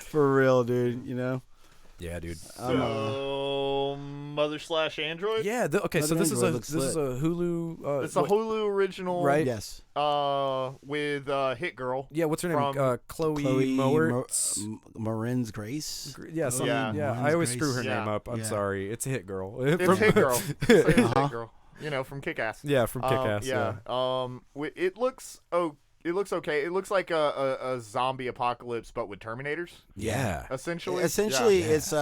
S3: For real, dude. You know.
S1: Yeah, dude.
S2: So Mother/Android.
S1: Yeah. Okay. So
S3: Mother
S1: this is
S3: Android
S1: a
S3: looks
S1: Hulu.
S2: It's a Hulu original,
S1: Right.
S3: Yes.
S2: with Hit Girl.
S1: Yeah. What's her name?
S2: From
S1: Chloe Moretz.
S3: Marin's Grace.
S1: Yeah.
S3: Oh,
S1: Something,
S2: yeah.
S1: yeah.
S3: Marin's
S1: I always
S3: Grace.
S1: screw her
S2: Yeah.
S1: name up. I'm
S3: Yeah.
S1: sorry. It's a Hit Girl.
S2: It's Hit Girl. It's Hit Girl. You know, from Kick-Ass.
S1: Yeah, from Kick-Ass.
S2: Yeah. It looks okay. It looks like a zombie apocalypse, but with Terminators.
S1: Yeah.
S2: Essentially.
S3: Essentially,
S1: Yeah.
S3: it's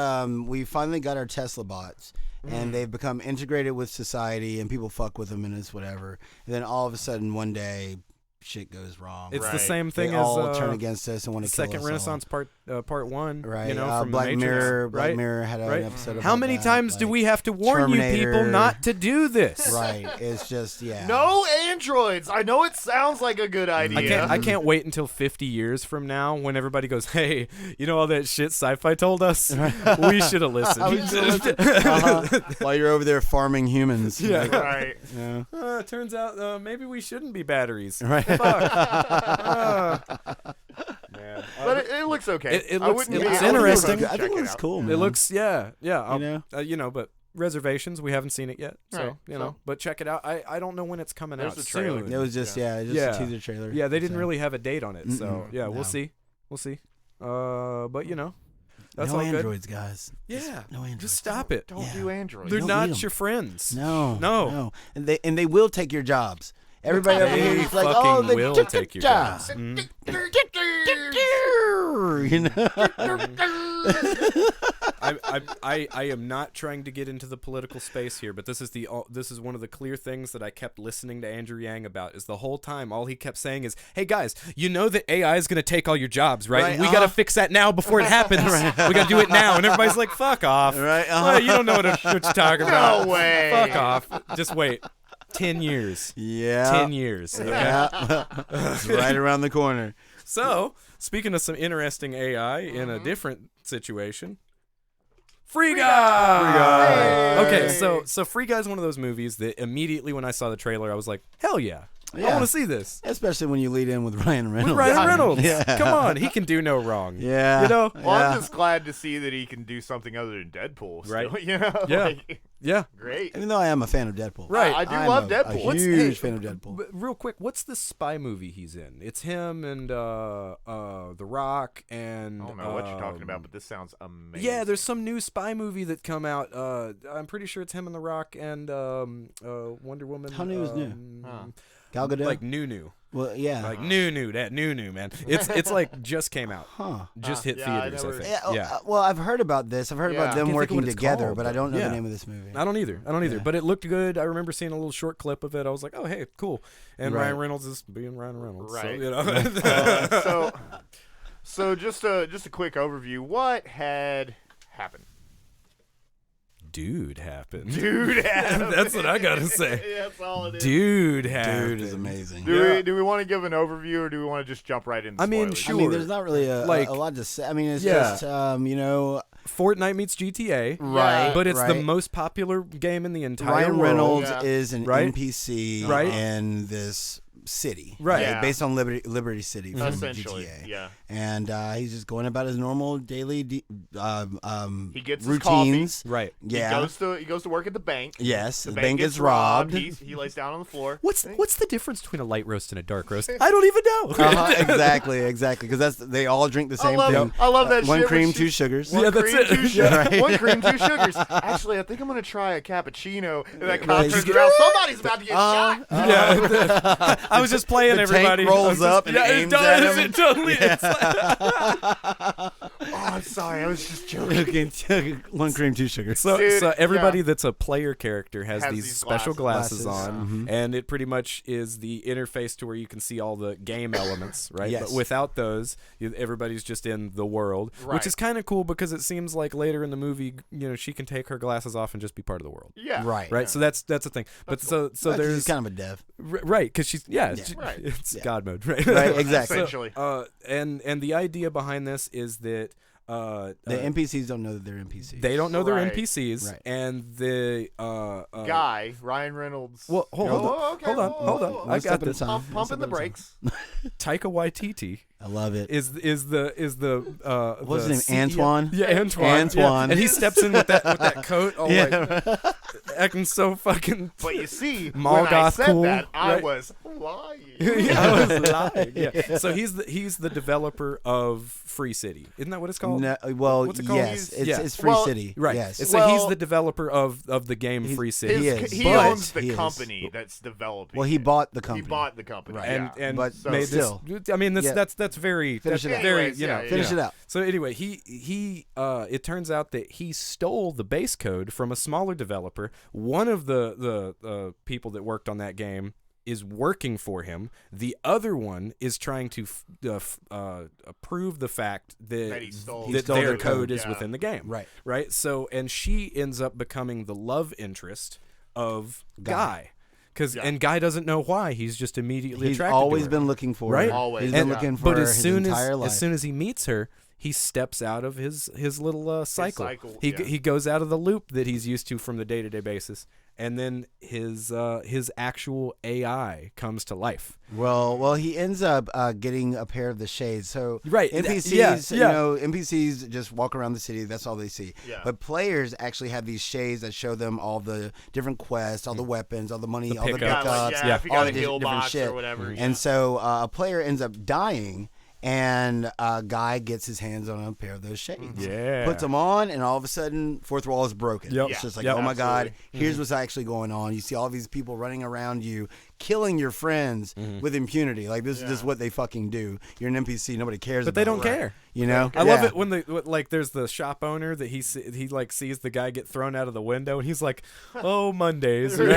S3: we finally got our Tesla bots, and they've become integrated with society, and people fuck with them, and it's whatever. And then all of a sudden, one day, shit goes wrong.
S1: It's the
S2: Right.
S1: same
S3: they
S1: thing as
S3: all turn against us and want to kill
S1: Second
S3: us
S1: Renaissance part 1.
S3: Right.
S1: You know, from
S3: Black
S1: the Matrix,
S3: Mirror. Black
S1: right?
S3: Mirror had
S1: Right.
S3: an episode about
S1: How many
S3: that,
S1: times do
S3: like,
S1: we have to warn you people
S3: Terminator.
S1: not to do this?
S3: Right. It's just
S2: No androids. I know it sounds like a good idea.
S1: I can't wait until 50 years from now when everybody goes, hey, you know all that shit sci-fi told us? We should have listened.
S3: While you're over there farming humans.
S1: Yeah.
S3: Like,
S2: Right.
S3: yeah.
S1: Turns out maybe we shouldn't be batteries.
S3: Right.
S1: Man.
S2: But it looks okay.
S1: It
S2: I
S1: looks-
S2: wouldn't
S1: it
S2: be-
S1: looks
S2: I wouldn't be
S1: interesting.
S2: opposed to
S3: I think
S2: check
S3: it looks
S2: out.
S3: cool, man.
S1: It looks, yeah.
S3: You know?
S1: But reservations, we haven't seen it yet. So,
S2: Right.
S1: you know, but check it out. I don't know when it's coming
S2: There's
S1: out
S2: the trailer.
S1: soon.
S3: It was just,
S2: Yeah.
S3: a teaser trailer.
S1: Yeah, they didn't
S3: So.
S1: really have a date on it. So,
S3: Mm-mm.
S1: yeah,
S3: No.
S1: we'll see. We'll see. But, you know, that's
S3: no
S1: all
S3: androids, guys.
S1: Yeah.
S3: No androids.
S1: Just stop it.
S2: Don't
S3: Yeah.
S2: do androids.
S1: They're
S3: don't
S1: not
S3: need 'em.
S1: your friends.
S3: No.
S1: No.
S3: And they will take your jobs. Everybody over here
S1: They
S3: is like,
S1: fucking
S3: oh, they
S1: will
S3: took
S1: take
S3: the
S1: your
S3: job.
S1: jobs. Mhm.
S3: You know?
S1: I am not trying to get into the political space here, but this is one of the clear things that I kept listening to Andrew Yang about. Is the whole time all he kept saying is, "Hey guys, you know that AI is going to take all your jobs, right?
S3: Right,
S1: We got to fix that now before it happens. We got to do it now." And everybody's like, "Fuck off!
S3: Right,
S1: Well, you don't know what you're talking about.
S2: No way.
S1: Fuck off! Just wait. 10 years.
S3: Yeah.
S1: 10 years. Okay?
S3: Yeah. It's right around the corner.
S1: So, speaking of some interesting AI in a different situation, Free Guy. Okay, so Free Guy is one of those movies that immediately when I saw the trailer, I was like, hell yeah. I
S3: Yeah.
S1: want to see this.
S3: Especially when you lead in with Ryan Reynolds.
S1: With Ryan Reynolds.
S3: Yeah.
S1: Come on, he can do no wrong.
S3: Yeah.
S1: You know?
S2: Well,
S3: Yeah.
S2: I'm just glad to see that he can do something other than Deadpool. Still,
S1: Right.
S2: You know?
S1: Yeah.
S2: Like,
S1: Yeah.
S2: great.
S3: Even though I am a fan of Deadpool.
S1: Right.
S2: I do
S3: I'm
S2: love
S3: a
S2: Deadpool.
S1: What's-
S3: huge
S1: hey,
S3: fan of Deadpool.
S1: But real quick, what's the spy movie he's in? It's him and The Rock and
S2: I don't know what you're talking about, but this sounds amazing.
S1: yeah, there's some new spy movie that come out. I'm pretty sure it's him and The Rock and Wonder Woman.
S3: How new is new?
S2: Huh.
S3: Gal Gadot?
S1: Like new.
S3: Well, yeah.
S1: Like new, man. It's like just came out.
S3: Huh.
S1: Just hit
S2: yeah, I
S1: theaters, I
S2: never-
S1: think.
S3: Yeah, oh,
S1: Yeah.
S3: well, I've heard about this. I've heard
S2: Yeah.
S3: about
S2: I
S3: them
S1: can't think of
S3: working
S1: what it's
S3: together,
S1: called,
S3: but I
S1: but
S3: don't know
S1: yeah.
S3: the name of this movie.
S1: I don't either.
S3: Yeah.
S1: But it looked good. I remember seeing a little short clip of it. I was like, oh, hey, cool. And
S3: Right.
S1: Ryan Reynolds is being Ryan Reynolds. So,
S2: Right.
S1: you know.
S2: So just a quick overview. What had happened?
S1: Dude happened.
S2: Dude happened.
S1: That's what I gotta say.
S2: Yeah, that's all it is.
S1: Dude happened.
S3: Dude is amazing.
S2: Do we want to give an overview or do we want to just jump right into
S1: I mean,
S2: spoilers?
S3: I mean,
S1: sure.
S3: there's not really
S1: Like-
S3: a lot to say. I mean, it's
S1: Yeah.
S3: just, you know,
S1: Fortnite meets GTA.
S2: Right.
S1: But it's the
S3: right.
S1: most popular game in the entire
S3: Ryan
S1: world.
S3: Reynolds
S2: Yeah.
S3: is an
S1: Right.
S3: NPC
S1: Right.
S3: in this city,
S1: Right.
S2: Yeah.
S3: Based on Liberty City from
S2: Essentially,
S3: GTA.
S2: yeah.
S3: And he's just going about his normal daily
S2: He gets his
S3: routines.
S1: Right.
S3: Yeah.
S2: He goes to work at the bank.
S3: Yes.
S2: The
S3: The bank gets robbed.
S2: He lays down on the floor.
S1: What's the difference between a light roast and a dark roast? I don't even know.
S3: Exactly. Because they all drink the same
S2: I
S3: thing.
S2: love that
S3: One
S2: shit
S3: cream,
S2: when
S3: two
S2: she-
S3: sugars.
S2: One
S1: Yeah, that's
S2: cream,
S1: it.
S2: two sugars.
S3: Right.
S2: One cream, two sugars. Actually, I think I'm gonna try a cappuccino. And that cop
S3: Right.
S2: turns around. Somebody's about to get shot.
S1: Yeah, I was just playing
S3: the
S1: everybody.
S3: tank rolls
S1: I was
S3: up
S1: just,
S3: and
S1: yeah,
S3: aims
S1: it does.
S3: at him.
S1: It totally is.
S2: Oh, I'm sorry. I was just joking.
S3: Okay, 1 cream, 2 sugar.
S1: So,
S2: Dude,
S1: so everybody
S2: yeah.
S1: that's a player character has
S2: Has
S1: these
S2: these
S1: special glasses
S3: glasses.
S1: on,
S3: Mhm.
S1: and it pretty much is the interface to where you can see all the game elements, right?
S3: Yes.
S1: But without those, everybody's just in the world,
S2: Right.
S1: which is kind of cool because it seems like later in the movie, she can take her glasses off and just be part of the world.
S2: Yeah.
S3: Right.
S1: Right, so that's the thing. But so
S3: Well,
S1: there's
S3: she's kind of a dev.
S1: right because she's
S2: Right.
S1: it's
S3: Yeah.
S1: God mode, right?
S3: Right, exactly.
S2: Essentially.
S1: And the idea behind this is that
S3: The NPCs don't know that they're NPCs.
S1: they don't know they're
S2: Right.
S1: NPCs,
S3: Right.
S1: and the
S2: Guy, Ryan Reynolds.
S1: Well, hold
S2: Oh,
S1: on,
S2: okay,
S1: hold on,
S2: whoa,
S1: hold
S2: whoa,
S1: on.
S2: whoa.
S1: I
S3: One step
S1: got
S3: at a
S1: this.
S3: time. One
S2: Pumping
S3: step
S2: the
S3: at a time.
S2: brakes.
S1: Taika Waititi
S3: I love it.
S1: is the
S3: What's
S1: the
S3: his name?
S1: CEO
S3: Antoine?
S1: Yeah, Antoine.
S3: Antoine.
S1: Yeah. And he steps in with that coat, all
S3: Yeah.
S1: like acting so fucking.
S2: But you see,
S1: Mall
S2: when I
S1: goth
S2: said
S1: cool,
S2: that, I
S1: right?
S2: was lying.
S1: Yeah, I was lying. Yeah. So he's the developer of Free City. Isn't that what it's called?
S3: No, well,
S1: What's it called?
S3: yes,
S1: Yeah.
S3: it's Free
S2: Well,
S3: City.
S1: Right.
S3: Yes.
S1: So he's
S2: Well-
S1: the developer of the game
S3: He's-
S1: Free City.
S3: He is,
S2: He
S3: but
S2: owns the
S3: he is.
S2: company that's developing.
S3: Well, he
S2: it.
S3: bought the company.
S2: He bought the company.
S3: Right.
S2: Yeah.
S1: And
S3: But
S1: made
S3: still.
S1: this. I mean,
S3: Yeah.
S1: that's very
S3: Finish
S1: that's
S3: it out.
S1: very
S2: Anyways, yeah, yeah.
S3: Finish it out.
S1: So anyway, he it turns out that he stole the base code from a smaller developer. One of the people that worked on that game is working for him. The other one is trying to prove the fact
S2: That he stole
S1: that
S3: their
S1: their
S3: code.
S1: code is
S2: Yeah.
S1: within the game.
S3: Right.
S1: Right. So and she ends up becoming the love interest of Guy.
S2: Yeah.
S1: And Guy doesn't know why. He's just immediately
S3: He's
S1: attracted
S3: always
S1: to her.
S3: been looking for
S1: Right?
S3: her.
S2: Always.
S3: He's
S2: And-
S3: been looking for
S1: But
S3: her
S1: as
S3: his
S1: soon
S3: entire life.
S1: as he meets her, he steps out of his little cycle.
S2: cycle,
S1: He
S2: yeah.
S1: he goes out of the loop that he's used to from the day-to-day basis, and then his actual AI comes to life.
S3: Well, he ends up getting a pair of the shades. So
S1: Right.
S3: NPCs,
S1: Yeah.
S3: NPCs just walk around the city. That's all they see.
S2: Yeah.
S3: But players actually have these shades that show them all the different quests, all the weapons, all the money, all the
S1: pickups.
S2: Yeah, like,
S3: pickups,
S2: yeah, if you
S3: all
S2: got a
S3: the
S2: heal
S3: different
S2: box
S3: shit.
S2: or whatever. yeah.
S3: And so a player ends up dying, and a guy gets his hands on a pair of those shades.
S1: Yeah.
S3: Puts them on, and all of a sudden, fourth wall is broken.
S1: Yep.
S3: It's just like,
S1: Yep.
S3: oh my God,
S2: Absolutely.
S3: here's what's actually going on. You see all these people running around you, killing your friends with impunity. Like, this is just what they fucking do. You're an NPC, nobody cares
S1: But
S3: about
S1: they don't
S3: you.
S1: care.
S3: You know?
S1: I love
S3: Yeah.
S1: it when there's the shop owner that he sees the guy get thrown out of the window, and he's like, "Oh, Mondays." Right?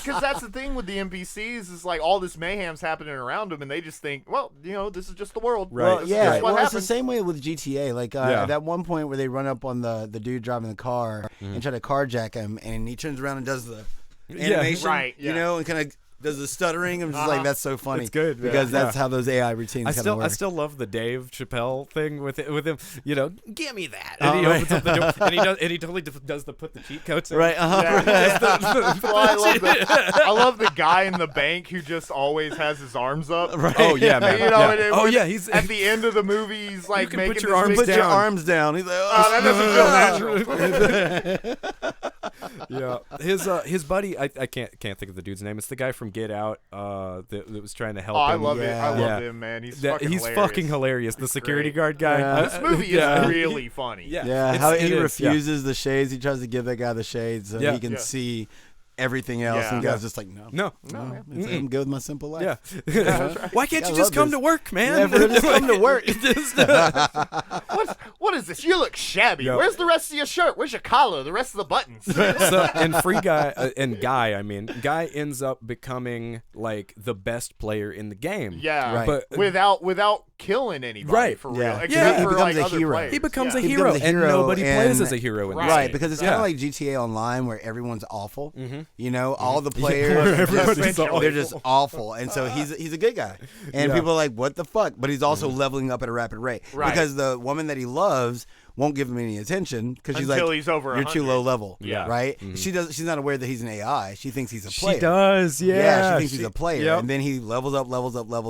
S2: Because that's the thing with the NPCs is like all this mayhem's happening around them, and they just think, well, this is just the world.
S1: Right.
S3: Well,
S2: This is
S3: yeah,
S2: just what
S3: well, it's the
S2: happens.
S3: same way with GTA. Like
S1: Yeah.
S3: at that one point where they run up on the dude driving the car and try to carjack him, and he turns around and does the animation,
S2: Right,
S3: You
S2: yeah.
S3: know, and kind of does the stuttering. I'm just like, that's so funny.
S1: It's good,
S3: because
S1: yeah.
S3: that's how those AI routines
S1: I
S3: kind of
S1: still
S3: work.
S1: love the Dave Chappelle thing with him. Give me that, and
S3: Oh,
S1: he
S3: right.
S1: opens up the door, and he totally does put the cheat codes in.
S3: Right.
S2: Yeah. Well, I love the guy in the bank who just always has his arms up.
S3: Right.
S1: Oh yeah, man.
S2: You know,
S1: Yeah.
S2: and it
S1: Oh
S2: was-
S1: yeah, he's
S2: at the end of the movie, he's like
S1: can
S2: making
S1: put your
S2: this
S1: arms
S2: big-
S3: Put your
S1: down.
S3: arms down. He's like,
S2: Oh, that doesn't feel natural.
S1: yeah. His buddy, I can't think of the dude's name. It's the guy from Get Out that was trying to help
S2: Oh, I
S1: him.
S2: love it.
S3: Yeah.
S2: I love
S1: Yeah.
S2: him, man. He's
S1: fucking hilarious. The
S2: He's
S1: security
S2: great.
S1: guard guy.
S3: Yeah.
S2: This movie
S1: Yeah.
S2: is really funny.
S1: Yeah.
S3: Yeah,
S1: It's-
S3: how
S1: it
S3: he
S1: is,
S3: refuses the shades. He tries to give that guy the shades so
S1: Yeah.
S3: he can
S2: Yeah.
S3: see everything else.
S2: Yeah.
S3: And the guy's
S1: Yeah.
S3: just like, no.
S1: No.
S2: No,
S3: It's- I'm good with my simple life.
S1: Yeah. Why can't
S3: I
S1: you
S3: love
S1: just come
S3: this.
S1: to work, man?
S3: Yeah, bro, just come to work.
S2: What is this? You look shabby.
S1: Yeah.
S2: Where's the rest of your shirt? Where's your collar? The rest of the buttons?
S1: So and Guy ends up becoming like the best player in the game.
S2: Yeah,
S3: Right.
S1: But
S2: without killing anybody,
S1: Right.
S2: for real.
S3: Yeah.
S2: Except
S1: Yeah.
S3: He
S2: for,
S3: becomes
S2: like,
S3: a
S2: other
S3: hero.
S2: players.
S1: he becomes
S2: yeah.
S1: a
S3: He
S1: hero,
S3: becomes a
S1: and
S3: hero,
S1: nobody plays
S3: and-
S1: as a hero in
S2: Right.
S1: this
S3: Right,
S1: game.
S3: because it's
S1: Yeah.
S3: kind of like GTA Online where everyone's awful.
S1: Mm-hmm.
S3: You know, all the players,
S1: Where
S3: are just-
S1: everybody's awful.
S3: they're just awful, and so he's a good guy, and
S1: Yeah.
S3: people are like, "What the fuck?" But he's also leveling up at a rapid rate
S2: Right.
S3: because the woman that he loves won't give him any attention because she's
S2: Until
S3: like,
S2: he's over
S3: "You're too
S2: 100."
S3: low level."
S1: Yeah.
S3: right. She's not aware that he's an AI. She thinks he's a
S1: She
S3: player.
S1: does, yeah.
S3: Yeah, she thinks he's a player,
S1: Yep.
S3: and then he levels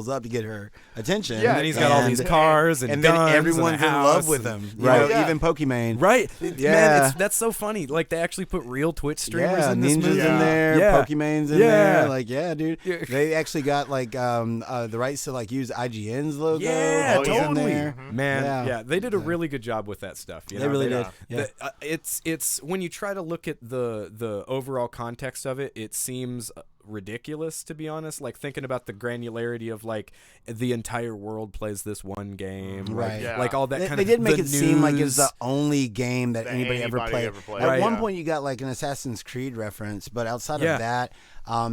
S3: up to get her attention.
S2: Yeah,
S1: And then he's got all these cars and
S3: then
S1: guns
S3: everyone's
S1: and a
S3: in love
S1: house
S3: with
S1: and-
S3: him.
S1: Right.
S3: You know,
S2: Yeah.
S3: even Pokimane.
S1: Right,
S3: Yeah.
S1: man, that's so funny. Like they actually put real Twitch streamers
S3: Yeah,
S1: in this
S3: Ninja's
S1: movie.
S3: in there,
S1: Yeah.
S3: Pokemon's in
S1: Yeah.
S3: there. Like, yeah, dude.
S1: Yeah.
S3: They actually got like the rights to like use IGN's logo.
S1: Yeah,
S3: That's in
S1: totally.
S3: there.
S1: Man,
S3: Yeah.
S1: yeah, they did a really good job with that stuff. You
S3: They
S1: know?
S3: really did. Yeah.
S1: It's when you try to look at the overall context of it, it seems ridiculous, to be honest. Like thinking about the granularity of like the entire world plays this one game,
S3: Right.
S2: Yeah.
S1: Like all that kind
S3: They
S1: of.
S3: did make
S1: the
S3: it seem like it was
S1: news.
S3: the only game that anybody ever played. At
S1: Right.
S3: one
S2: Yeah.
S3: point, you got like an Assassin's Creed reference, but outside
S1: Yeah.
S3: of that,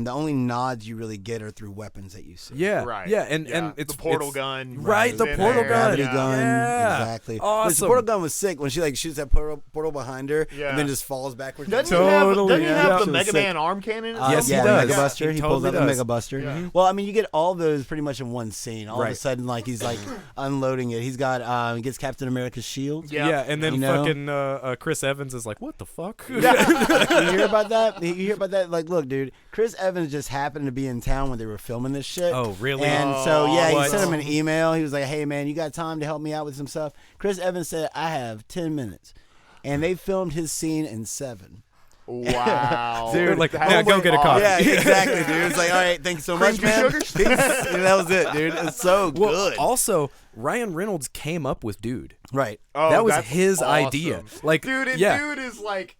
S3: the only nods you really get are through weapons that you see.
S1: Yeah,
S2: Right.
S1: yeah, and it's
S2: the portal
S1: it's,
S2: gun,
S1: right? The
S2: in
S1: portal
S2: there.
S1: gun,
S3: Gravity
S2: Yeah.
S3: gun,
S1: Yeah.
S3: exactly.
S1: Awesome.
S3: The portal gun was sick when she like shoots that portal behind her
S2: Yeah.
S3: and then just falls backwards.
S2: Doesn't
S1: Totally,
S2: he
S1: yeah.
S2: have
S3: She
S2: the
S3: was
S2: Mega
S3: sick.
S2: Man arm cannon?
S1: Yes, he
S3: yeah,
S1: does.
S3: Mega Buster.
S1: He
S3: He pulls
S1: totally
S3: out the
S1: does.
S3: Mega Buster.
S2: Yeah.
S3: Well, I mean, you get all those pretty much in one scene. All of a
S1: Right.
S3: sudden, like he's like unloading it. He's got he gets Captain America's shield.
S1: Yeah, and then
S3: You know?
S1: fucking Chris Evans is like, "What the fuck?"
S3: You hear about that? You hear about that? Like, look, dude, Chris Evans just happened to be in town when they were filming this shit.
S1: Oh, really?
S3: And so, yeah, he
S1: What?
S3: sent him an email. He was like, hey, man, you got time to help me out with some stuff? Chris Evans said, I have 10 minutes. And they filmed his scene in 7.
S2: Wow.
S1: Dude, like,
S2: That's
S1: yeah, go get a
S2: awesome.
S1: coffee.
S3: Yeah, exactly, dude. It's like, all right, thanks so much,
S2: Cream
S3: man.
S2: sugars?
S3: Peace. And that was it, dude. It's so
S1: Well,
S3: good.
S1: also, Ryan Reynolds came up with Dude.
S3: Right.
S2: Oh,
S1: that was
S2: that's
S1: his
S2: awesome.
S1: idea. Like,
S2: dude, and
S1: yeah.
S2: dude is like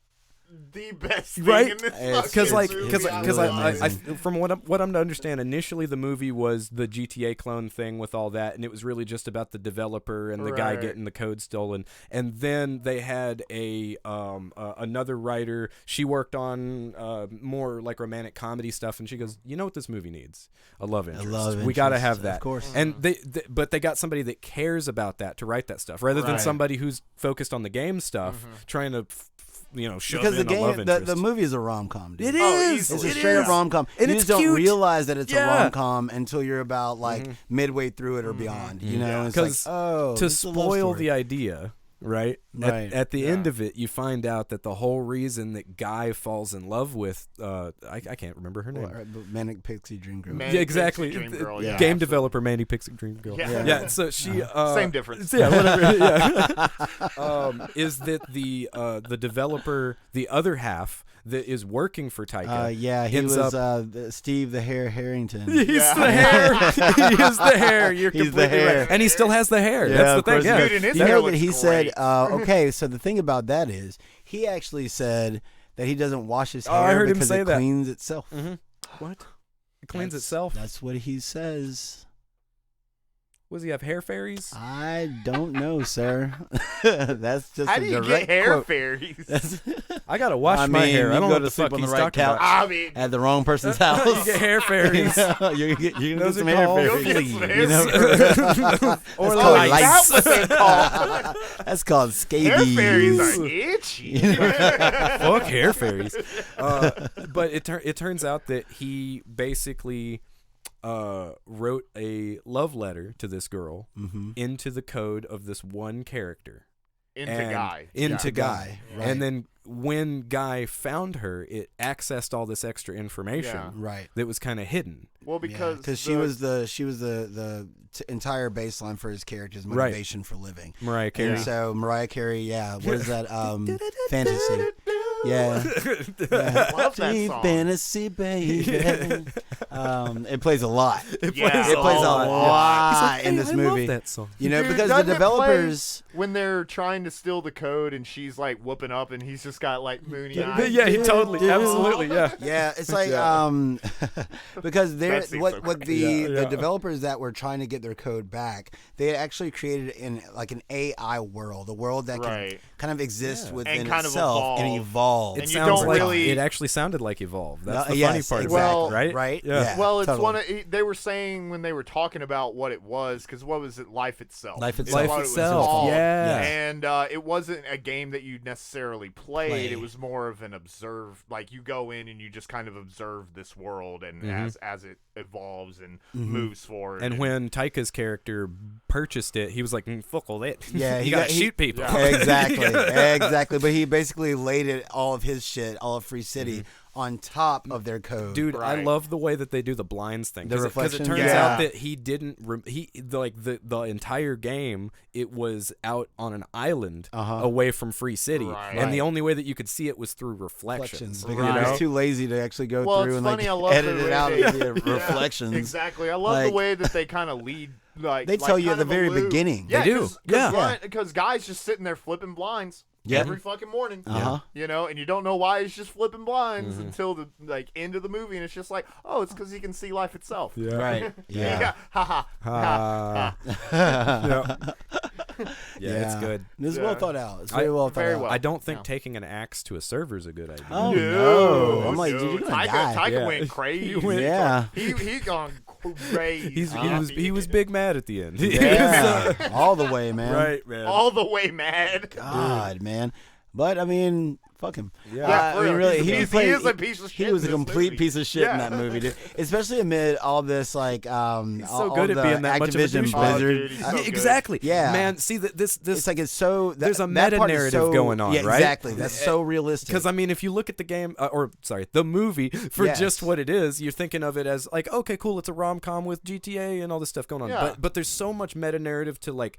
S2: the best thing
S1: Right?
S2: in this
S3: Because,
S2: fucking movie.
S3: because
S1: I from what I'm to understand, initially the movie was the GTA clone thing with all that, and it was really just about the developer and the guy
S2: Right.
S1: getting the code stolen. And then they had another writer. She worked on more like romantic comedy stuff, and she goes, "You know what this movie needs? A love interest. We got to have that,
S3: Of course.
S1: And but they got somebody that cares about that to write that stuff, rather than
S2: Right.
S1: somebody who's focused on the game stuff, trying to. Shove
S3: Because
S1: in
S3: the
S1: a love
S3: game,
S1: interest.
S3: the movie is a rom-com, dude.
S1: It is.
S2: easily.
S3: It's a
S1: It
S3: straight up
S1: is.
S3: rom-com.
S1: And
S3: You
S1: it's
S3: just don't
S1: cute.
S3: realize that it's a
S1: Yeah.
S3: rom-com until you're about like midway through it or beyond. You know,
S2: Yeah.
S3: it's like,
S1: 'Cause
S3: oh,
S1: to
S3: this is a love
S1: spoil
S3: story.
S1: the idea, right?
S3: Right.
S1: At the
S2: Yeah.
S1: end of it, you find out that the whole reason that Guy falls in love with I can't remember her name.
S3: Manic Pixie Dream Girl.
S2: Man-
S1: Yeah, exactly.
S2: Pixie Dream
S1: The
S2: Girl,
S3: yeah.
S1: Game
S2: absolutely.
S1: developer Manny Pixie Dream Girl.
S2: Yeah.
S1: Yeah. So she
S2: Same difference.
S1: Yeah, whatever. Yeah. Is that the developer, the other half that is working for Taika?
S3: Yeah, he
S1: ends
S3: was
S1: up-
S3: Steve the Hair Harrington.
S1: He's
S2: Yeah.
S1: the hair. He is the hair. You're
S3: He's the
S1: completely
S3: hair.
S1: right. And he still has the hair.
S3: Yeah,
S1: That's the
S3: of
S1: thing.
S3: course
S1: Yeah.
S3: he
S2: Dude, and his
S3: You
S2: hair
S3: know that
S2: looks
S3: he
S2: great.
S3: said, okay, so the thing about that is he actually said that he doesn't wash his hair
S1: I heard him
S3: because
S1: say
S3: it
S1: that.
S3: cleans itself.
S1: What? It cleans
S3: That's-
S1: itself.
S3: That's what he says.
S1: Does he have hair fairies?
S3: I don't know, sir. That's just
S2: How
S3: a
S2: do you
S3: direct
S2: get hair
S3: quote.
S2: fairies?
S3: That's-
S1: I gotta wash
S3: I
S1: my
S3: mean,
S1: hair. I
S3: you
S1: don't
S3: go
S1: know
S3: to
S1: what the
S3: sleep
S1: fuck
S3: on the
S1: he's
S3: right
S1: talking
S3: couch.
S1: about.
S2: I mean,
S3: at the wrong person's house.
S1: You get hair fairies.
S3: you're gonna get
S1: Those
S3: some
S1: are
S3: hair
S1: called
S3: fairies.
S2: You'll get some hair
S3: You know?
S1: or
S3: That's called
S1: lice.
S3: lice.
S2: That's what they call
S3: That's called
S2: hair
S3: scabies.
S2: fairies are itchy.
S1: Fuck hair fairies. But it turns out that he basically wrote a love letter to this girl into the code of this one character.
S2: Into
S1: And-
S2: Guy.
S1: Into
S3: Yeah.
S1: Guy.
S3: Right.
S1: And then when Guy found her, it accessed all this extra information
S2: Yeah.
S3: Right.
S1: that was kind of hidden.
S2: Well, because
S3: she was the entire baseline for his character's
S1: Right.
S3: motivation for living.
S1: Mariah Carey.
S3: And so Mariah Carey, yeah, what is that? Fantasy. Yeah.
S2: Love that
S3: Deep
S2: song.
S3: fantasy, baby. It plays a lot.
S2: Yeah.
S3: It plays a lot in this
S1: I
S3: movie.
S1: love that song.
S3: You know,
S2: Dude,
S3: because the
S2: doesn't it
S3: developers.
S2: when they're trying to steal the code and she's like whooping up and he's just got like moony eyes.
S1: Yeah, he totally, absolutely, yeah.
S3: Yeah, it's like because they're
S2: That seems
S3: what
S2: so
S3: what
S2: crazy.
S3: the
S1: Yeah,
S3: the
S1: yeah.
S3: developers that were trying to get their code back, they had actually created in like an AI world, a world that can
S2: Right.
S3: kind of exist
S1: Yeah.
S3: within
S2: And kind of
S3: itself and evolve.
S1: It
S2: And you
S1: sounds
S2: don't
S1: like
S2: really-
S1: it actually sounded like Evolve. That's
S3: No,
S1: the
S3: yes,
S1: funny part
S3: exactly.
S1: about
S2: Well,
S1: it, right?
S3: right?
S1: Yeah.
S3: Yeah.
S2: Well, it's
S3: totally.
S2: one of they were saying when they were talking about what it was, because what was it? Life Itself.
S3: Life
S2: is
S3: Itself.
S2: what
S1: Life
S2: it was
S1: Itself,
S2: called.
S1: yeah.
S2: And it wasn't a game that you necessarily played.
S3: Play.
S2: It was more of an observe. Like you go in and you just kind of observe this world, and
S1: Mhm.
S2: as it evolves and
S3: Mm-hmm.
S2: moves forward.
S1: And when Taika's character purchased it, he was like, "Fuck all that."
S3: Yeah,
S1: you
S3: he
S1: gotta
S3: got-
S1: shoot people.
S2: Yeah.
S3: Exactly, exactly. But he basically laid it all of his shit, all of Free City, on top of their code.
S1: Dude, I
S2: Right.
S1: love the way that they do the blinds thing.
S3: The
S1: Because it
S3: reflection?
S1: turns
S2: Yeah.
S1: out that he didn't. The entire game, it was out on an island away from Free City,
S2: Right.
S1: and the only way that you could see it was through reflections.
S3: because
S2: Right.
S3: he
S1: You know?
S3: was too lazy to actually go
S2: Well,
S3: through
S2: it's
S3: and
S2: funny,
S3: like
S2: I love
S3: edit
S2: the
S3: it
S2: way
S3: out
S2: they-
S3: of the
S2: Yeah,
S3: reflections.
S2: Exactly. I love
S3: Like-
S2: the way that they kind of lead. Like
S3: They tell you at
S2: kind
S3: the
S2: of
S3: very
S2: allude.
S3: beginning.
S2: Yeah,
S1: They do. Yeah.
S2: Because guys just sitting there flipping blinds. every fucking morning.
S3: Uh-huh.
S2: You know, and you don't know why he's just flipping blinds until the end of the movie, and it's just like, oh, it's because he can see life itself.
S1: Yeah.
S3: Right. Yeah.
S2: Ha ha.
S1: Ah. Yeah, it's good.
S3: This is well thought out. It's very well thought
S2: very
S3: out.
S2: well.
S1: I don't think taking an axe to a server is a good idea.
S3: Oh no! I'm like,
S2: no.
S3: dude, you're gonna
S2: Tyga,
S3: die.
S2: Tyga
S1: Yeah.
S2: went crazy.
S3: Yeah.
S2: He gone crazy.
S1: He was big mad at the end.
S3: Yeah, all the way, man.
S1: Right, man.
S2: all the way mad.
S3: God, man. But I mean, fuck him.
S1: Yeah.
S2: for
S3: I mean,
S2: real.
S3: really,
S2: he is a piece of shit.
S3: He was a
S2: in this
S3: complete
S2: movie.
S3: piece of shit in
S2: Yeah.
S3: that movie, dude. Especially amid all this, like,
S1: so
S3: all
S1: good at
S3: the
S1: being that much of a
S3: Activision
S1: douchebag.
S2: Oh,
S3: Blizzard.
S2: dude, he's so good.
S1: Exactly.
S3: Yeah.
S1: Man, see that this
S3: It's like it's so.
S1: There's a
S3: that part is
S1: meta-narrative
S3: so-
S1: going on,
S3: yeah,
S1: right?
S3: Exactly. That's so realistic.
S1: because I mean, if you look at the game, the movie for
S3: Yes.
S1: just what it is, you're thinking of it as like, okay, cool, it's a rom-com with GTA and all this stuff going on.
S2: Yeah.
S1: But there's so much meta-narrative to like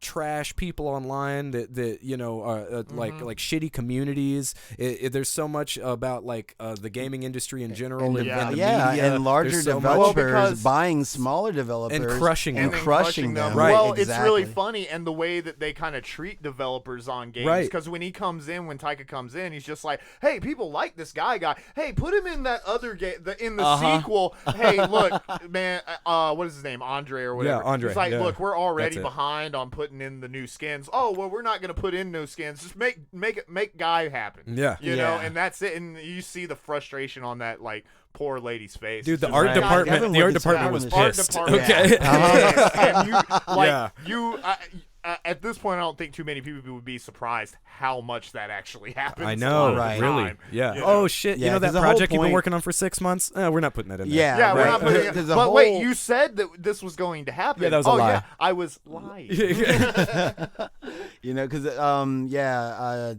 S1: trash people online that you know like shitty communities. There's so much about like the gaming industry in general and,
S2: Yeah.
S1: and the
S3: yeah,
S1: media.
S3: and larger
S1: There's so much-
S3: developers
S2: because-
S3: buying smaller developers
S1: and crushing
S3: and
S1: them.
S2: then
S3: crushing them.
S1: Right.
S2: Well,
S3: exactly.
S2: it's really funny, and the way that they kind of treat developers on games.
S1: Right.
S2: Because when Taika comes in, he's just like, "Hey, people like this guy. Hey, put him in that other game, in the sequel. Hey, look, man, what is his name, Andre or whatever?
S1: Yeah, Andre,
S2: He's like,
S1: yeah.
S2: look, we're already
S1: That's it.
S2: behind on putting in the new skins. Oh, well, we're not gonna put in no skins. Just make guy happen.
S1: Yeah.
S2: you know,
S3: Yeah.
S2: and that's it. And you see the frustration on that like poor lady's face.
S1: Dude,
S2: It's
S1: the
S2: just
S1: art
S2: like,
S1: department,
S3: Kevin
S1: the art
S3: Wood is
S1: department was
S3: having
S2: art
S1: pissed.
S2: department.
S1: Okay.
S2: And you, like,
S1: Yeah.
S2: at this point, I don't think too many people would be surprised how much that actually happens.
S1: I
S2: a
S1: know,
S2: lot of the
S3: right.
S1: really.
S2: time,
S1: Yeah.
S2: you know?
S1: Oh shit!
S3: Yeah,
S1: you know
S3: 'cause
S1: that
S3: the whole
S1: project you've been
S3: point-
S1: working on for 6 months? We're not putting that in there.
S3: Yeah,
S2: Yeah, we're
S3: right.
S2: not putting it.
S3: 'Cause the
S2: But wait,
S3: whole-
S2: you said that this was going to happen.
S1: Yeah, that was a
S2: oh,
S1: lie.
S2: Yeah, I was lying.
S3: You know, because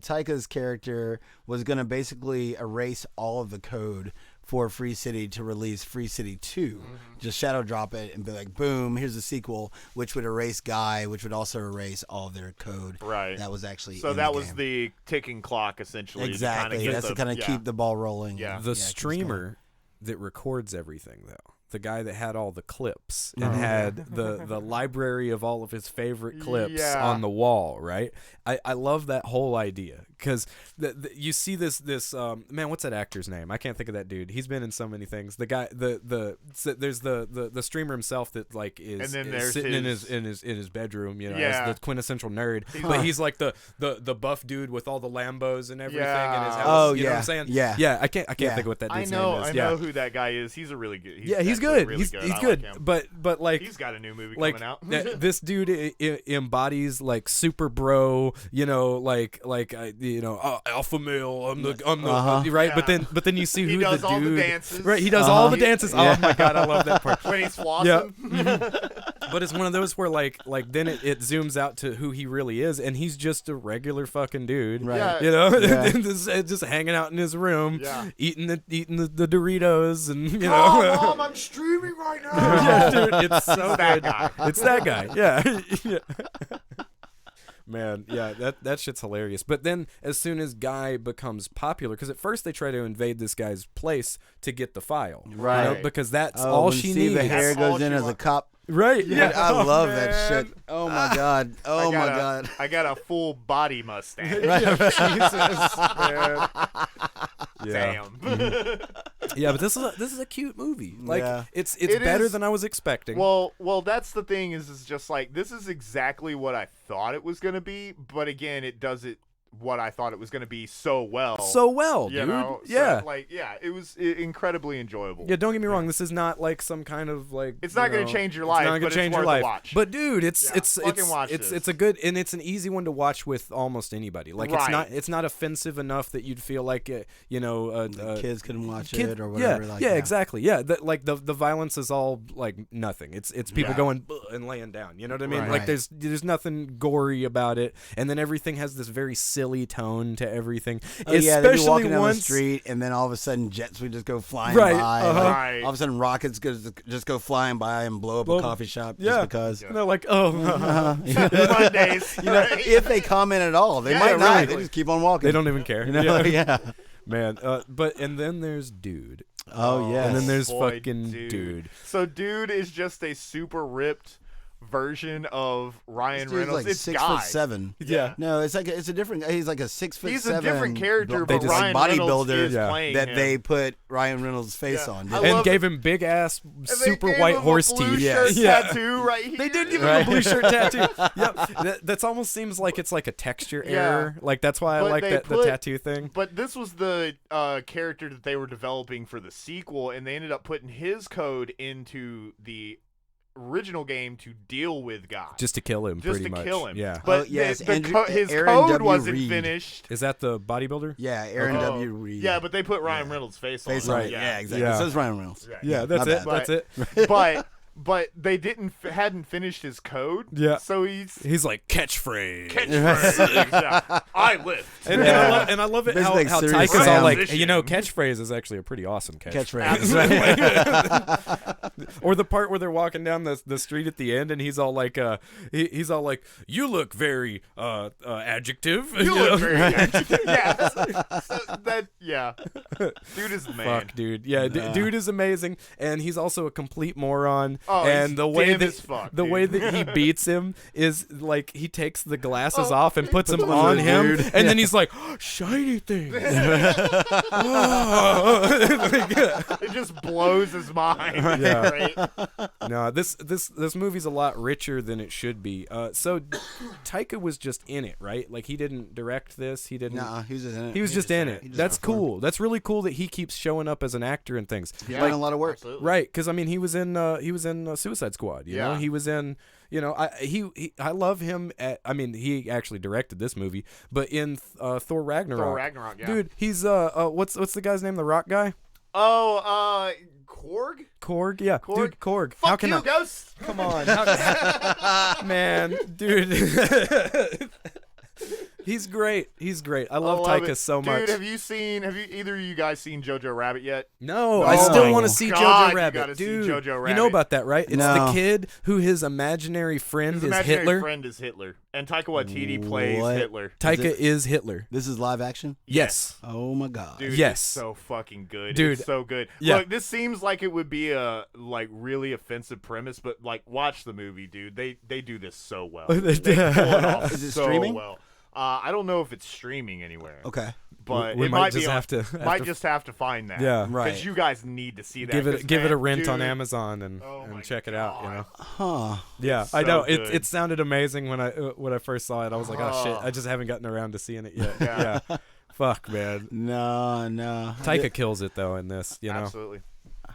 S3: Taika's character was gonna basically erase all of the code for Free City to release Free City 2. Just shadow drop it and be like, boom, here's a sequel, which would erase Guy, which would also erase all their code.
S2: Right.
S3: That was actually
S2: So
S3: in
S2: that
S3: the
S2: was
S3: game.
S2: the ticking clock, essentially.
S3: Exactly. That's to kind of keep the ball rolling.
S2: Yeah.
S1: The
S3: keep us
S1: streamer that records everything, though, the guy that had all the clips and had the library of all of his favorite clips
S2: Yeah.
S1: on the wall, right? I love that whole idea because you see this man, what's that actor's name? I can't think of that dude. He's been in so many things. The guy, there's the streamer himself that like is,
S2: And then
S1: is
S2: there's
S1: sitting
S2: his-
S1: in his bedroom, you know,
S2: Yeah.
S1: as the quintessential nerd. But he's like the buff dude with all the Lambos and everything in his
S2: Yeah.
S1: house.
S3: Oh,
S1: you know what
S3: yeah.
S1: I'm saying?
S3: Yeah.
S1: Yeah. I can't
S3: Yeah.
S1: think of what that
S2: I
S1: dude's
S2: know,
S1: name is.
S2: I
S1: Yeah.
S2: know who that guy is. He's a really good. He's
S1: Yeah, he's
S2: actually
S1: good.
S2: Really
S1: He's
S2: good.
S1: he's
S2: I
S1: good.
S2: Like him.
S1: But like
S2: He's got a new movie
S1: like
S2: coming out.
S1: this dude embodies like super bro, you know, alpha male. I'm the right.
S2: Yeah.
S1: But then you see
S2: He
S1: who
S2: does
S1: the
S2: all the
S1: dude
S2: dances.
S1: right. He does all the dances. Oh my god, I love that part.
S2: when he's flossing.
S1: But it's one of those where like then it zooms out to who he really is, and he's just a regular fucking dude,
S3: Right.
S2: Yeah.
S1: You know,
S3: Yeah.
S1: just hanging out in his room,
S2: Yeah.
S1: eating the Doritos, and you
S2: Oh,
S1: know.
S2: Mom, I'm streaming right now.
S1: Yeah, dude, it's so
S2: that
S1: good.
S2: guy.
S1: It's that guy. Yeah. Yeah. Man, yeah, that shit's hilarious. But then as soon as Guy becomes popular, because at first they try to invade this guy's place to get the file, you know,
S2: Right.
S1: because that's
S3: Oh,
S1: all
S3: when
S1: she
S3: Steve
S1: needs.
S3: Hair
S2: That's all
S3: goes in
S2: she
S3: as a
S2: wants.
S3: cop.
S1: Right?
S3: Dude,
S1: Yeah.
S3: I
S1: Oh,
S3: love
S1: man.
S3: that shit. Oh my god. Oh my god.
S2: I got a full body mustache.
S1: Jesus, man. Yeah.
S2: Damn.
S1: Yeah, but this is a cute movie. Like
S3: Yeah.
S1: it's
S2: It
S1: better
S2: is-
S1: than I was expecting.
S2: well, that's the thing is just like this is exactly what I thought it was gonna be, but again, it does it what I thought it was gonna be so well.
S1: so well,
S2: you
S1: dude.
S2: know, so,
S1: yeah.
S2: it was incredibly enjoyable.
S1: Yeah, don't get me wrong. This is not like some kind of like.
S2: It's not gonna change your life,
S1: It's not gonna
S2: but it's
S1: change your
S2: worth a
S1: life.
S2: watch.
S1: But dude, it's
S2: Yeah,
S1: it's
S2: fucking
S1: it's
S2: watch
S1: it's
S2: this.
S1: it's a good and it's an easy one to watch with almost anybody. Like
S2: Right.
S1: it's not offensive enough that you'd feel like
S3: The kids couldn't watch
S1: kid-
S3: it or whatever.
S1: Yeah,
S3: like
S1: yeah,
S3: that.
S1: exactly. Yeah, the violence is all like nothing. It's people
S2: Yeah.
S1: going and laying down. You know what I mean?
S2: Right.
S1: Like there's nothing gory about it, and then everything has this very silly tone to everything.
S3: Oh, yeah, they'd be
S1: Especially
S3: walking down
S1: once.
S3: the street, and then all of a sudden jets would just go flying
S1: Right,
S3: by.
S1: uh-huh.
S3: Like,
S2: Right.
S3: all of a sudden rockets just go flying by and blow up
S1: Blow
S3: a
S1: up-
S3: coffee shop
S1: Yeah,
S3: just because.
S1: And they're like, oh,
S2: Mondays.
S3: You know, if they comment at all, they
S2: Yeah,
S3: might not.
S2: exactly.
S3: They just keep on walking.
S1: they don't even care.
S3: You know?
S1: Yeah.
S3: Yeah.
S1: Man, and then there's Dude.
S3: Oh, yes.
S1: And then there's
S2: boy,
S1: fucking Dude.
S2: So dude is just a super ripped version of Ryan
S3: This dude's
S2: Reynolds.
S3: like
S2: it's
S3: 6'7".
S2: Yeah.
S3: No, it's a different. He's like a 6'7".
S2: He's a different character,
S3: They
S2: but
S3: just
S2: Ryan Reynolds
S3: bodybuilder
S2: is playing
S3: that
S2: him.
S3: they put Ryan Reynolds' face
S2: Yeah.
S3: on.
S2: I
S3: Didn't
S2: love
S1: And gave him big ass
S2: And they
S1: super
S2: gave
S1: white
S2: him
S1: horse
S2: a blue
S1: teeth.
S2: shirt
S1: Yeah.
S2: tattoo right here.
S1: They did give him
S3: Right.
S1: a blue shirt tattoo. Yep. That's almost seems like it's like a texture
S2: Yeah.
S1: error. Like that's why I
S2: But
S1: like
S2: they
S1: the
S2: put-
S1: tattoo thing.
S2: But this was the character that they were developing for the sequel, and they ended up putting his code into the original game to deal with God.
S1: Just to kill him,
S2: Just
S1: pretty
S2: to
S1: much.
S2: kill him.
S1: Yeah.
S2: But
S3: Oh, yes,
S2: his
S3: Aaron
S2: code
S3: W.
S2: wasn't
S3: Reed.
S2: finished.
S1: Is that the bodybuilder?
S3: Yeah, Aaron
S2: Oh.
S3: W. Reed.
S2: Yeah, but they put Ryan Reynolds' face on
S3: face
S2: it.
S3: on
S1: Right.
S3: it. Yeah, exactly.
S1: Yeah.
S3: So it's Ryan Reynolds.
S2: Right.
S1: Yeah, that's
S3: my
S1: it.
S3: bad.
S1: That's it.
S2: But they hadn't finished his code.
S1: Yeah.
S2: So he's
S1: He's like catchphrase.
S2: catchphrase. Yeah. I lift.
S1: And,
S3: Yeah.
S1: and I love it
S3: Basically
S1: how
S3: like Serious
S1: Taika's all
S3: Sam.
S1: like,
S2: Transition.
S1: catchphrase is actually a pretty awesome catchphrase.
S2: Absolutely.
S1: Or the part where they're walking down the street at the end, and he's all like, he's all like, "You look very adjective."
S2: You
S1: know?
S2: look very yeah. So that dude is the man.
S1: Fuck, dude. Yeah, dude is amazing, and he's also a complete moron.
S2: Oh,
S1: and
S2: he's
S1: the way
S2: dim
S1: that
S2: as fuck,
S1: the
S2: dude.
S1: way that he beats him is like he takes the glasses
S2: Oh.
S1: off and puts them
S3: them
S1: on
S3: on,
S1: him,
S3: dude.
S1: and then he's like, "Shiny things."
S2: It just blows his mind.
S1: Yeah.
S2: Right?
S1: No, this movie's a lot richer than it should be. So Taika was just in it, right? Like he didn't direct this. He didn't.
S3: Nah, he was just in it.
S1: He was just in it.
S3: He just
S1: That's
S3: performed.
S1: cool. That's really cool that he keeps showing up as an actor and things.
S3: He's done a lot of work.
S2: Absolutely.
S1: Right, because I mean, he was in Suicide Squad. You know,
S2: Yeah.
S1: he was in. You know, I love him. I mean, he actually directed this movie, but in Thor Ragnarok.
S2: Thor Ragnarok, yeah.
S1: Dude, he's what's the guy's name? The Rock guy?
S2: Oh, Korg?
S1: Korg. Yeah,
S2: Korg?
S1: dude, Korg.
S2: Fuck
S1: How can
S2: you,
S1: I?
S2: Ghost.
S1: Come on, man, dude. He's great. He's great. I love Taika
S2: it.
S1: so much.
S2: Dude, have you either of you guys seen Jojo Rabbit yet?
S1: No,
S2: No.
S1: I still want to see
S2: God,
S1: Jojo
S2: you
S1: Rabbit.
S2: gotta see
S1: Dude,
S2: Jojo
S1: you
S2: Rabbit.
S1: know about that, right? It's
S3: No.
S1: the kid who his imaginary friend
S2: His
S1: is
S2: imaginary
S1: Hitler.
S2: friend is Hitler, and Taika Waititi plays
S3: What?
S2: Hitler.
S1: Taika is Hitler.
S3: This is live action.
S1: Yes.
S3: Oh my god.
S2: Dude,
S1: Yes.
S2: it's so fucking good.
S1: Dude,
S2: It's so good.
S1: yeah.
S2: Look, this seems like it would be a really offensive premise, but watch the movie, dude. They do this so well. They pull it off
S3: Is it
S2: so
S3: streaming?
S2: well. I don't know if it's streaming anywhere.
S3: Okay.
S2: But
S1: We
S2: it
S1: might
S2: might
S1: just
S2: be on-
S1: have to-
S2: might just have to find that.
S1: Yeah.
S3: Right.
S2: Because you guys need to see that.
S1: Give
S2: 'cause,
S1: it a
S2: man,
S1: rent on
S2: dude,
S1: Amazon and
S2: Oh my
S1: check it out. You
S2: God.
S1: know.
S3: Huh.
S1: Yeah,
S2: It's
S1: I
S2: so
S1: know.
S2: good.
S1: It sounded amazing when I first saw it. I was like, oh shit,
S2: Oh.
S1: I just haven't gotten around to seeing it yet.
S2: Yeah.
S1: Yeah. Fuck, man.
S3: No.
S1: Taika kills it though in this. You know.
S2: Absolutely.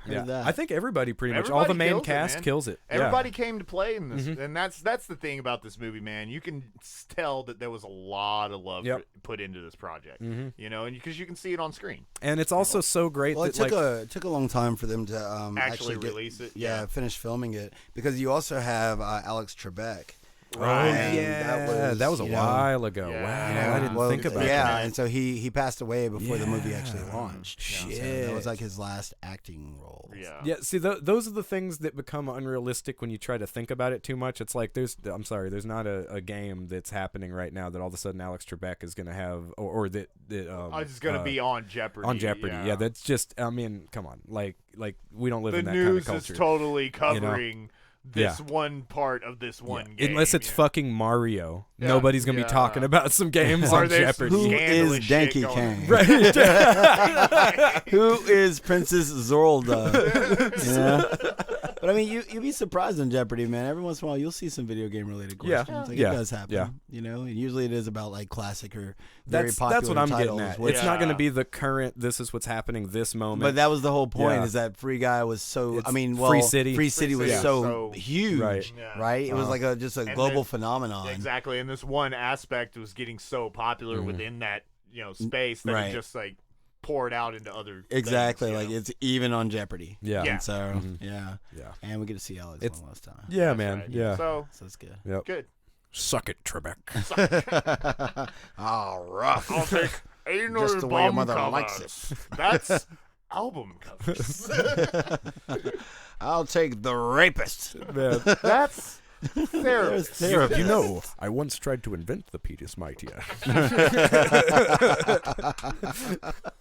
S3: Heard
S1: Yeah.
S3: that.
S1: I think everybody pretty much all
S2: Everybody
S1: the main
S2: kills it,
S1: cast
S2: man.
S1: kills it. Yeah.
S2: Everybody came to play in this,
S1: Mhm.
S2: and that's the thing about this movie, man. You can tell that there was a lot of love
S1: Yep.
S2: put into this project,
S1: Mhm.
S2: you know, and because you can see it on screen,
S1: And it's also so great
S3: Well,
S1: that
S3: it took
S1: like
S3: it took a long time for them to
S2: actually
S3: get,
S2: release it.
S3: Yeah, finish filming it because you also have Alex Trebek.
S2: Right.
S3: And
S1: that was a
S3: you know,
S1: while ago.
S2: Yeah.
S1: Wow,
S2: You know,
S1: I didn't
S3: well,
S1: think about
S3: yeah,
S1: that.
S3: and so he passed away before the movie actually
S1: Yeah.
S3: launched. So
S1: Shit.
S3: that was like his last acting role.
S2: Yeah.
S1: Yeah, see, those are the things that become unrealistic when you try to think about it too much. It's like there's not a game that's happening right now that all of a sudden Alex Trebek is going to have, or that
S2: It's gonna be on Jeopardy.
S1: on Jeopardy. Yeah, that's just, I mean, come on, like we don't live
S2: the
S1: in that kind of
S2: news
S1: culture.
S2: is totally covering this
S1: Yeah.
S2: one part of this
S1: Yeah.
S2: one game.
S1: Unless it's
S2: yeah.
S1: fucking Mario,
S2: Yeah.
S1: nobody's gonna
S2: Yeah.
S1: be talking about some games
S2: Or
S1: on
S2: there's
S1: Jeopardy.
S3: Who
S2: Scandalous
S3: is
S2: shit
S3: Donkey
S2: going
S3: Kong?
S1: Right.
S3: Who is Princess Zorlda? Yeah. But I mean, you'd be surprised on Jeopardy, man. Every once in a while, you'll see some video game related
S1: Yeah.
S3: questions. Like,
S1: Yeah.
S3: it does happen.
S1: Yeah.
S3: You know, and usually it is about like classic or very popular
S1: That's what I'm
S3: titles.
S1: getting at.
S3: which-
S1: It's not going to
S2: Yeah.
S1: be the current. This is what's happening this moment.
S3: But that was the whole point.
S1: Yeah.
S3: Is that Free Guy was so?
S1: It's
S3: I mean,
S1: Free
S3: well,
S1: City.
S3: Free City was
S2: City
S3: so,
S2: was so-
S3: huge,
S1: Right.
S3: right?
S2: Yeah.
S3: It was like just a
S2: And
S3: global
S2: then-
S3: phenomenon.
S2: Exactly, and this one aspect was getting so popular
S1: Mhm.
S2: within that space that
S3: Right.
S2: it just like poured out into other
S3: Exactly,
S2: things,
S3: like
S2: you know?
S3: it's even on Jeopardy.
S1: yeah.
S2: Yeah.
S3: And so
S1: Mhm.
S3: yeah,
S1: Yeah.
S3: and we get to see Alex
S1: It's-
S3: one last time.
S1: Yeah,
S2: That's
S1: man.
S2: right.
S1: Yeah.
S2: So
S3: So it's good.
S1: Yep.
S2: good.
S1: Suck it, Trebek.
S3: Oh, rough.
S2: I'll take anal
S3: Just the way your
S2: bomb
S3: mother
S2: covers.
S3: likes
S2: That's album covers.
S3: I'll take the rapist.
S1: Man.
S2: That's therapist.
S1: You know, I once tried to invent the Pedis Mightia.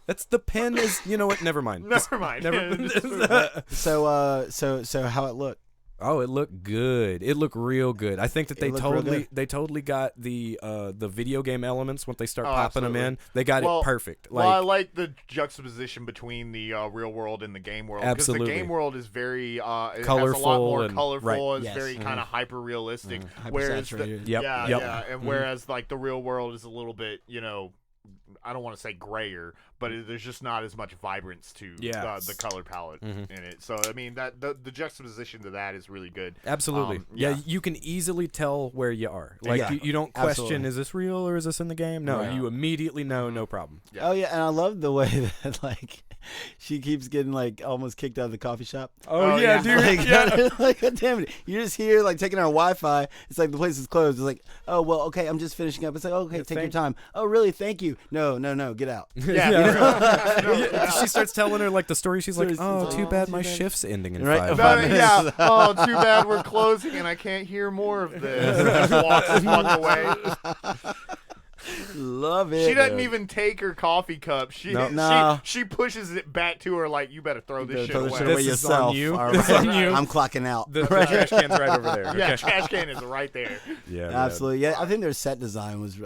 S1: That's the pen is. You know what? Never mind.
S2: Never mind.
S1: Never.
S3: So how it look?
S1: Oh, it looked good. It looked real good. I think that they
S3: looked real
S1: totally got the video game elements when they start
S2: Oh,
S1: popping them
S2: absolutely.
S1: in. They got
S2: Well,
S1: it perfect.
S2: Well, I like the juxtaposition between the real world and the game world. Because
S1: Absolutely.
S2: the game world is very it has a
S1: Colorful
S2: lot more
S1: and-
S2: colorful.
S1: right.
S2: It's
S3: Yes.
S2: very kind of hyper realistic.
S3: Hypersaturated.
S2: Whereas the,
S1: Yep,
S2: yeah,
S1: yep.
S2: yeah, and whereas like the real world is a little bit, I don't want to say grayer, but there's just not as much vibrance to
S1: Yeah.
S2: the color palette in it. So I mean that the juxtaposition to that is really good.
S1: Absolutely.
S2: Yeah.
S1: You can easily tell where you are. Like
S3: Yeah,
S1: you don't question,
S3: absolutely.
S1: is this real or is this in the game? No,
S3: Right.
S1: you immediately know, no problem.
S2: Yeah.
S3: Oh yeah, and I love the way that like she keeps getting like almost kicked out of the coffee shop.
S2: Oh, yeah.
S3: Like, like God damn it, you're just here like taking our Wi-Fi. It's like the place is closed. It's like, oh well, okay, I'm just finishing up. It's like, okay, take your time. Oh really? Thank you. No, get out.
S2: Yeah.
S1: She starts telling her like the story. She's like,
S3: She's
S1: "Oh,
S3: like,
S1: too bad
S3: too
S1: my
S3: bad."
S1: shift's ending in
S3: Right.
S1: 5
S3: No,
S1: minutes."
S2: Yeah. Oh, too bad we're closing and I can't hear more of this. And just walks the fuck away.
S3: Love it.
S2: She doesn't even take her coffee cup. She
S3: No.
S2: she pushes it back to her like, you better throw this shit
S3: Throw this
S2: away.
S3: shit away
S1: This is
S3: yourself.
S1: on you.
S3: All
S1: This is
S3: right.
S1: on you.
S3: I'm clocking out.
S1: The trash can's right over there.
S2: Yeah,
S1: Okay.
S2: trash can is right there.
S1: Yeah, man.
S3: Absolutely. Yeah, I think their set design was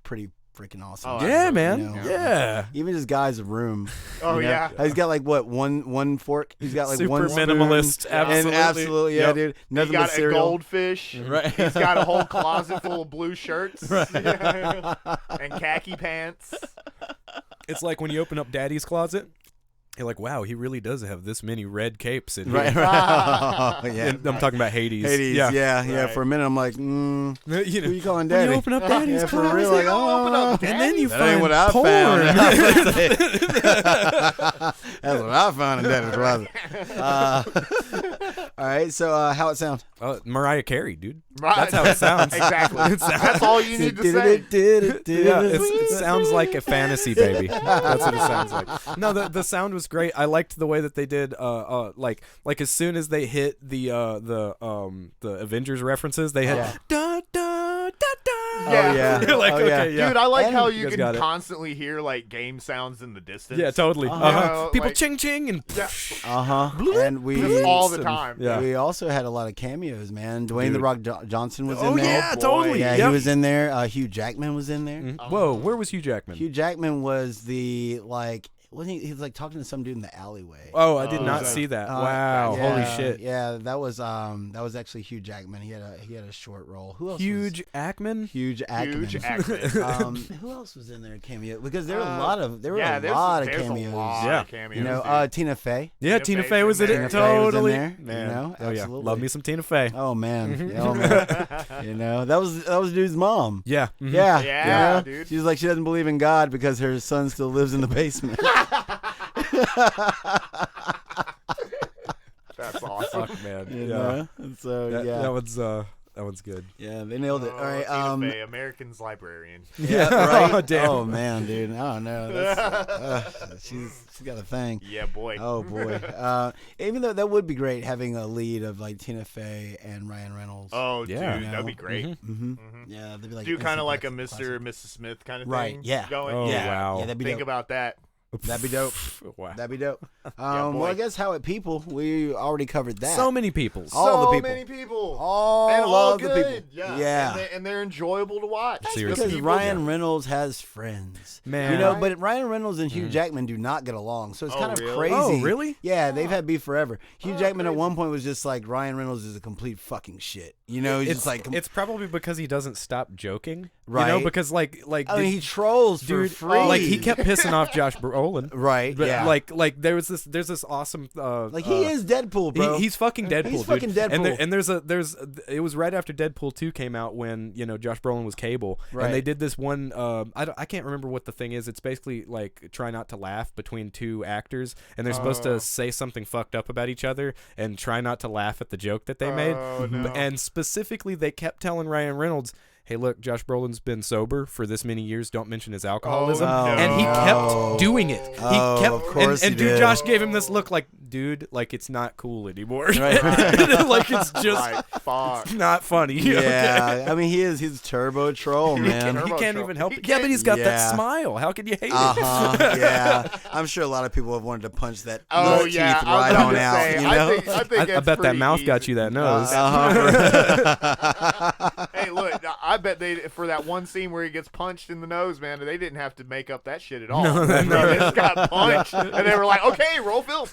S3: pretty freaking awesome.
S2: Oh,
S1: Yeah,
S2: absolutely.
S1: man.
S3: You know,
S1: Yeah.
S3: Even this guy's room.
S2: Oh,
S3: you know?
S2: yeah.
S3: He's got like what one fork. He's got like
S1: Super
S3: one spoon.
S1: minimalist.
S3: And absolutely, yeah,
S1: Yep.
S3: dude.
S2: He
S3: Nothing
S2: got
S3: but
S2: a
S3: cereal.
S2: goldfish.
S3: Right.
S2: He's got a whole closet full of blue shirts and khaki pants.
S1: It's like when you open up Daddy's closet, you're like, wow, he really does have this many red capes in here.
S3: Right. Oh, yeah.
S1: And I'm talking about Hades.
S3: Hades. Yeah.
S2: Right.
S3: For a minute, I'm like,
S1: You
S3: who
S1: know,
S3: you calling
S1: when
S3: daddy?
S1: you open up Daddy's
S3: Yeah, for
S1: closet,
S3: real. Like,
S2: open up
S1: and then you
S3: that
S1: find
S3: ain't what I
S1: porn.
S3: found. That's what I found in daddy's closet. All right. So, how it sound?
S1: Mariah Carey, dude.
S2: Right.
S1: That's how it sounds.
S2: Exactly. That's all you need to say.
S1: Yeah, it sounds like a fantasy, baby. That's what it sounds like. No, the sound was great. I liked the way that they did. Like as soon as they hit the Avengers references, they had da da da da.
S2: Yeah.
S3: Oh, yeah.
S1: You're like,
S3: Oh, yeah.
S1: okay, yeah.
S2: Dude, I like
S3: And
S2: how
S1: you
S2: you
S1: guys got
S2: can
S1: it.
S2: constantly hear like game sounds in the distance.
S1: Yeah, totally.
S3: Uh-huh.
S1: Uh-huh. People
S2: Like-
S1: ching ching and
S3: And we
S2: all the time.
S1: Yeah.
S3: we also had a lot of cameos, man. Dwayne
S1: Dude.
S3: The Rock Johnson was
S1: Oh
S3: in there.
S1: yeah,
S2: boy.
S1: totally.
S3: Yeah,
S1: Yep.
S3: he was in there. Hugh Jackman was in there.
S1: Whoa, where was Hugh Jackman?
S3: Hugh Jackman was the wasn't he was like talking to some dude in the alleyway.
S1: Oh, I did
S2: Oh,
S1: not
S2: yeah.
S1: see that.
S3: Uh,
S1: Wow,
S3: yeah,
S1: holy shit.
S3: Yeah, that was actually Hugh Jackman. He had a short role. Who else?
S1: Huge Ackman.
S3: Huge Ackman.
S2: Huge actor.
S3: Who else was in there cameo? Because there were a lot of
S2: there's
S3: cameos.
S2: a lot
S1: Yeah.
S2: of cameos.
S3: You know,
S2: dude.
S3: Tina Fey.
S1: Yeah,
S2: Tina
S1: Tina
S2: Fey's
S1: Fey was
S2: in
S1: in
S2: there.
S1: it.
S3: Tina Fey was in
S1: Totally.
S3: there,
S1: Man.
S3: you know,
S1: Oh yeah,
S3: absolutely.
S1: love me some Tina Fey.
S3: Oh man, oh man. You know, that was dude's mom.
S1: Yeah. Mhm.
S3: Yeah,
S2: Yeah,
S3: you know?
S2: dude.
S3: She's like she doesn't believe in God because her son still lives in the basement.
S2: That's awesome.
S1: Fuck, man.
S3: You
S1: yeah.
S3: know? And so
S1: That one's good.
S3: yeah, they nailed it. All right,
S2: Tina Fey, American's librarian.
S3: yeah, right.
S1: Oh, damn.
S3: Oh man, dude. Oh no, that's, she's got a thing.
S2: Yeah, boy.
S3: Oh boy. Even though that would be great having a lead of like Tina Fey and Ryan Reynolds.
S2: Oh,
S1: Yeah.
S2: dude,
S3: You
S2: that'd
S3: know?
S2: be great.
S3: Mm-hmm. Yeah, they'd be like
S2: Do kind of like a
S3: instant
S2: Mr.
S3: classic.
S2: and Mrs. Smith kind of
S3: Right,
S2: thing.
S3: yeah.
S2: Going.
S1: Oh,
S2: yeah.
S1: wow.
S3: Yeah, that'd be
S2: Think
S3: dope.
S2: about that.
S3: That'd be dope.
S1: Wow.
S3: That'd be dope.
S2: boy.
S3: Well, I guess how it people. We already covered that.
S1: So many peoples.
S3: All the
S2: so
S3: people.
S2: many people.
S3: All
S2: and all
S3: of the
S2: good.
S3: people.
S2: Yeah. And they're enjoyable to watch.
S3: That's
S1: Seriously.
S3: because
S2: People-
S3: Ryan Reynolds has friends.
S1: Man.
S3: You know,
S2: Right.
S3: but Ryan Reynolds and Hugh Jackman do not get along. So it's
S2: Oh,
S3: kind of
S2: really?
S3: crazy.
S1: Oh, really?
S3: Yeah, they've had beef forever. Hugh
S2: Oh,
S3: Jackman at
S2: crazy.
S3: one point was just like, Ryan Reynolds is a complete fucking shit. You know, he's
S1: It's
S3: just like,
S1: it's probably because he doesn't stop joking. You
S3: Right.
S1: know, because like
S3: I mean, he trolls for
S1: dude,
S3: free.
S1: like he kept pissing off Josh Brolin.
S3: Right,
S1: But
S3: yeah.
S1: like there's this awesome
S3: Like, he is Deadpool, bro.
S1: He's fucking Deadpool.
S3: He's
S1: dude.
S3: fucking Deadpool.
S1: And it was right after Deadpool 2 came out when Josh Brolin was Cable,
S3: Right.
S1: and they did this one. I can't remember what the thing is. It's basically like try not to laugh between two actors, and they're supposed to say something fucked up about each other and try not to laugh at the joke that they made.
S2: Oh, no.
S1: And specifically, they kept telling Ryan Reynolds, hey, look, Josh Brolin's been sober for this many years. Don't mention his alcoholism.
S2: no.
S1: And he kept doing it. He kept,
S3: of course
S1: and
S3: he
S1: dude,
S3: did.
S1: Josh gave him this look like, dude, like it's not cool anymore.
S3: Right.
S1: Like it's just
S2: Like, fuck.
S1: not funny.
S3: Yeah, I mean, he's turbo troll, man.
S2: Turbo
S1: He can't
S2: troll.
S1: even help
S2: He
S1: it. Yeah, but he's got
S3: Yeah.
S1: that smile. How can you hate it?
S3: Yeah. I'm sure a lot of people have wanted to punch that
S2: Oh
S3: nut
S2: yeah,
S3: teeth
S2: I was
S3: right
S2: about
S3: on
S2: to
S3: out.
S2: say,
S3: You
S2: I
S3: know?
S2: think
S1: I
S2: that's
S1: bet that
S2: pretty
S1: mouth got
S2: easy.
S1: you that nose.
S2: Hey, look, I bet they for that one scene where he gets punched in the nose, man, they didn't have to make up that shit at all.
S1: No,
S2: They
S1: no.
S2: just got punched, and they were like, "Okay, roll film."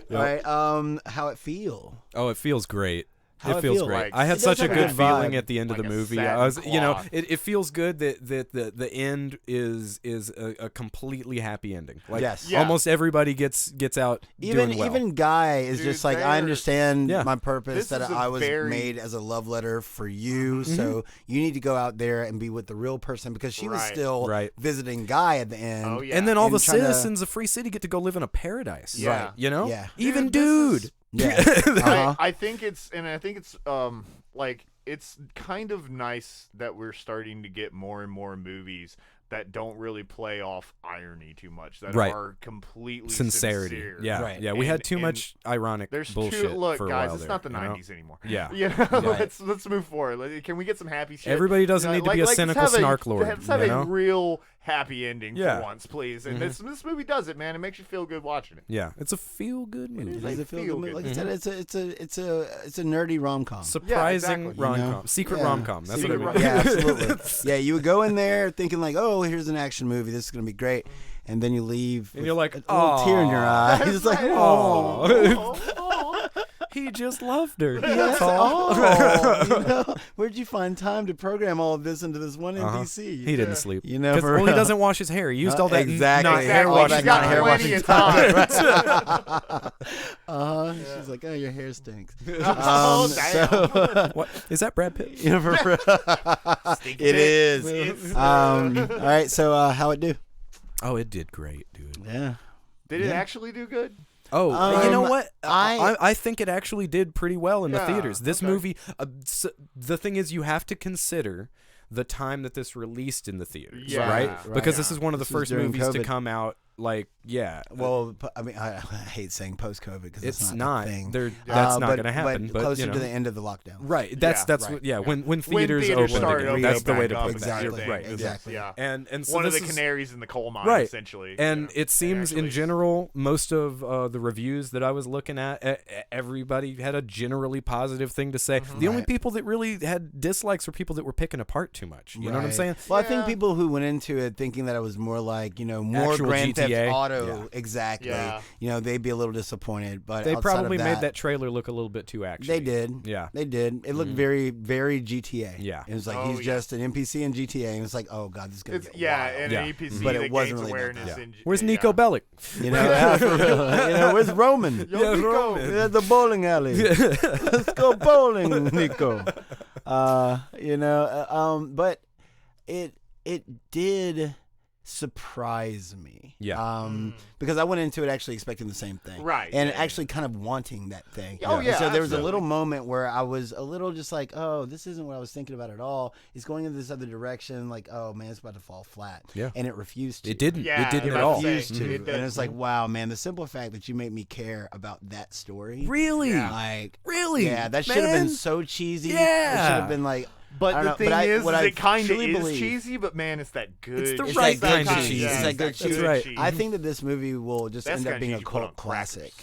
S3: Right. How it feel?
S1: Oh, it feels great.
S3: How
S1: It
S3: it
S1: feels
S3: feel?
S1: great.
S2: Like,
S1: I had
S3: it
S1: such
S3: does
S1: a
S3: have a
S1: good
S3: good
S1: feeling
S3: vibe.
S1: at the end of
S2: Like
S1: the
S2: a
S1: movie.
S2: satin
S1: I was,
S2: cloth.
S1: it feels good that the end is a completely happy ending. Like
S3: Yes.
S2: Yeah.
S1: almost everybody gets out doing well.
S3: Even Guy is
S2: Dude,
S3: just like,
S2: they're-
S3: I understand
S1: Yeah.
S3: my purpose,
S2: This
S3: that
S2: is a
S3: I was
S2: very-
S3: made as a love letter for you. So you need to go out there and be with the real person, because she was
S2: Right.
S3: still
S1: Right.
S3: visiting Guy at the end.
S2: Oh yeah,
S1: And then all
S3: And
S1: the
S3: trying to-
S1: citizens of Free City get to go live in a paradise.
S2: Yeah.
S1: You know?
S3: Yeah.
S1: Even
S2: Dude, this is-
S1: dude.
S3: Yeah. Uh-huh.
S2: I think it's like it's kind of nice that we're starting to get more and more movies that don't really play off irony too much, that
S1: Right.
S2: are completely
S1: Sincerity.
S2: sincere.
S1: Yeah.
S3: Right.
S1: Yeah. We had
S2: And-
S1: too
S2: and
S1: much ironic
S2: There's
S1: bullshit
S2: two. Look,
S1: for a
S2: guys,
S1: while
S2: it's
S1: there,
S2: not the
S1: you know?
S2: '90s anymore.
S1: Yeah.
S2: You know,
S3: Right.
S2: let's move forward. Can we get some happy shit?
S1: Everybody doesn't need to be a
S2: let's
S1: cynical
S2: have
S1: snark lord,
S2: Let's have
S1: you
S2: a
S1: know?
S2: real happy ending
S1: Yeah.
S2: for once, please. And this movie does it, man. It makes you feel good watching it.
S1: Yeah. It's a feel good movie.
S2: is.
S3: Does
S2: They
S3: it feel
S2: feel
S3: good?
S2: good.
S3: Like I said, it's a nerdy rom com.
S1: Surprising
S2: exactly.
S1: rom-com.
S3: You know?
S1: Secret
S3: Yeah.
S1: rom-com. That's
S2: Secret
S1: what it is.
S3: Yeah, absolutely. Yeah, you would go in there thinking like, oh, here's an action movie. This is gonna be great, and then you leave
S1: And
S3: with
S1: you're like,
S3: a little tear in your eye.
S2: That's
S3: He's like,
S2: right.
S3: oh.
S1: He just loved her.
S3: Yes,
S1: That's all.
S3: oh, you know, where'd you find time to program all of this into this one
S1: Uh-huh.
S3: NPC?
S1: He didn't sleep.
S3: You know,
S1: 'Cause-
S3: for
S1: well, he
S3: real.
S1: doesn't wash his hair. He used all that
S3: Exactly.
S1: not hair
S2: Exactly.
S1: washing
S2: She's got
S3: Not hair
S1: time.
S2: plenty
S3: washing
S2: of time.
S3: She's like, oh, your hair stinks.
S2: Oh, damn.
S3: So,
S1: What is that, Brad Pitt?
S3: you know, it is.
S2: It's,
S3: All right. So, how it do?
S1: Oh, it did great, dude.
S3: Yeah.
S2: did it
S3: yeah.
S2: actually do good?
S1: Oh, you know
S3: Um,
S1: what?
S3: I-
S1: I think it actually did pretty well in the
S2: Yeah,
S1: theaters. This
S2: okay.
S1: movie, the thing is, you have to consider the time that this released in the theaters,
S2: Yeah,
S1: right?
S3: right.
S1: Because
S2: Yeah.
S1: this is one of the
S3: This was
S1: first
S3: during
S1: movies to
S3: COVID.
S1: come out. Like, yeah,
S3: Well, I mean, I hate saying post-COVID because
S1: it's
S3: not
S1: not.
S3: a thing.
S1: That's not
S3: but-
S1: going to happen. But,
S3: closer
S1: you know.
S3: to the end of the lockdown.
S1: Right.
S2: Yeah,
S1: That's
S3: right.
S1: what. Yeah. When theaters,
S2: theaters
S1: open
S2: started
S1: again,
S2: opening
S1: that's the way
S2: back
S1: to
S2: up,
S1: put
S2: it's
S1: that.
S2: your
S1: You're
S2: thing.
S1: right.
S2: It's-
S3: Exactly.
S2: Yeah.
S1: And so
S2: One of
S1: this
S2: the
S1: is-
S2: canaries in the coal mine,
S1: Right.
S2: essentially.
S1: And
S2: you know.
S1: it seems in
S2: actually-
S1: general, most of the reviews that I was looking at, everybody had a generally positive thing to say. The only
S3: Right.
S1: people that really had dislikes were people that were picking apart too much. You know what I'm
S3: Right.
S1: saying?
S3: Well, I think
S2: Yeah.
S3: people who went into it thinking that it was more like, more
S1: Actual
S3: Grand Theft
S1: GTA.
S3: Auto,
S1: Yeah.
S3: exactly.
S2: Yeah.
S3: They'd be a little disappointed. But
S1: They
S3: outside
S1: probably
S3: of
S1: made that trailer look a little bit too action.
S3: They did.
S1: Yeah.
S3: They did. It looked very, very GTA.
S1: Yeah.
S3: It was like
S2: Oh,
S3: he's
S2: yeah.
S3: just an NPC in GTA, and it's like, oh god, this is gonna
S2: It's,
S3: get
S2: yeah,
S3: wild.
S2: and
S1: Yeah.
S2: an EPC
S3: But it
S2: that
S3: wasn't
S2: gains
S3: really about
S2: awareness.
S3: that.
S2: in-
S1: Where's
S2: yeah.
S1: Nico Bellic?
S3: Yeah, for real. Where's Roman?
S2: Yo, Nico.
S3: At the bowling alley. Let's go bowling, Nico. But it did surprise me.
S1: Yeah.
S3: Because I went into it actually expecting the same thing.
S2: Right,
S3: And
S2: yeah,
S3: actually kind of wanting that thing.
S2: Oh,
S3: And
S2: yeah,
S3: so there was a
S2: absolutely.
S3: little moment where I was a little just like, oh, this isn't what I was thinking about at all. It's going in this other direction. Like, oh man, it's about to fall flat.
S1: Yeah.
S3: And it refused to.
S1: It didn't.
S2: Yeah,
S1: it didn't
S2: I
S1: at
S2: was
S1: all.
S2: about to
S3: Refused
S2: say,
S3: to.
S2: it
S3: And
S2: does.
S3: it's like, wow, man, the simple fact that you made me care about that story.
S1: Really?
S2: Yeah.
S3: Like,
S1: Really?
S3: yeah, that should have been
S1: Man.
S3: so cheesy. It
S1: Yeah.
S3: should have been like, I
S2: But
S3: don't
S2: the
S3: know,
S2: thing
S3: but
S2: is,
S3: what I
S2: it kind of
S3: truly
S2: is
S3: believe-
S2: cheesy, but man, it's that good.
S1: It's the
S3: It's
S1: right
S3: that
S1: kind
S3: good
S1: of
S3: cheese.
S1: cheese.
S3: It's
S2: Yeah,
S3: that good
S2: that
S3: cheese.
S1: right.
S2: cheese.
S3: I think that this movie will just
S2: That's
S3: end
S2: kinda
S3: up being a
S2: cheese you put on
S3: cult classic.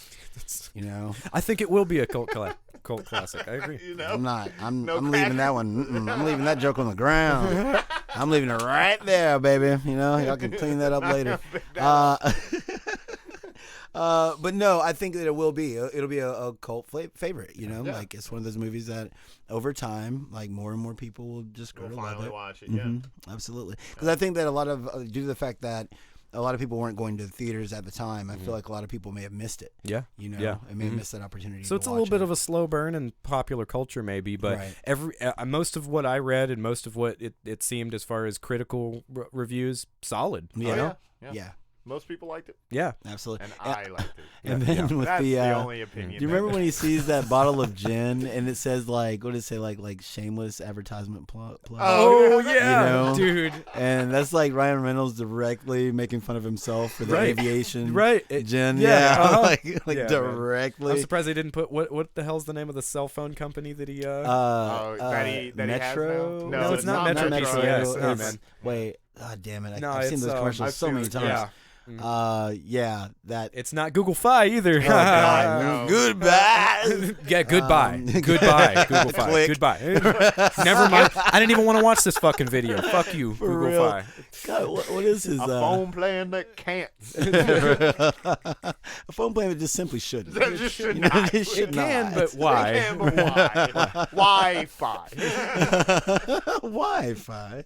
S3: You know,
S1: I think it will be a cult classic. I agree.
S2: You know?
S3: I'm not. I'm
S2: No
S3: leaving
S2: cracker?
S3: that one. I'm leaving that joke on the ground. I'm leaving it right there, baby. You know, y'all can clean that up later. But no, I think that it will be. It'll be a cult favorite. You know,
S2: Yeah.
S3: like it's one of those movies that over time, like more and more people will just grow
S2: We'll
S3: to love
S2: finally
S3: it.
S2: watch it. Yeah.
S3: Mhm, absolutely. Because I think that a lot of due to the fact that a lot of people weren't going to the theaters at the time, I feel like a lot of people may have missed it.
S1: Yeah.
S3: You know,
S1: Yeah.
S3: and may have missed that opportunity.
S1: So it's a little bit of a slow burn in popular culture, maybe, but
S3: Right.
S1: most of what I read and most of what it seemed as far as critical reviews, solid. You know?
S2: Yeah.
S3: Yeah.
S2: Most people liked it,
S1: Yeah.
S3: Absolutely.
S2: and I liked it.
S3: And then with
S2: That's
S3: the,
S2: the only opinion.
S3: do you remember when he sees that bottle of gin and it says like, what does it say, like shameless advertisement plug?
S2: Oh,
S1: yeah,
S3: You know?
S1: dude.
S3: And that's like Ryan Reynolds directly making fun of himself for the
S1: Right.
S3: aviation
S1: Right.
S3: gin.
S1: Yeah,
S3: Yeah,
S1: uh-huh.
S3: like
S1: Yeah, man.
S3: directly.
S1: I'm surprised they didn't put what the hell's the name of the cell phone company that he
S2: that he has
S3: Metro.
S2: now?
S1: No, it's not Metro PCS. No,
S3: It's-
S1: man.
S3: Wait, damn it!
S1: No,
S3: I've seen
S1: it's,
S3: those commercials
S2: I've
S3: so
S2: seen
S3: many
S2: it,
S3: times.
S1: Yeah.
S3: Yeah, that.
S1: It's not Google Fi either.
S3: Oh, God,
S2: no.
S3: Goodbye.
S1: Yeah, goodbye. Goodbye, Google Fi.
S3: Click.
S1: Goodbye. Never mind. I didn't even want to watch this fucking video. Fuck you,
S3: For
S1: Google
S3: real.
S1: Fi.
S3: God, what is his
S2: A phone plan that can't.
S3: a phone plan that just simply shouldn't.
S2: That just should
S3: You know,
S2: not.
S3: it should
S1: It can,
S3: not.
S1: but why?
S2: It can, but why? Wi-Fi.
S3: Wi-Fi.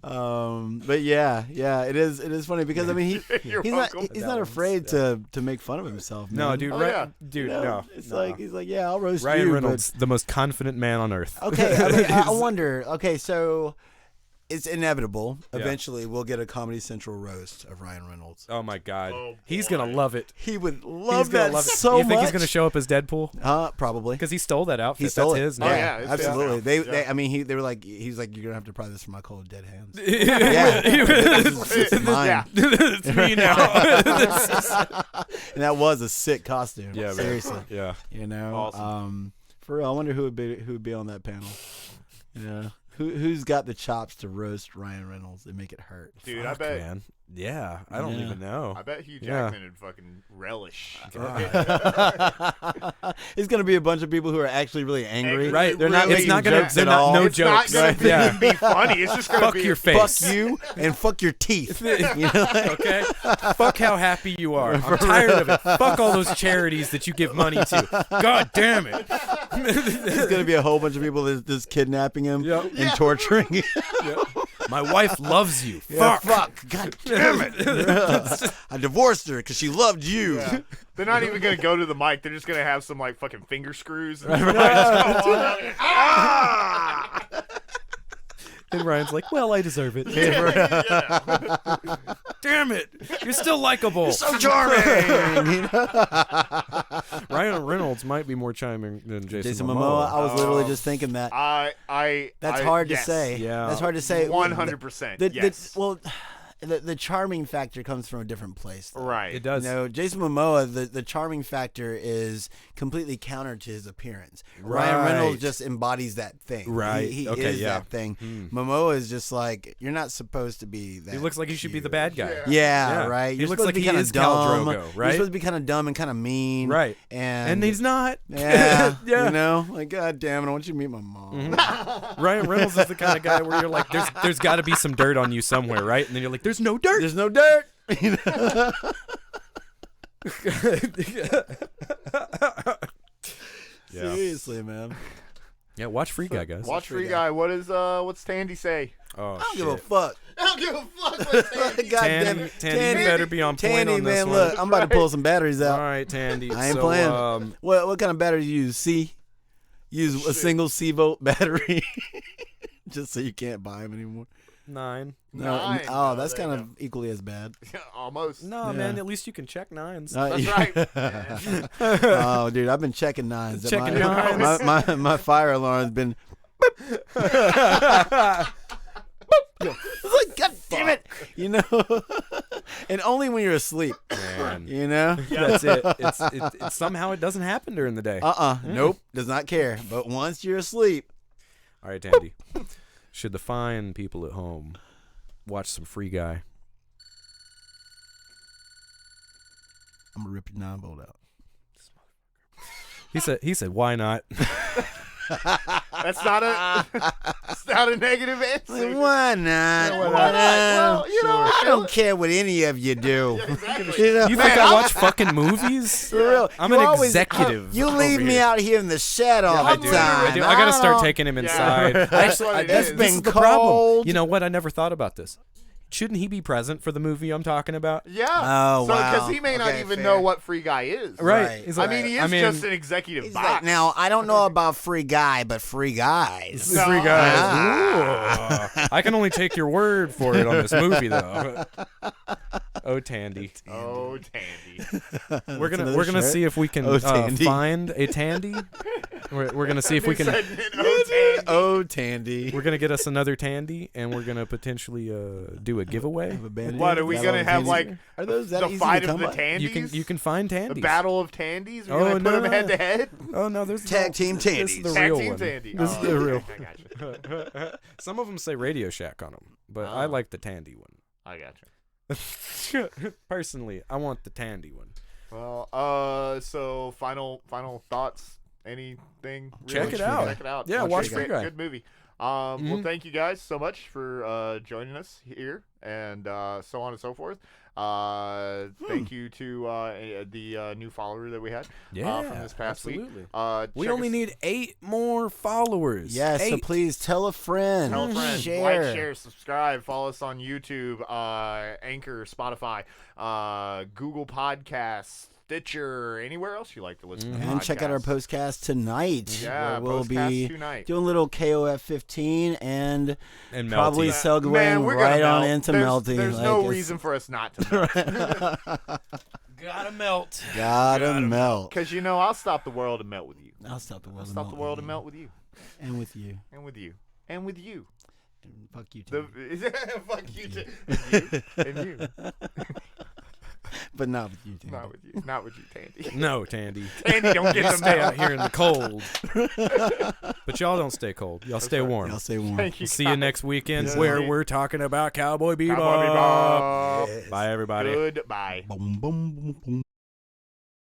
S3: But yeah, it is funny because I mean
S2: You're
S3: he's
S2: welcome.
S3: not he's not afraid to make fun of himself. Man.
S1: No, dude.
S2: Oh,
S1: right,
S2: yeah.
S1: dude.
S3: You know,
S1: No.
S3: it's
S1: no.
S3: like he's like, yeah, I'll roast
S1: Ryan
S3: you.
S1: Reynolds, the most confident man on earth.
S3: But, okay, I mean, I wonder. Okay, so it's inevitable.
S1: Yeah.
S3: Eventually, we'll get a Comedy Central roast of Ryan Reynolds.
S1: Oh my God,
S2: Oh,
S1: he's
S2: boy.
S1: gonna love it.
S3: He would
S1: He's
S3: love
S1: gonna
S3: that
S1: love it.
S3: so
S1: You think
S3: much.
S1: he's gonna show up as Deadpool?
S3: Probably.
S1: Because he stole that outfit.
S3: He stole
S1: That's
S3: it.
S1: his
S2: Oh,
S1: now.
S2: yeah, it's his
S3: absolutely.
S2: now.
S3: They,
S2: Yeah.
S3: I mean, they were like, he's like, you're gonna have to pry this from my cold dead hands.
S1: yeah.
S3: It's mine.
S2: Yeah.
S1: It's me now.
S3: And that was a sick costume.
S1: Yeah, man.
S3: seriously.
S1: Yeah.
S3: You know,
S2: Awesome.
S3: for real. I wonder who would be on that panel. You know, who's got the chops to roast Ryan Reynolds and make it hurt?
S2: Dude,
S1: Fuck,
S2: I bet.
S1: man. Yeah, I don't
S3: Yeah.
S1: even know.
S2: I bet Hugh
S1: Yeah.
S2: Jackman would fucking relish.
S3: It's gonna be a bunch of people who are actually really angry.
S1: Right.
S3: They're not
S2: Really
S3: making
S1: It's not gonna-
S3: jokes
S1: they're
S3: at
S1: not-
S3: all.
S1: no
S2: It's
S1: jokes.
S2: not
S1: Right,
S2: gonna
S1: yeah.
S2: be funny. It's just gonna
S1: Fuck
S2: be
S1: your
S3: Fuck
S1: face.
S3: you and fuck your teeth. You know?
S1: Okay? Fuck how happy you are. I'm tired of it. Fuck all those charities that you give money to. God damn it.
S3: There's gonna be a whole bunch of people that's kidnapping him
S1: Yep.
S3: and torturing him.
S1: My wife loves you.
S3: Yeah,
S1: Fuck.
S3: God damn it! I divorced her because she loved you.
S2: Yeah. They're not even gonna go to the mic. They're just gonna have some like fucking finger screws. And
S1: And Ryan's like, well, I deserve it. Damn it. You're still likable.
S3: So charming.
S1: Ryan Reynolds might be more charming than
S3: Jason Momoa. I was literally just thinking that. That's hard to
S2: yes.
S3: say.
S1: Yeah.
S3: That's hard to say.
S2: 100%. Yes.
S3: The charming factor comes from a different place. Though.
S2: Right.
S1: It does.
S3: You know, Jason Momoa, the charming factor is completely counter to his appearance. Ryan
S1: Right.
S3: Reynolds just embodies that thing.
S1: Right.
S3: He
S1: Okay,
S3: is
S1: yeah.
S3: that thing.
S1: Hmm.
S3: Momoa is just like, you're not supposed to be that.
S1: He looks like he should be the
S3: cute.
S1: bad guy.
S2: Yeah.
S3: Yeah, right.
S1: He
S3: You're
S1: looks
S3: supposed
S1: like
S3: to be
S1: he
S3: kind
S1: is
S3: of
S1: Khal
S3: dumb.
S1: Drogo,
S3: You're
S1: right?
S3: supposed to be kind of dumb and kind of mean.
S1: Right.
S3: And
S1: And he's not.
S3: Yeah.
S1: Yeah.
S3: You know, like, God damn it, I want you to meet my mom.
S1: Ryan Reynolds is the kind of guy where you're like, there's got to be some dirt on you somewhere, right? And then you're like, there's no dirt.
S3: There's no dirt. You know?
S1: Yeah.
S3: Seriously, man.
S1: Yeah, watch Free Guy, guys.
S2: Watch Free Guy. What's Tandy say?
S1: Oh,
S3: I don't
S1: shit.
S3: give a fuck.
S2: I don't give a fuck what Tandy
S3: God damn it.
S1: Tandy, you better be on point
S3: Tandy,
S1: on this
S3: man,
S1: one.
S3: look, I'm about to pull some batteries
S1: All
S3: out.
S1: right, Tandy.
S3: I ain't
S1: so,
S3: playing. What kind of battery do you use? C? Use a single C-volt battery just so you can't buy them anymore.
S1: 9.
S2: Nine.
S3: Oh,
S2: No,
S3: that's
S2: there
S3: kind
S2: you
S3: of equally as bad.
S2: Almost.
S1: No,
S3: Yeah.
S1: man. At least you can check 9s.
S2: That's right.
S3: Oh, dude, I've been checking nines.
S1: Checking
S3: my,
S1: nines.
S3: My fire alarm's been. It's like, God damn it, you know, and only when you're asleep,
S1: Man.
S3: you know.
S1: That's it. It's somehow it doesn't happen during the day.
S3: Nope, does not care. But once you're asleep,
S1: All right, Tandy. Should the fine people at home watch some Free Guy?
S3: I'm gonna rip your 9-volt out.
S1: He said, why not?
S2: That's not a negative answer.
S3: Why not?
S2: Why not? Well, you know,
S3: I don't care what any of you do.
S2: Exactly.
S3: You know?
S1: You think I watch fucking movies?
S3: For real.
S1: I'm
S3: You
S1: an
S3: always-
S1: executive.
S3: You
S1: over
S3: leave me
S1: here.
S3: out here in the shed all
S1: I
S3: the
S1: do.
S3: time.
S1: I do. I gotta start
S3: don't-
S1: taking him
S2: Yeah.
S1: inside.
S2: That's
S1: Actually,
S2: what it
S1: this
S2: is.
S1: is
S3: been
S1: the problem.
S3: cold.
S1: You know what? I never thought about this. Shouldn't he be present for the movie I'm talking about?
S2: Yeah.
S3: Oh,
S2: so,
S3: wow.
S2: Because he may not
S3: Okay,
S2: even
S3: fair.
S2: know what Free Guy is.
S3: Right.
S1: He's
S2: I
S1: like,
S2: mean, he is just an executive
S3: He's
S2: box.
S3: like, now, I don't know about Free Guy, but Free Guys.
S2: No.
S1: Free Guys.
S3: Ah.
S1: Ooh. I can only take your word for it on this movie, though. Oh, Tandy.
S2: Oh, Tandy.
S1: We're gonna see if we can find a Tandy. We're gonna see if we can.
S3: Oh, Tandy.
S1: We're gonna get us another Tandy, and we're gonna potentially do a giveaway.
S2: What are we gonna have? Like,
S3: are those that
S2: the
S3: easy
S2: fight
S3: to
S2: of
S3: come
S2: the
S3: by?
S2: Tandies?
S1: You can find
S2: The
S1: Tandies.
S2: battle of Tandies. We're
S1: Oh,
S2: gonna put
S1: no,
S2: them head to head.
S1: Oh no, there's
S3: Tag team
S1: This is
S3: Tandies.
S1: the
S2: Tag
S1: real
S2: team
S1: one.
S2: Tandy.
S1: This is the real.
S2: I gotcha.
S1: Some of them say Radio Shack on them, but I
S2: Oh.
S1: like the Tandy one.
S2: I gotcha.
S1: Personally, I want the Tandy one.
S2: Well, so final thoughts. Anything?
S1: Check it out.
S2: Check it out.
S1: Yeah,
S2: It's
S1: watch
S2: a
S1: Free Guy.
S2: Good movie. Well, thank you guys so much for joining us here, and so on and so forth. Thank you to the new follower that we had from this past
S1: absolutely.
S2: week.
S1: We
S2: Check
S1: only
S2: us-
S1: need 8 more followers.
S3: Yes, so
S1: 8.
S3: please tell a friend.
S2: Tell a friend,
S3: Share.
S2: like, share, subscribe, follow us on YouTube, Anchor, Spotify, Google Podcasts, Stitcher, anywhere else you like to listen to
S3: And check out our
S2: podcasts.
S3: postcast tonight.
S2: Yeah,
S3: where we'll
S2: postcast
S3: be
S2: tonight.
S3: doing a little KOF 15 and
S1: And
S3: probably
S1: Melty.
S3: segueing
S2: Man, we're
S3: right
S2: gonna
S3: on
S2: melt.
S3: into
S2: there's,
S3: melting.
S2: There's
S3: like
S2: no
S3: it's-
S2: reason for us not to melt.
S1: Gotta melt.
S3: Gotta melt.
S2: Because, I'll stop the world and melt with you.
S3: I'll stop the world.
S2: I'll stop the world and melt with you.
S3: And with you.
S2: And with you. And with you.
S3: And fuck you too.
S2: Fuck you too. And you. And you.
S3: But not with you too.
S2: Not with you. Not with you, Tandy.
S1: No, Tandy.
S2: Tandy, don't get the
S1: Stay
S2: melt.
S1: out here in the cold. But y'all don't stay cold. Y'all stay warm.
S3: I'll say one.
S2: Thank you.
S1: See you next weekend
S2: Yes,
S1: where
S2: indeed.
S1: we're talking about Cowboy Bebop.
S2: Cowboy Bebop.
S3: Yes.
S1: Bye, everybody.
S2: Goodbye.
S3: Boom, boom, boom, boom.